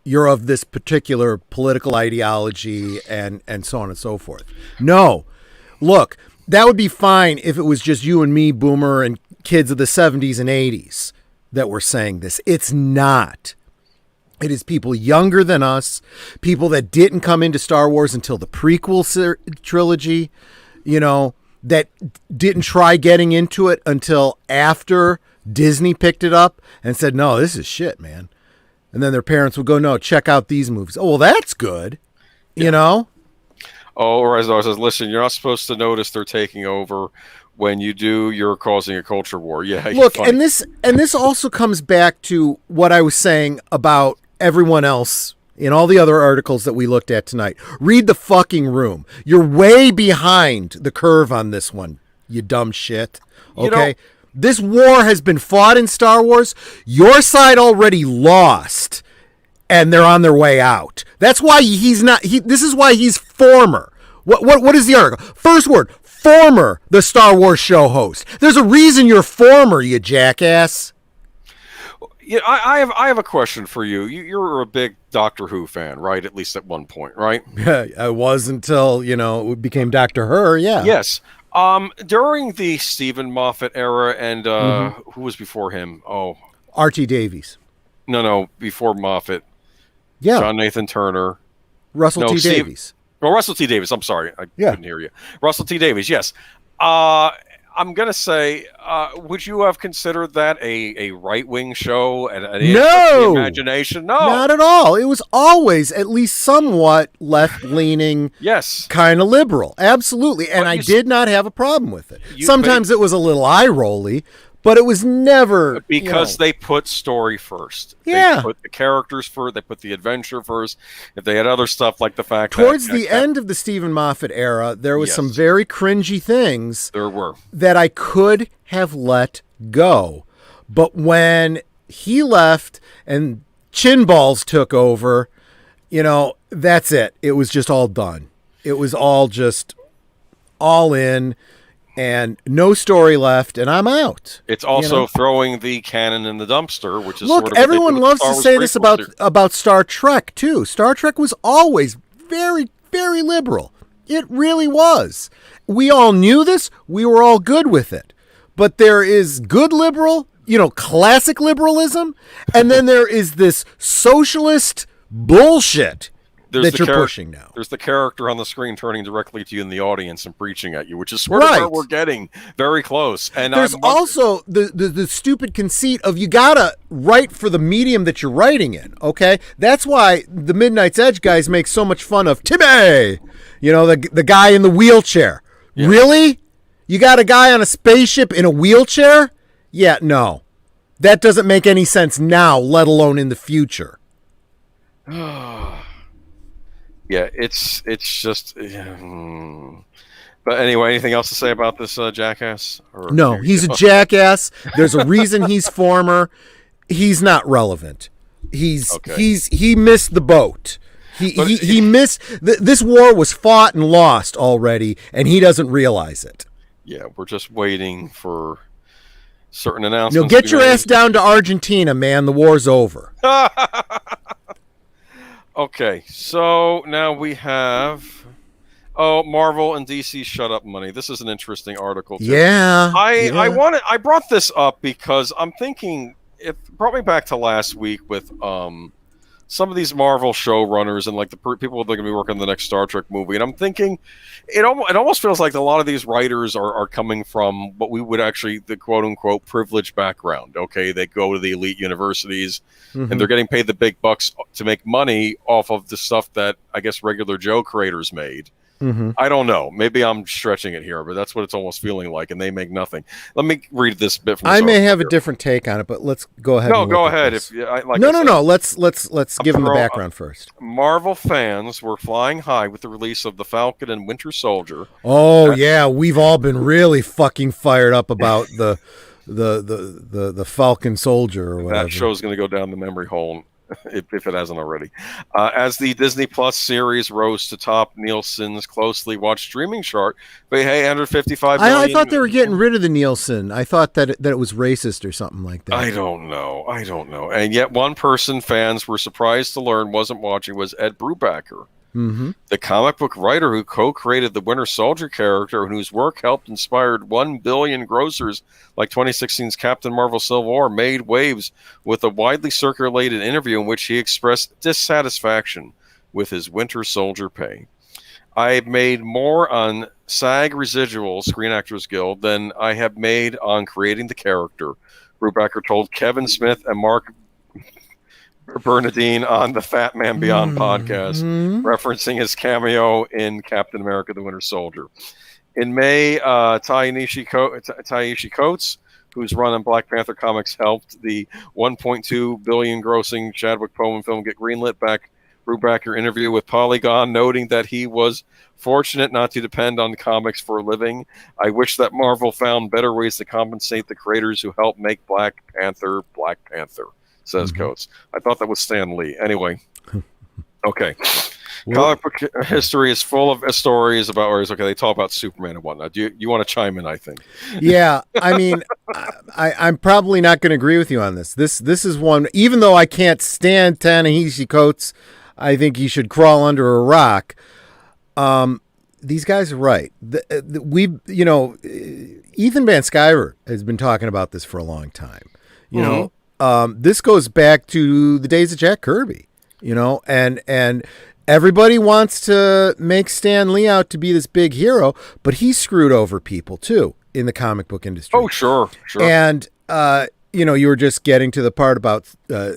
you're of this particular political ideology and so on and so forth. No. Look, that would be fine if it was just you and me, boomer, and kids of the 70s and 80s that were saying this. It's not. It is people younger than us, people that didn't come into Star Wars until the prequel trilogy, you know, that didn't try getting into it until after Disney picked it up and said, no, this is shit, man. And then their parents would go, no, check out these movies. Oh, well, that's good, you know? Oh, or as I says, listen, you're not supposed to notice they're taking over. When you do, you're causing a culture war. Yeah. Look, and this also comes back to what I was saying about everyone else in all the other articles that we looked at tonight. Read The Fucking Room. You're way behind the curve on this one, you dumb shit. Okay? This war has been fought in Star Wars. Your side already lost, and they're on their way out. That's why he's not. This is why he's former. What is the article? First word. Former the Star Wars show host. There's a reason you're former, you jackass. Yeah, I have a question for you. You're a big Doctor Who fan, right? At least at one point, right? Yeah, I was until it became Doctor Her. Yeah. Yes. During the Stephen Moffat era, and who was before him? Oh, R.T. Davies. No, before Moffat. Yeah. John Nathan Turner. Russell T. Davies. Well, Russell T. Davies. I'm sorry, I couldn't hear you. Russell T. Davies. Yes. I'm gonna say, would you have considered that a right-wing show? No, imagination. No, not at all. It was always at least somewhat left-leaning. Yes, kind of liberal. Absolutely, and I did not have a problem with it. Sometimes it was a little eye-rolly, but it was never because they put story first. Yeah, they put the characters first. They put the adventure first. If they had other stuff like the fact towards the end of the Stephen Moffat era, there was some very cringy things. There were that I could have let go, but when he left and Chin Balls took over, that's it. It was just all done. It was all just all in. And no story left, and I'm out. It's also throwing the cannon in the dumpster, which is everyone loves to say this about Star Trek too. Star Trek was always very very liberal. It really was. We all knew this. We were all good with it. But there is good liberal, classic liberalism, and then there is this socialist bullshit that you're pushing now. There's the character on the screen turning directly to you in the audience and preaching at you, which is sort of where we're getting very close. And there's also the stupid conceit of you gotta write for the medium that you're writing in, okay? That's why the Midnight's Edge guys make so much fun of Timmy, the guy in the wheelchair. Yeah. Really? You got a guy on a spaceship in a wheelchair? Yeah, no. That doesn't make any sense now, let alone in the future. Yeah, it's just. But anyway, anything else to say about this jackass? No, he's a jackass. There's a reason he's former. He's not relevant. He missed the boat. He missed. This war was fought and lost already, and he doesn't realize it. Yeah, we're just waiting for certain announcements. Get your ass down to Argentina, man. The war's over. Okay, so now we have Marvel and DC shut up money. This is an interesting article too. Yeah. I brought this up because I'm thinking it brought me back to last week with some of these Marvel showrunners and like the people that are going to be working on the next Star Trek movie, and I'm thinking it almost feels like a lot of these writers are coming from what we would actually the quote unquote privileged background. Okay, they go to the elite universities. Mm-hmm. And they're getting paid the big bucks to make money off of the stuff that I guess regular Joe creators made. Mm-hmm. I don't know. Maybe I'm stretching it here, but that's what it's almost feeling like, and they make nothing. Let me read this bit from. I may have a different take on it, but let's go ahead. No, go ahead. No. Let's give them the background first. Marvel fans were flying high with the release of the Falcon and Winter Soldier. Oh yeah, we've all been really fucking fired up about the Falcon Soldier or whatever. That show's going to go down the memory hole if it hasn't already. As the Disney Plus series rose to top Nielsen's closely watched streaming chart, but hey, under 55 million. I thought they were getting rid of the Nielsen. I thought that it was racist or something like that. I don't know. And yet one person fans were surprised to learn wasn't watching was Ed Brubaker. Mm-hmm. The comic book writer who co-created the Winter Soldier character and whose work helped inspired 1 billion grossers like 2016's Captain Marvel Civil War made waves with a widely circulated interview in which he expressed dissatisfaction with his Winter Soldier pay. I made more on SAG residual Screen Actors Guild than I have made on creating the character, Brubaker told Kevin Smith and Mark Bernardine on the Fat Man Beyond podcast, referencing his cameo in Captain America the Winter Soldier. In May, Taishi Coates, whose run on Black Panther comics helped the $1.2 billion grossing Chadwick Boseman film get greenlit, Brubaker interview with Polygon, noting that he was fortunate not to depend on comics for a living. I wish that Marvel found better ways to compensate the creators who helped make Black Panther, says Coates. I thought that was Stan Lee. Anyway, okay. Comic book history is full of stories about where they talk about Superman and whatnot. You want to chime in, I think. Yeah, I mean, I'm probably not going to agree with you on this. This is one, even though I can't stand Ta-Nehisi Coates, I think he should crawl under a rock. These guys are right. Ethan Van Sciver has been talking about this for a long time. You know, this goes back to the days of Jack Kirby, and everybody wants to make Stan Lee out to be this big hero, but he screwed over people too in the comic book industry. Oh, sure. And, you were just getting to the part about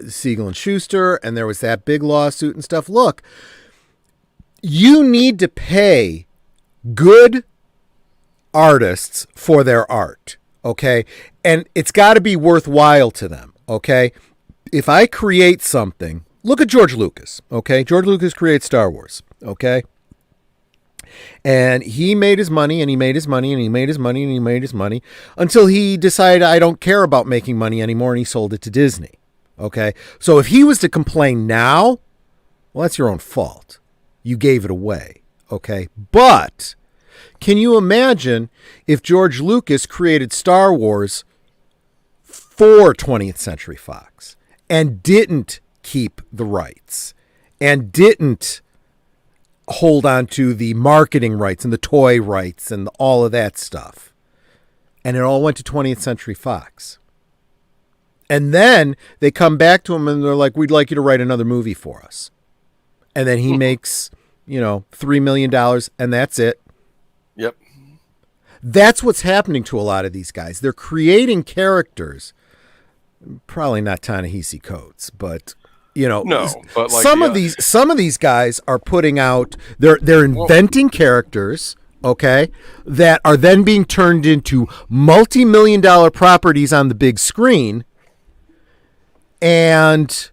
Siegel and Schuster, and there was that big lawsuit and stuff. Look, you need to pay good artists for their art, okay? And it's got to be worthwhile to them. Okay, if I create something, look at George Lucas. Okay, George Lucas creates Star Wars. Okay, and he made his money, and he made his money, and he made his money, and he made his money until he decided I don't care about making money anymore, and he sold it to Disney. Okay, so if he was to complain now, well, that's your own fault. You gave it away. Okay, but can you imagine if George Lucas created Star Wars for 20th Century Fox and didn't keep the rights and didn't hold on to the marketing rights and the toy rights and all of that stuff. And it all went to 20th Century Fox. And then they come back to him and they're like, we'd like you to write another movie for us. And then he makes, $3 million and that's it. Yep. That's what's happening to a lot of these guys. They're creating characters, probably not Ta-Nehisi Coates, but but like, some of these guys are putting out, they're inventing characters, okay, that are then being turned into multi-million-dollar properties on the big screen, and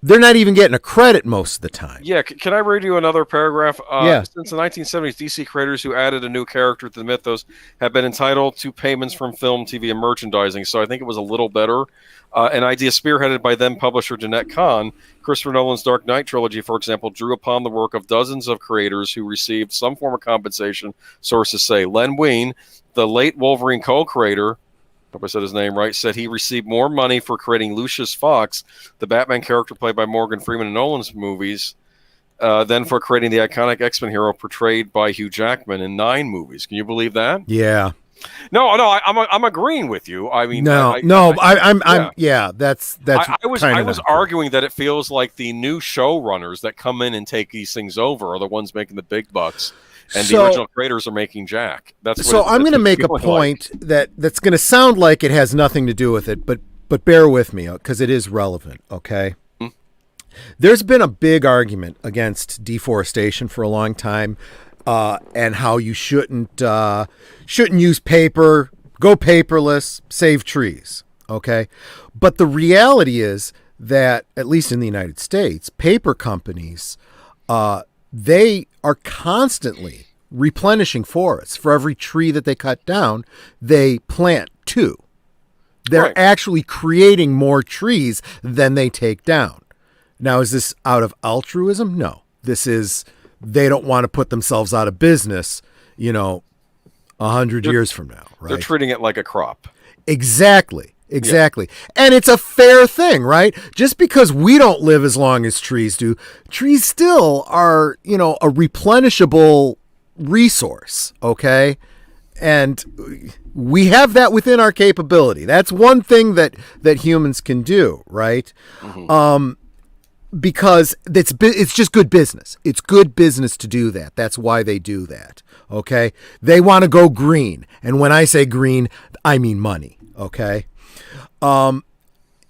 they're not even getting a credit most of the time. Yeah, can I read you another paragraph? Yeah. Since the 1970s, DC creators who added a new character to the mythos have been entitled to payments from film, TV, and merchandising. So I think it was a little better. An idea spearheaded by then publisher Jeanette Kahn. Christopher Nolan's Dark Knight trilogy, for example, drew upon the work of dozens of creators who received some form of compensation. Sources say Len Wein, the late Wolverine co-creator, hope I said his name right, said he received more money for creating Lucius Fox, the Batman character played by Morgan Freeman in Nolan's movies, than for creating the iconic X-Men hero portrayed by Hugh Jackman in 9 movies. Can you believe that? Yeah. No, I'm agreeing with you. I mean, I was arguing that it feels like the new showrunners that come in and take these things over are the ones making the big bucks. And the original creators are making jack. I'm going to make a point that's going to sound like it has nothing to do with it, but bear with me because it is relevant, okay? Mm-hmm. There's been a big argument against deforestation for a long time, and how you shouldn't use paper, go paperless, save trees, okay? But the reality is that, at least in the United States, paper companies, they are constantly replenishing forests. For every tree that they cut down, they plant 2. They're actually creating more trees than they take down. Now, is this out of altruism? No. This is, they don't want to put themselves out of business, 100 years from now, right? They're treating it like a crop. Exactly. Yeah. And it's a fair thing, right? Just because we don't live as long as trees do, trees still are, a replenishable resource, okay? And we have that within our capability. That's one thing that humans can do, right? Mm-hmm. Because it's just good business. It's good business to do that. That's why they do that, okay? They want to go green. And when I say green, I mean money, okay?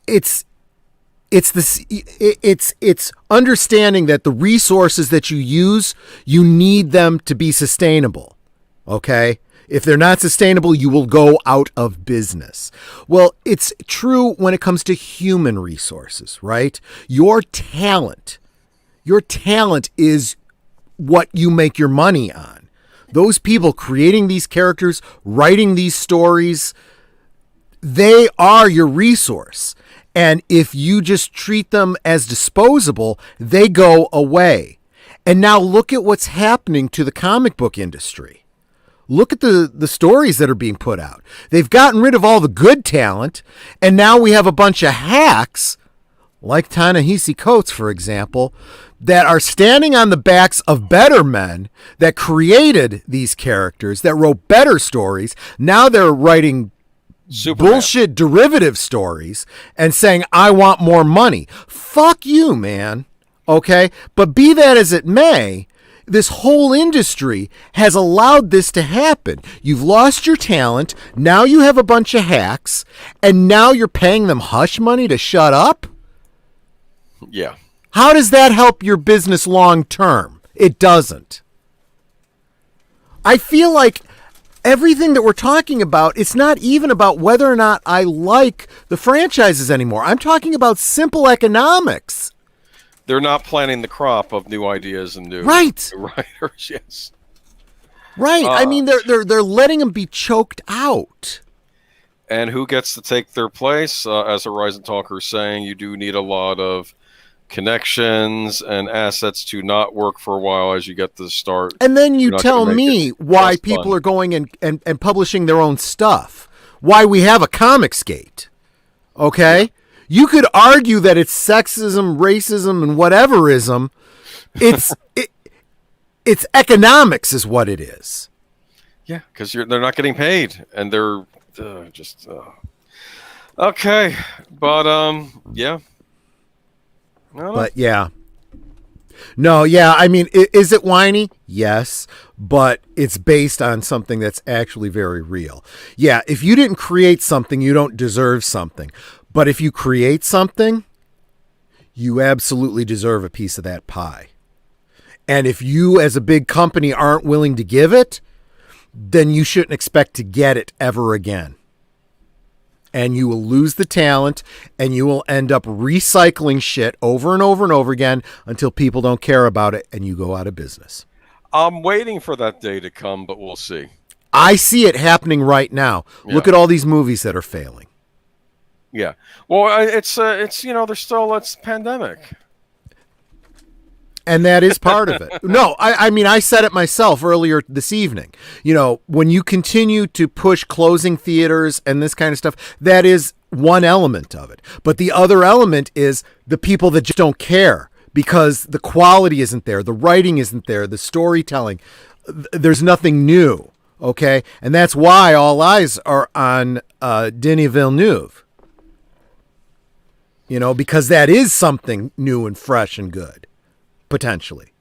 It's understanding that the resources that you use, you need them to be sustainable. Okay. If they're not sustainable, you will go out of business. Well, it's true when it comes to human resources, right? Your talent is what you make your money on. Those people creating these characters, writing these stories, they are your resource. And if you just treat them as disposable, they go away. And now look at what's happening to the comic book industry. Look at the stories that are being put out. They've gotten rid of all the good talent, and now we have a bunch of hacks, like Ta-Nehisi Coates, for example, that are standing on the backs of better men that created these characters, that wrote better stories. Now they're writing Superman bullshit derivative stories and saying, I want more money. Fuck you, man. Okay? But be that as it may, this whole industry has allowed this to happen. You've lost your talent. Now you have a bunch of hacks, and now you're paying them hush money to shut up? Yeah. How does that help your business long term? It doesn't. I feel like everything that we're talking about, it's not even about whether or not I like the franchises anymore. I'm talking about simple economics. They're not planting the crop of new ideas and new writers. Yes. Right. I mean, they're letting them be choked out. And who gets to take their place? As Horizon Talker is saying, you do need a lot of connections and assets to not work for a while as you get to the start. And then you tell me why people are going and publishing their own stuff. Why we have a Comicsgate. Okay? You could argue that it's sexism, racism, and whateverism It's economics is what it is. Yeah, because they're not getting paid, and they're just okay. But yeah. But yeah. No, yeah, I mean, is it whiny? Yes, but it's based on something that's actually very real. Yeah, if you didn't create something, you don't deserve something. But if you create something, you absolutely deserve a piece of that pie. And if you as a big company aren't willing to give it, then you shouldn't expect to get it ever again. And you will lose the talent, and you will end up recycling shit over and over and over again until people don't care about it and you go out of business. I'm waiting for that day to come, but we'll see. I see it happening right now. Yeah. Look at all these movies that are failing. Yeah. Well, it's there's still it's pandemic. And that is part of it. No, I mean, I said it myself earlier this evening. You know, when you continue to push closing theaters and this kind of stuff, that is one element of it. But the other element is the people that just don't care because the quality isn't there, the writing isn't there, the storytelling. There's nothing new, okay? And that's why all eyes are on Denis Villeneuve. You know, because that is something new and fresh and good. Potentially.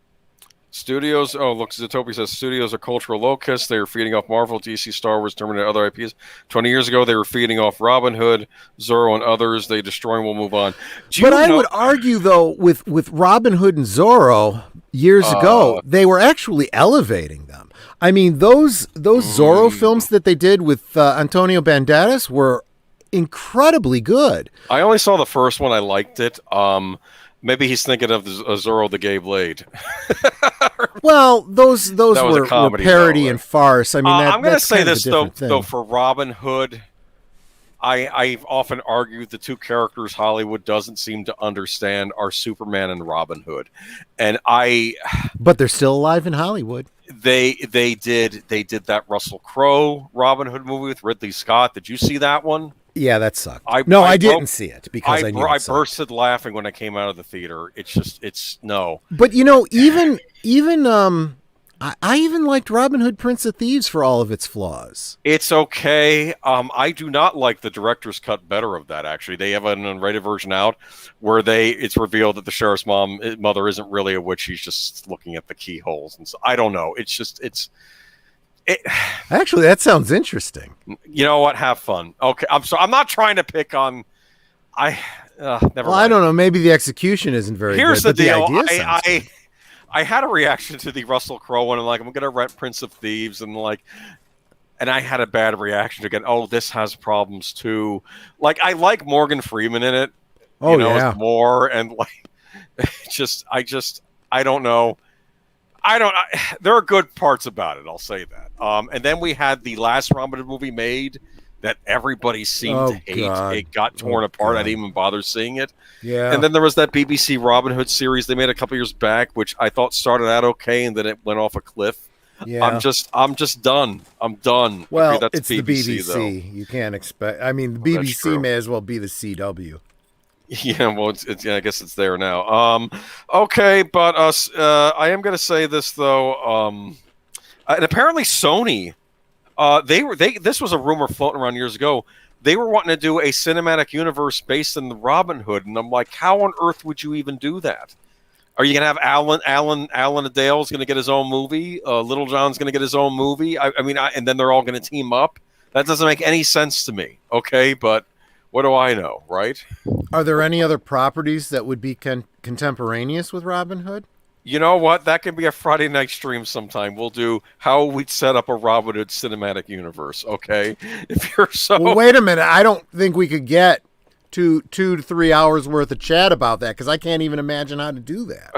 Studios, look, Zootopia says studios are cultural locusts. They are feeding off Marvel, DC, Star Wars, Terminator, other IPs. 20 years ago, they were feeding off Robin Hood, Zorro, and others. They destroy and will move on. But I would argue, though, with Robin Hood and Zorro years ago, they were actually elevating them. I mean, those Zorro films that they did with Antonio Banderas were incredibly good. I only saw the first one. I liked it. Maybe he's thinking of Zorro the Gay Blade. Well, those were parody and farce. I mean, I'm going to say this though, for Robin Hood, I've often argued the two characters Hollywood doesn't seem to understand are Superman and Robin Hood, but they're still alive in Hollywood. They did that Russell Crowe Robin Hood movie with Ridley Scott. Did you see that one? Yeah, that sucked. I didn't see it because I knew I bursted laughing when I came out of the theater. It's no. But you know, even I even liked Robin Hood, Prince of Thieves for all of its flaws. It's okay. I do not like the director's cut better of that. Actually, they have an unrated version out where it's revealed that the sheriff's mother isn't really a witch. She's just looking at the keyholes, and so I don't know. Actually, that sounds interesting. You know what? Have fun. Okay, I'm not trying to pick on. Never mind. I don't know. Maybe the execution isn't very Here's good. Here's the deal. I had a reaction to the Russell Crowe one. I'm like, I'm gonna rent Prince of Thieves, and I had a bad reaction to this has problems too. Like, I like Morgan Freeman in it. More and I don't know. There are good parts about it. I'll say that. And then we had the last Robin Hood movie made that everybody seemed to hate. God. It got torn apart. God. I didn't even bother seeing it. Yeah. And then there was that BBC Robin Hood series they made a couple years back, which I thought started out okay, and then it went off a cliff. Yeah. I'm just done. I'm done. Well, that's it's BBC, the BBC. Though. You can't expect. I mean, the BBC may as well be the CW. Yeah, well, I guess it's there now. Okay, but I am going to say this though. And apparently Sony, this was a rumor floating around years ago. They were wanting to do a cinematic universe based in the Robin Hood, and I'm like, how on earth would you even do that? Are you going to have Alan Adale's going to get his own movie? Little John's going to get his own movie? And then they're all going to team up? That doesn't make any sense to me. Okay, but what do I know, right? Are there any other properties that would be contemporaneous with Robin Hood? You know what? That can be a Friday night stream sometime. We'll do how we'd set up a Robin Hood cinematic universe, okay? If you're so... Well, wait a minute. I don't think we could get 2 to 3 hours worth of chat about that because I can't even imagine how to do that.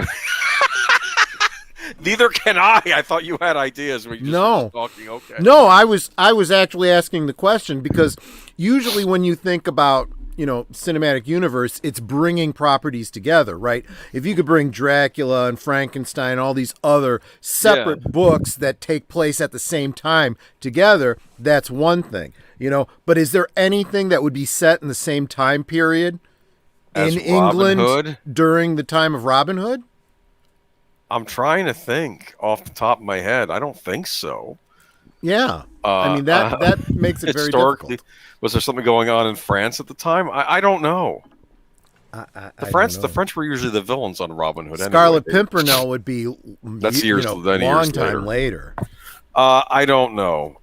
Neither can I. I thought you had ideas. Were you just talking? Okay. No, I was actually asking the question because usually when you think about, cinematic universe, it's bringing properties together, right? If you could bring Dracula and Frankenstein, all these other separate books that take place at the same time together, that's one thing, But is there anything that would be set in the same time period in England during the time of Robin Hood? I'm trying to think off the top of my head. I don't think so. Yeah. I mean, that makes it very historically, difficult. was there something going on in France at the time? I don't know. I don't know. The French were usually the villains on Robin Hood anyway. Scarlet Pimpernel would be, That's years long time later. I don't know.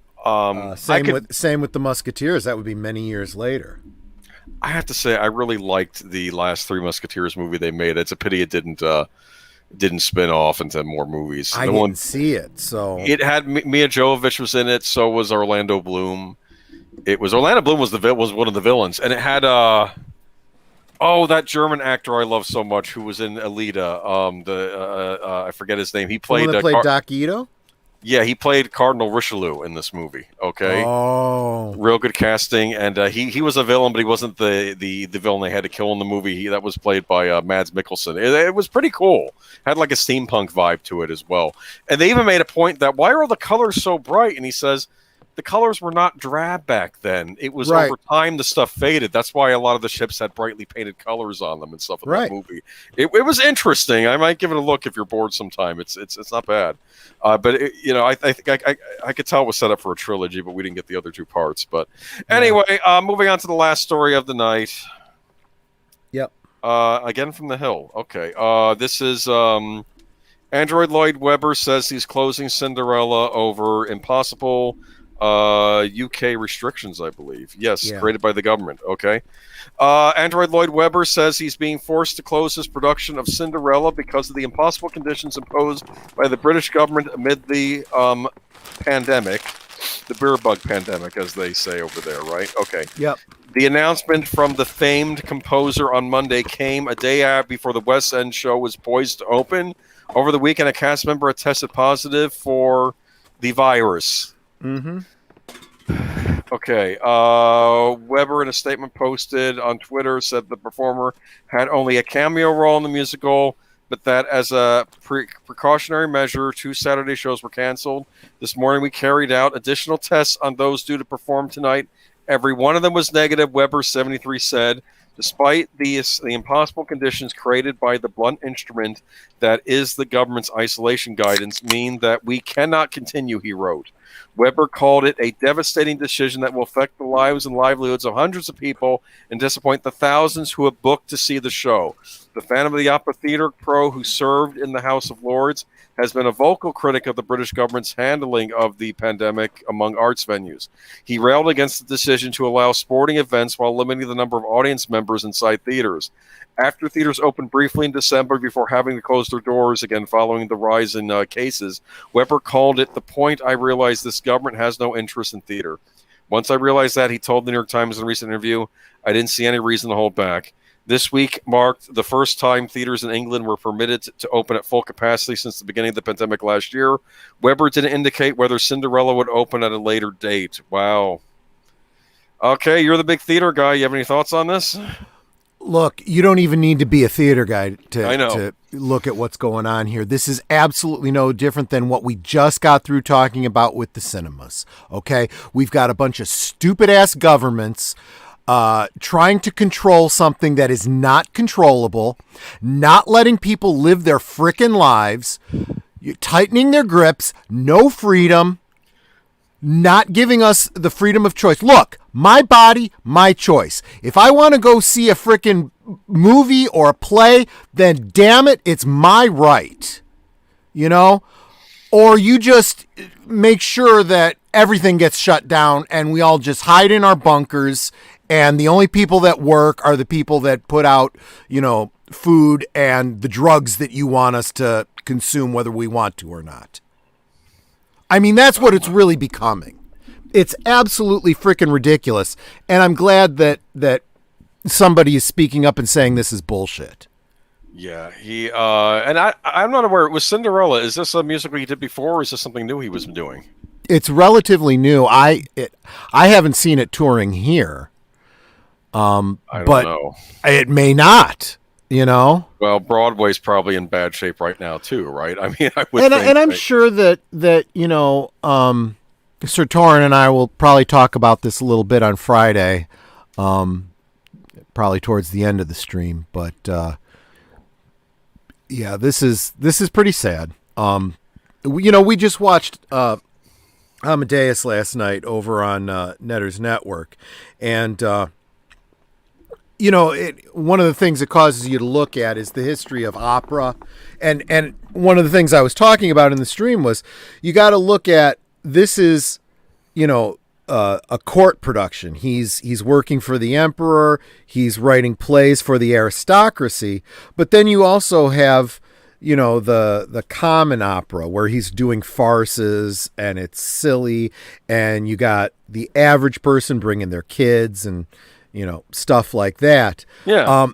Same with the Musketeers. That would be many years later. I have to say, I really liked the last Three Musketeers movie they made. It's a pity it didn't spin off into more movies. I didn't see it, so it had Mia Jovovich was in it. So was Orlando Bloom. Orlando Bloom was one of the villains, and it had that German actor I love so much who was in Alita. I forget his name. He played Doc Ito. Yeah, he played Cardinal Richelieu in this movie. Okay, real good casting, and he was a villain, but he wasn't the villain they had to kill in the movie. That was played by Mads Mikkelsen. It was pretty cool. Had like a steampunk vibe to it as well. And they even made a point that why are the colors so bright? And he says the colors were not drab back then. It was over time the stuff faded. That's why a lot of the ships had brightly painted colors on them and stuff in that movie. It was interesting. I might give it a look if you're bored sometime. It's not bad. But I think I could tell it was set up for a trilogy, but we didn't get the other two parts. But anyway, moving on to the last story of the night. Yep. Again from the Hill. Okay. This is Andrew Lloyd Webber says he's closing Cinderella over impossible UK restrictions, I believe. Yes, created by the government. Okay. Andrew Lloyd Webber says he's being forced to close his production of Cinderella because of the impossible conditions imposed by the British government amid the pandemic, the beer bug pandemic, as they say over there, right? Okay. Yep. The announcement from the famed composer on Monday came a day before the West End show was poised to open. Over the weekend, a cast member had tested positive for the virus. Mm-hmm. Okay. Webber, in a statement posted on Twitter, said the performer had only a cameo role in the musical, but that as a precautionary measure, 2 Saturday shows were canceled. This morning, we carried out additional tests on those due to perform tonight. Every one of them was negative, Webber, 73, said. Despite the impossible conditions created by the blunt instrument that is the government's isolation guidance mean that we cannot continue, he wrote. Webber called it a devastating decision that will affect the lives and livelihoods of hundreds of people and disappoint the thousands who have booked to see the show. The Phantom of the Opera Theatre pro who served in the House of Lords has been a vocal critic of the British government's handling of the pandemic among arts venues. He railed against the decision to allow sporting events while limiting the number of audience members inside theaters. After theaters opened briefly in December before having to close their doors again following the rise in cases, Webber called it the point I realized this government has no interest in theater. Once I realized that, he told the New York Times in a recent interview, I didn't see any reason to hold back. This week marked the first time theaters in England were permitted to open at full capacity since the beginning of the pandemic last year. Webber didn't indicate whether Cinderella would open at a later date. Wow. Okay, you're the big theater guy. You have any thoughts on this? Look, you don't even need to be a theater guy to look at what's going on here. This is absolutely no different than what we just got through talking about with the cinemas. Okay? We've got a bunch of stupid-ass governments trying to control something that is not controllable, not letting people live their frickin' lives, tightening their grips, no freedom, not giving us the freedom of choice. Look, my body, my choice. If I want to go see a frickin' movie or a play, then damn it, it's my right. You know? Or you just make sure that everything gets shut down and we all just hide in our bunkers and the only people that work are the people that put out, food and the drugs that you want us to consume whether we want to or not. I mean, that's what it's really becoming. It's absolutely freaking ridiculous. And I'm glad that somebody is speaking up and saying this is bullshit. Yeah, I'm not aware. Was Cinderella, is this a musical he did before, or is this something new he was doing? It's relatively new. I haven't seen it touring here. I don't know. It may not, Well, Broadway's probably in bad shape right now too, right? I mean, I'm sure that Sir Torrin and I will probably talk about this a little bit on Friday, probably towards the end of the stream. But Yeah, this is pretty sad. We just watched Amadeus last night over on Netter's Network, and one of the things it causes you to look at is the history of opera, and one of the things I was talking about in the stream was you got to look at this is, a court production. He's working for the emperor. He's writing plays for the aristocracy. But then you also have, the common opera where he's doing farces and it's silly, and you got the average person bringing their kids and stuff like that. Yeah.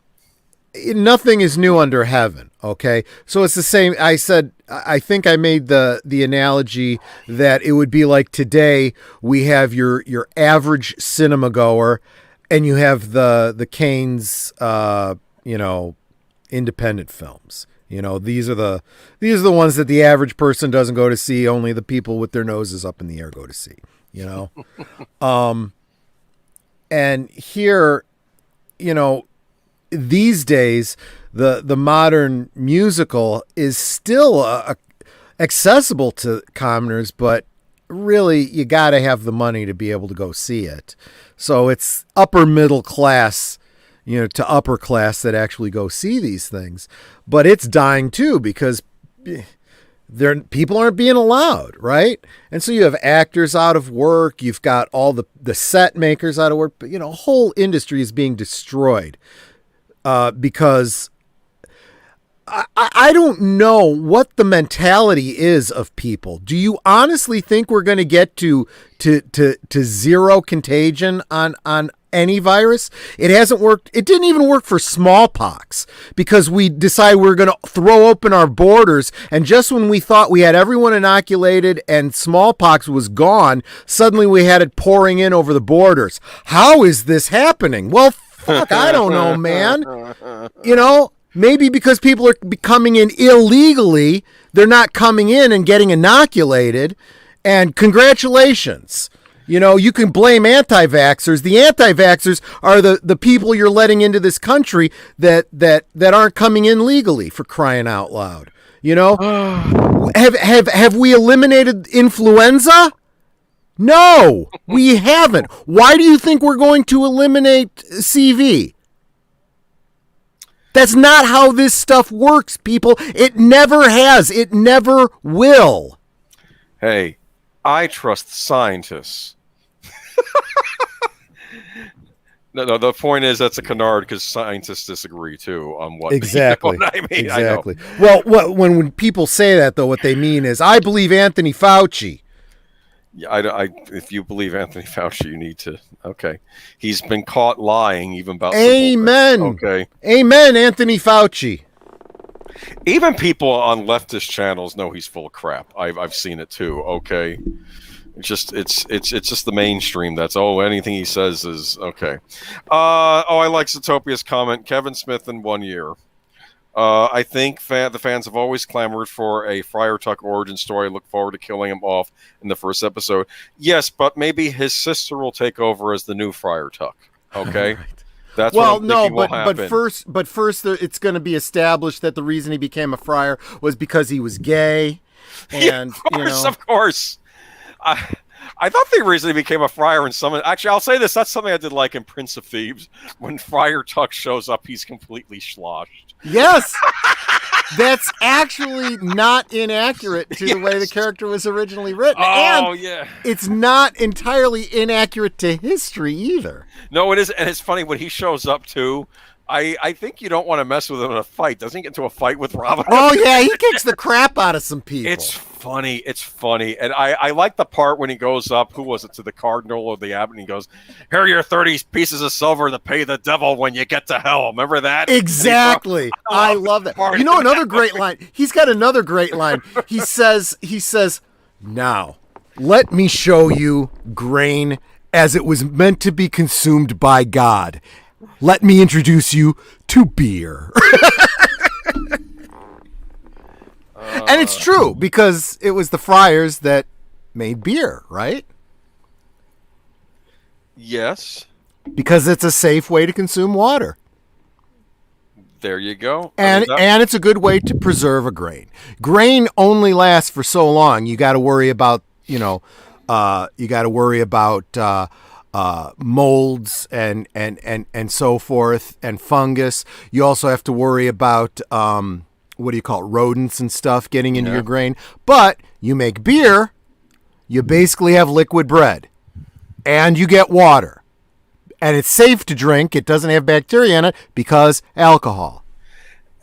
Nothing is new under heaven. Okay. So it's the same. I think I made the analogy that it would be like today we have your average cinema goer, and you have the Kane's, independent films. These are the ones that the average person doesn't go to see. Only the people with their noses up in the air go to see, and here, these days, the modern musical is still accessible to commoners, but really you got to have the money to be able to go see it. So it's upper middle class, to upper class that actually go see these things. But it's dying too because people aren't being allowed, right? And so you have actors out of work. You've got all the set makers out of work. But, whole industry is being destroyed. Because I don't know what the mentality is of people. Do you honestly think we're going to get to zero contagion on any virus? It hasn't worked. It didn't even work for smallpox because we decided we were going to throw open our borders. And just when we thought we had everyone inoculated and smallpox was gone, suddenly we had it pouring in over the borders. How is this happening? Well, fuck, I don't know, man. Maybe because people are coming in illegally, they're not coming in and getting inoculated. And congratulations. You can blame anti-vaxxers. The anti-vaxxers are the people you're letting into this country that aren't coming in legally, for crying out loud. Have we eliminated influenza? No, we haven't. Why do you think we're going to eliminate CV? That's not how this stuff works, people. It never has. It never will. Hey, I trust scientists. No, the point is that's a canard because scientists disagree too on what exactly. What I mean. Exactly. Well, when people say that though, what they mean is I believe Anthony Fauci. Yeah, if you believe Anthony Fauci, you need to. Okay, he's been caught lying even about. Amen. Okay. Amen, Anthony Fauci. Even people on leftist channels know he's full of crap. I've seen it too. Okay, it's just the mainstream. That's anything he says is okay. I like Zootopia's comment. Kevin Smith in 1 year. I think the fans have always clamored for a Friar Tuck origin story. I look forward to killing him off in the first episode. Yes, but maybe his sister will take over as the new Friar Tuck. Okay, right. That's what I'm thinking will happen. But first, it's going to be established that the reason he became a friar was because he was gay. And yeah, of course. I thought the reason he became a friar in some... Actually, I'll say this. That's something I did like in Prince of Thieves. When Friar Tuck shows up, he's completely sloshed. Yes! That's actually not inaccurate to the way the character was originally written. Oh, yeah. It's not entirely inaccurate to history either. No, it is. And it's funny when he shows up, too. I think you don't want to mess with him in a fight. Doesn't he get into a fight with Robin? Oh, yeah. He kicks the crap out of some people. It's funny. And I like the part when he goes up, who was it, to the cardinal or the abbot, and he goes, here are your 30 pieces of silver to pay the devil when you get to hell. Remember that? Exactly. I love that. Another great line. He's got another great line. He says, now, let me show you grain as it was meant to be consumed by God. Let me introduce you to beer. And it's true, because it was the friars that made beer, right? Yes. Because it's a safe way to consume water. There you go. And it's a good way to preserve a grain. Grain only lasts for so long. You got to worry about, molds and so forth, and fungus. You also have to worry about rodents and stuff getting into your grain. But you make beer, you basically have liquid bread, and you get water, and it's safe to drink. It doesn't have bacteria in it because alcohol.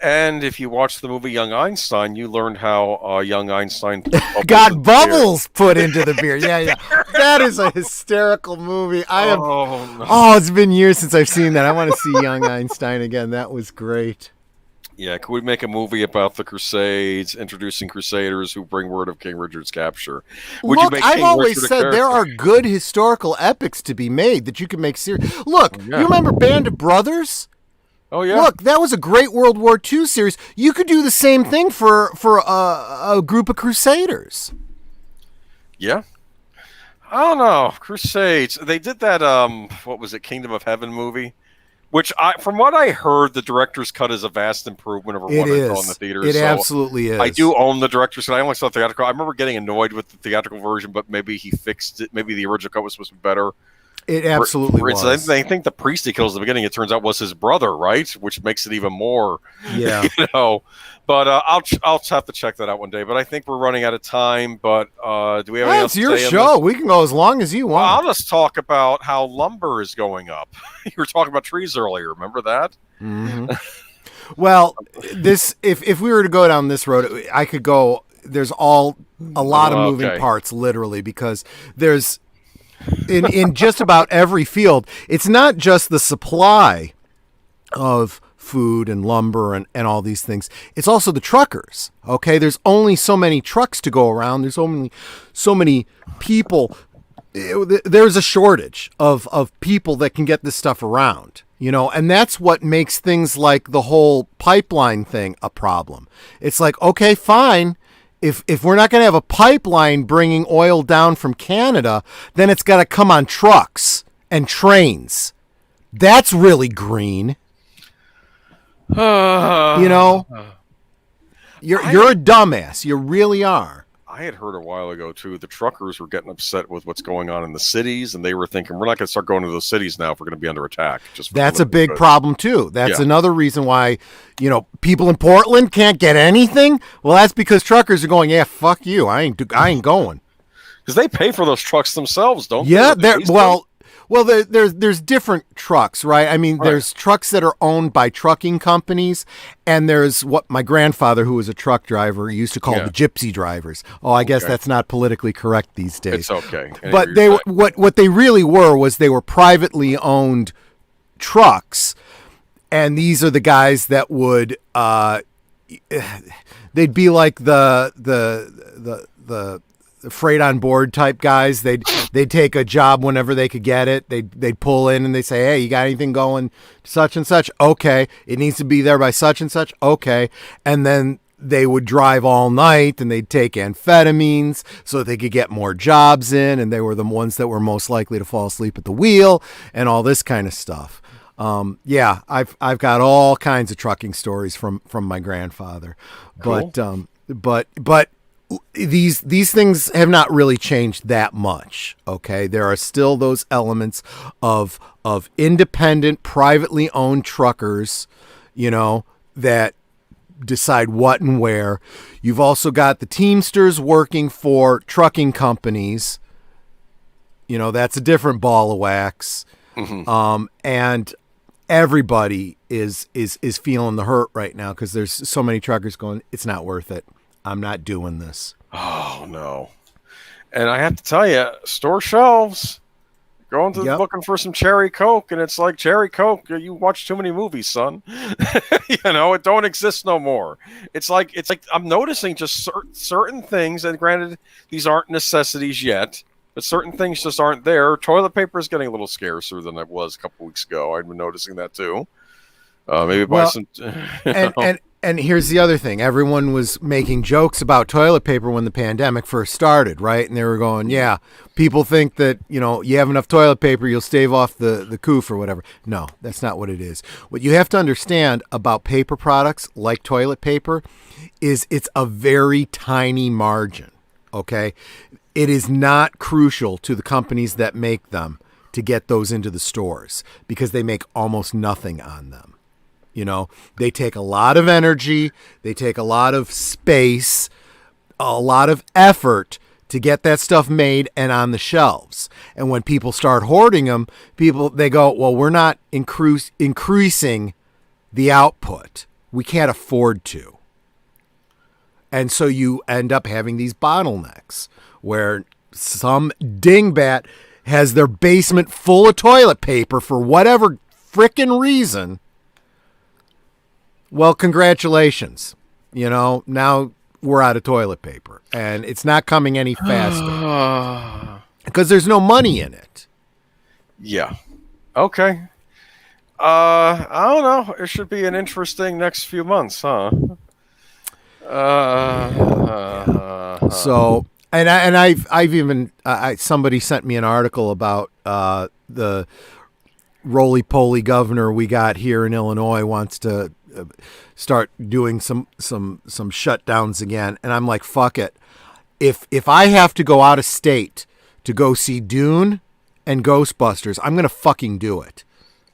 And if you watch the movie Young Einstein, you learned how young Einstein got bubbles put into the beer. Yeah. That is a hysterical movie. It's been years since I've seen that. I want to see Young Einstein again. That was great. Yeah, could we make a movie about the Crusades, introducing Crusaders who bring word of King Richard's capture? I've always said there are good historical epics to be made that you can make serious. Look, you remember Band of Brothers? Oh, yeah. Look, that was a great World War II series. You could do the same thing for a group of Crusaders. Yeah. I don't know. Crusades. They did that, what was it, Kingdom of Heaven movie? Which, from what I heard, the director's cut is a vast improvement over what I saw in the theaters. It absolutely is. I do own the director's cut. I only saw theatrical. I remember getting annoyed with the theatrical version, but maybe he fixed it. Maybe the original cut was supposed to be better. It absolutely was. I think the priest he kills at the beginning, it turns out, was his brother, right? Which makes it even more, But I'll have to check that out one day. But I think we're running out of time. But do we have anything else to say? It's your show. We can go as long as you want. Well, I'll just talk about how lumber is going up. You were talking about trees earlier. Remember that? Mm-hmm. Well, if we were to go down this road, I could go. There's a lot of moving parts, literally, because there's in just about every field. It's not just the supply of food and lumber and all these things. It's also the truckers. Okay, there's only so many trucks to go around. There's only so many people. There's a shortage of people that can get this stuff around, and that's what makes things like the whole pipeline thing a problem. It's like, okay, fine. If we're not going to have a pipeline bringing oil down from Canada, then it's got to come on trucks and trains. That's really green. You're a dumbass. You really are. I had heard a while ago, too, the truckers were getting upset with what's going on in the cities, and they were thinking, we're not going to start going to those cities now if we're going to be under attack. That's a big problem, too. That's another reason why, people in Portland can't get anything. Well, that's because truckers are going, yeah, fuck you. I ain't going. Because they pay for those trucks themselves, don't they? Yeah, Well, there's different trucks, right? I mean, there's trucks that are owned by trucking companies, and there's what my grandfather, who was a truck driver, used to call the gypsy drivers. Oh, I guess that's not politically correct these days. It's okay. But what they really were privately owned trucks, and these are the guys that would they'd be like the freight on board type guys. They'd take a job whenever they could get it. They'd pull in and they say, hey, you got anything going such and such? Okay. It needs to be there by such and such. Okay. And then they would drive all night and they'd take amphetamines so that they could get more jobs in. And they were the ones that were most likely to fall asleep at the wheel and all this kind of stuff. I've got all kinds of trucking stories from my grandfather, cool. but these things have not really changed that much. Okay. There are still those elements of independent, privately owned truckers, that decide what and where. You've also got the Teamsters working for trucking companies. That's a different ball of wax. Mm-hmm. And everybody is feeling the hurt right now because there's so many truckers going, it's not worth it. I'm not doing this. Oh, no. And I have to tell you, store shelves, going to looking for some Cherry Coke, and it's like, Cherry Coke, you watch too many movies, son. It don't exist no more. It's like I'm noticing just certain things, and granted, these aren't necessities yet, but certain things just aren't there. Toilet paper is getting a little scarcer than it was a couple weeks ago. I've been noticing that too. Maybe buy some. And here's the other thing. Everyone was making jokes about toilet paper when the pandemic first started, right? And they were going, yeah, people think that, you have enough toilet paper, you'll stave off the coof or whatever. No, that's not what it is. What you have to understand about paper products like toilet paper is it's a very tiny margin, okay? It is not crucial to the companies that make them to get those into the stores because they make almost nothing on them. They take a lot of energy, they take a lot of space, a lot of effort to get that stuff made and on the shelves. And when people start hoarding them, they go, well, we're not increasing the output. We can't afford to. And so you end up having these bottlenecks where some dingbat has their basement full of toilet paper for whatever frickin' reason. Well, congratulations. Now we're out of toilet paper and it's not coming any faster because there's no money in it. Yeah. Okay. I don't know. It should be an interesting next few months, huh? So, I've even somebody sent me an article about the roly-poly governor we got here in Illinois wants to start doing some shutdowns again, and I'm like, fuck it. If I have to go out of state to go see Dune and Ghostbusters, I'm gonna fucking do it.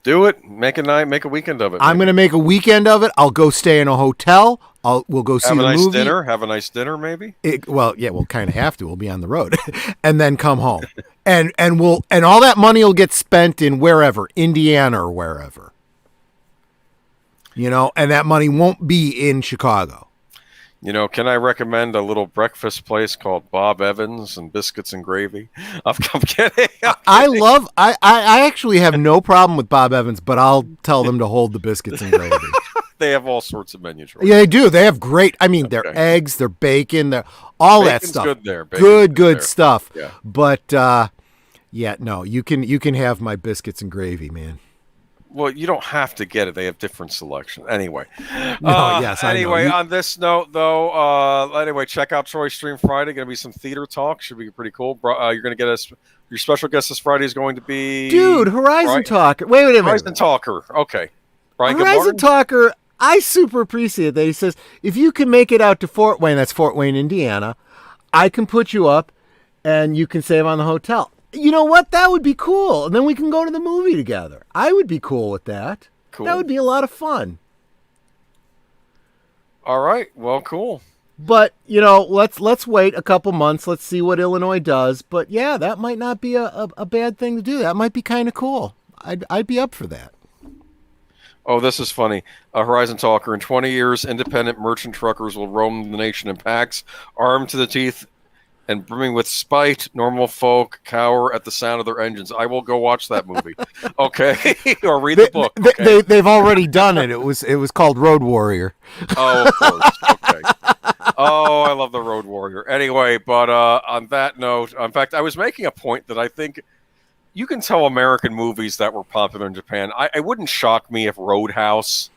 Do it. Make a night. Make a weekend of it. I'm gonna make a weekend of it. I'll go stay in a hotel. We'll go see the movie. Have a nice dinner, maybe. We'll kind of have to. We'll be on the road, and then come home, and all that money will get spent in wherever, Indiana or wherever. And that money won't be in Chicago. Can I recommend a little breakfast place called Bob Evans and Biscuits and Gravy? I'm kidding. I actually have no problem with Bob Evans, but I'll tell them to hold the biscuits and gravy. They have all sorts of menus. Right? Yeah, they do. They have great. Their eggs, their bacon, their all Bacon's that stuff. Good there. Good stuff. Yeah. But no, you can have my biscuits and gravy, man. Well, you don't have to get it. They have different selection. Anyway. Anyway, on this note, though, check out Troy's stream Friday. Going to be some theater talk. Should be pretty cool. You're going to get us. Your special guest this Friday is going to be... Dude, Horizon Talker. Wait a minute. Horizon Talker. Okay. Brian Horizon Talker, I super appreciate that. He says, if you can make it out to Fort Wayne, that's Fort Wayne, Indiana, I can put you up and you can save on the hotel. You know what? That would be cool. And then we can go to the movie together. I would be cool with that. Cool. That would be a lot of fun. All right. Well, cool. But, let's wait a couple months. Let's see what Illinois does. But, yeah, that might not be a bad thing to do. That might be kind of cool. I'd be up for that. Oh, this is funny. Horizon Talker. In 20 years, independent merchant truckers will roam the nation in packs, armed to the teeth and brimming with spite. Normal folk cower at the sound of their engines. I will go watch that movie. Okay. Or read the book. Okay? They've already done it. It was called Road Warrior. Oh, of course. Okay. Oh, I love the Road Warrior. Anyway, but on that note, in fact, I was making a point that I think you can tell American movies that were popular in Japan. It wouldn't shock me if Roadhouse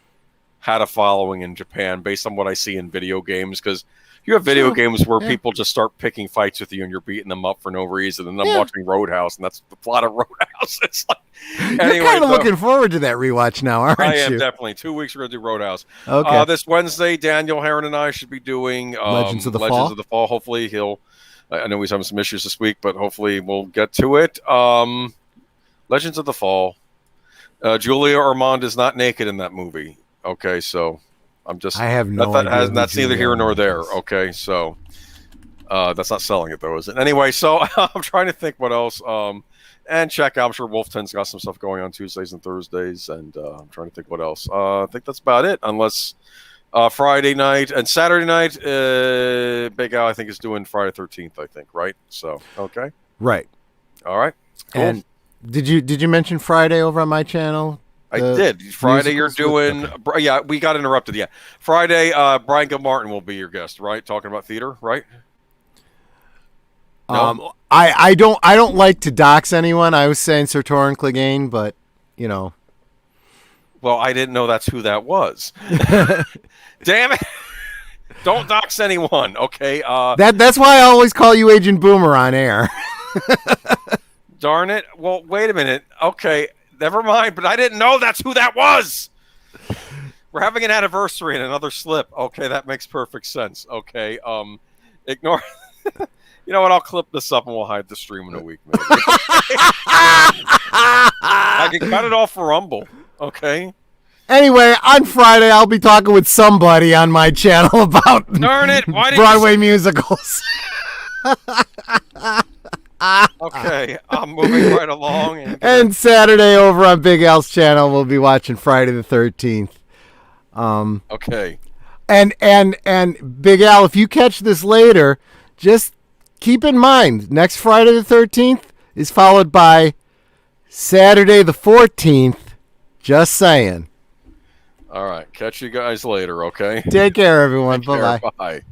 had a following in Japan based on what I see in video games, because you have video games where people just start picking fights with you and you're beating them up for no reason. And I'm watching Roadhouse, and that's the plot of Roadhouse. It's like, you're kind of looking forward to that rewatch now, aren't you? I am, definitely. 2 weeks we're going to do Roadhouse. Okay. This Wednesday, Daniel Heron and I should be doing Legends of the Fall. Hopefully I know he's having some issues this week, but hopefully we'll get to it. Legends of the Fall. Julia Ormond is not naked in that movie. Okay, so I have no idea. That's neither here nor there. Okay, so that's not selling it though, is it? Anyway, so I'm trying to think what else. And check out. I'm sure Wolf 10's got some stuff going on Tuesdays and Thursdays, and I'm trying to think what else. I think that's about it, unless Friday night and Saturday night. Big Al, I think, is doing Friday 13th. I think, right? So okay, right. All right. Cool. And did you mention Friday over on my channel? I did. Friday you're doing... Okay. Yeah, we got interrupted. Yeah. Friday, Brian Gilmartin will be your guest, right? Talking about theater, right? No? I don't like to dox anyone. I was saying Sir Torrin Clegane, but, Well, I didn't know that's who that was. Damn it. Don't dox anyone, okay? That's why I always call you Agent Boomer on air. Darn it. Well, wait a minute. Okay, never mind, but I didn't know that's who that was. We're having an anniversary and another slip. Okay, that makes perfect sense. Okay, ignore. You know what? I'll clip this up and we'll hide the stream in a week, maybe. I can cut it off for Rumble. Okay. Anyway, on Friday, I'll be talking with somebody on my channel about Darn it! Why didn't Broadway musicals. Okay, I'm moving right along. And Saturday over on Big Al's channel, we'll be watching Friday the 13th. Okay. And Big Al, if you catch this later, just keep in mind, next Friday the 13th is followed by Saturday the 14th. Just saying. All right. Catch you guys later, okay? Take care, everyone. Take care. Bye-bye. Bye.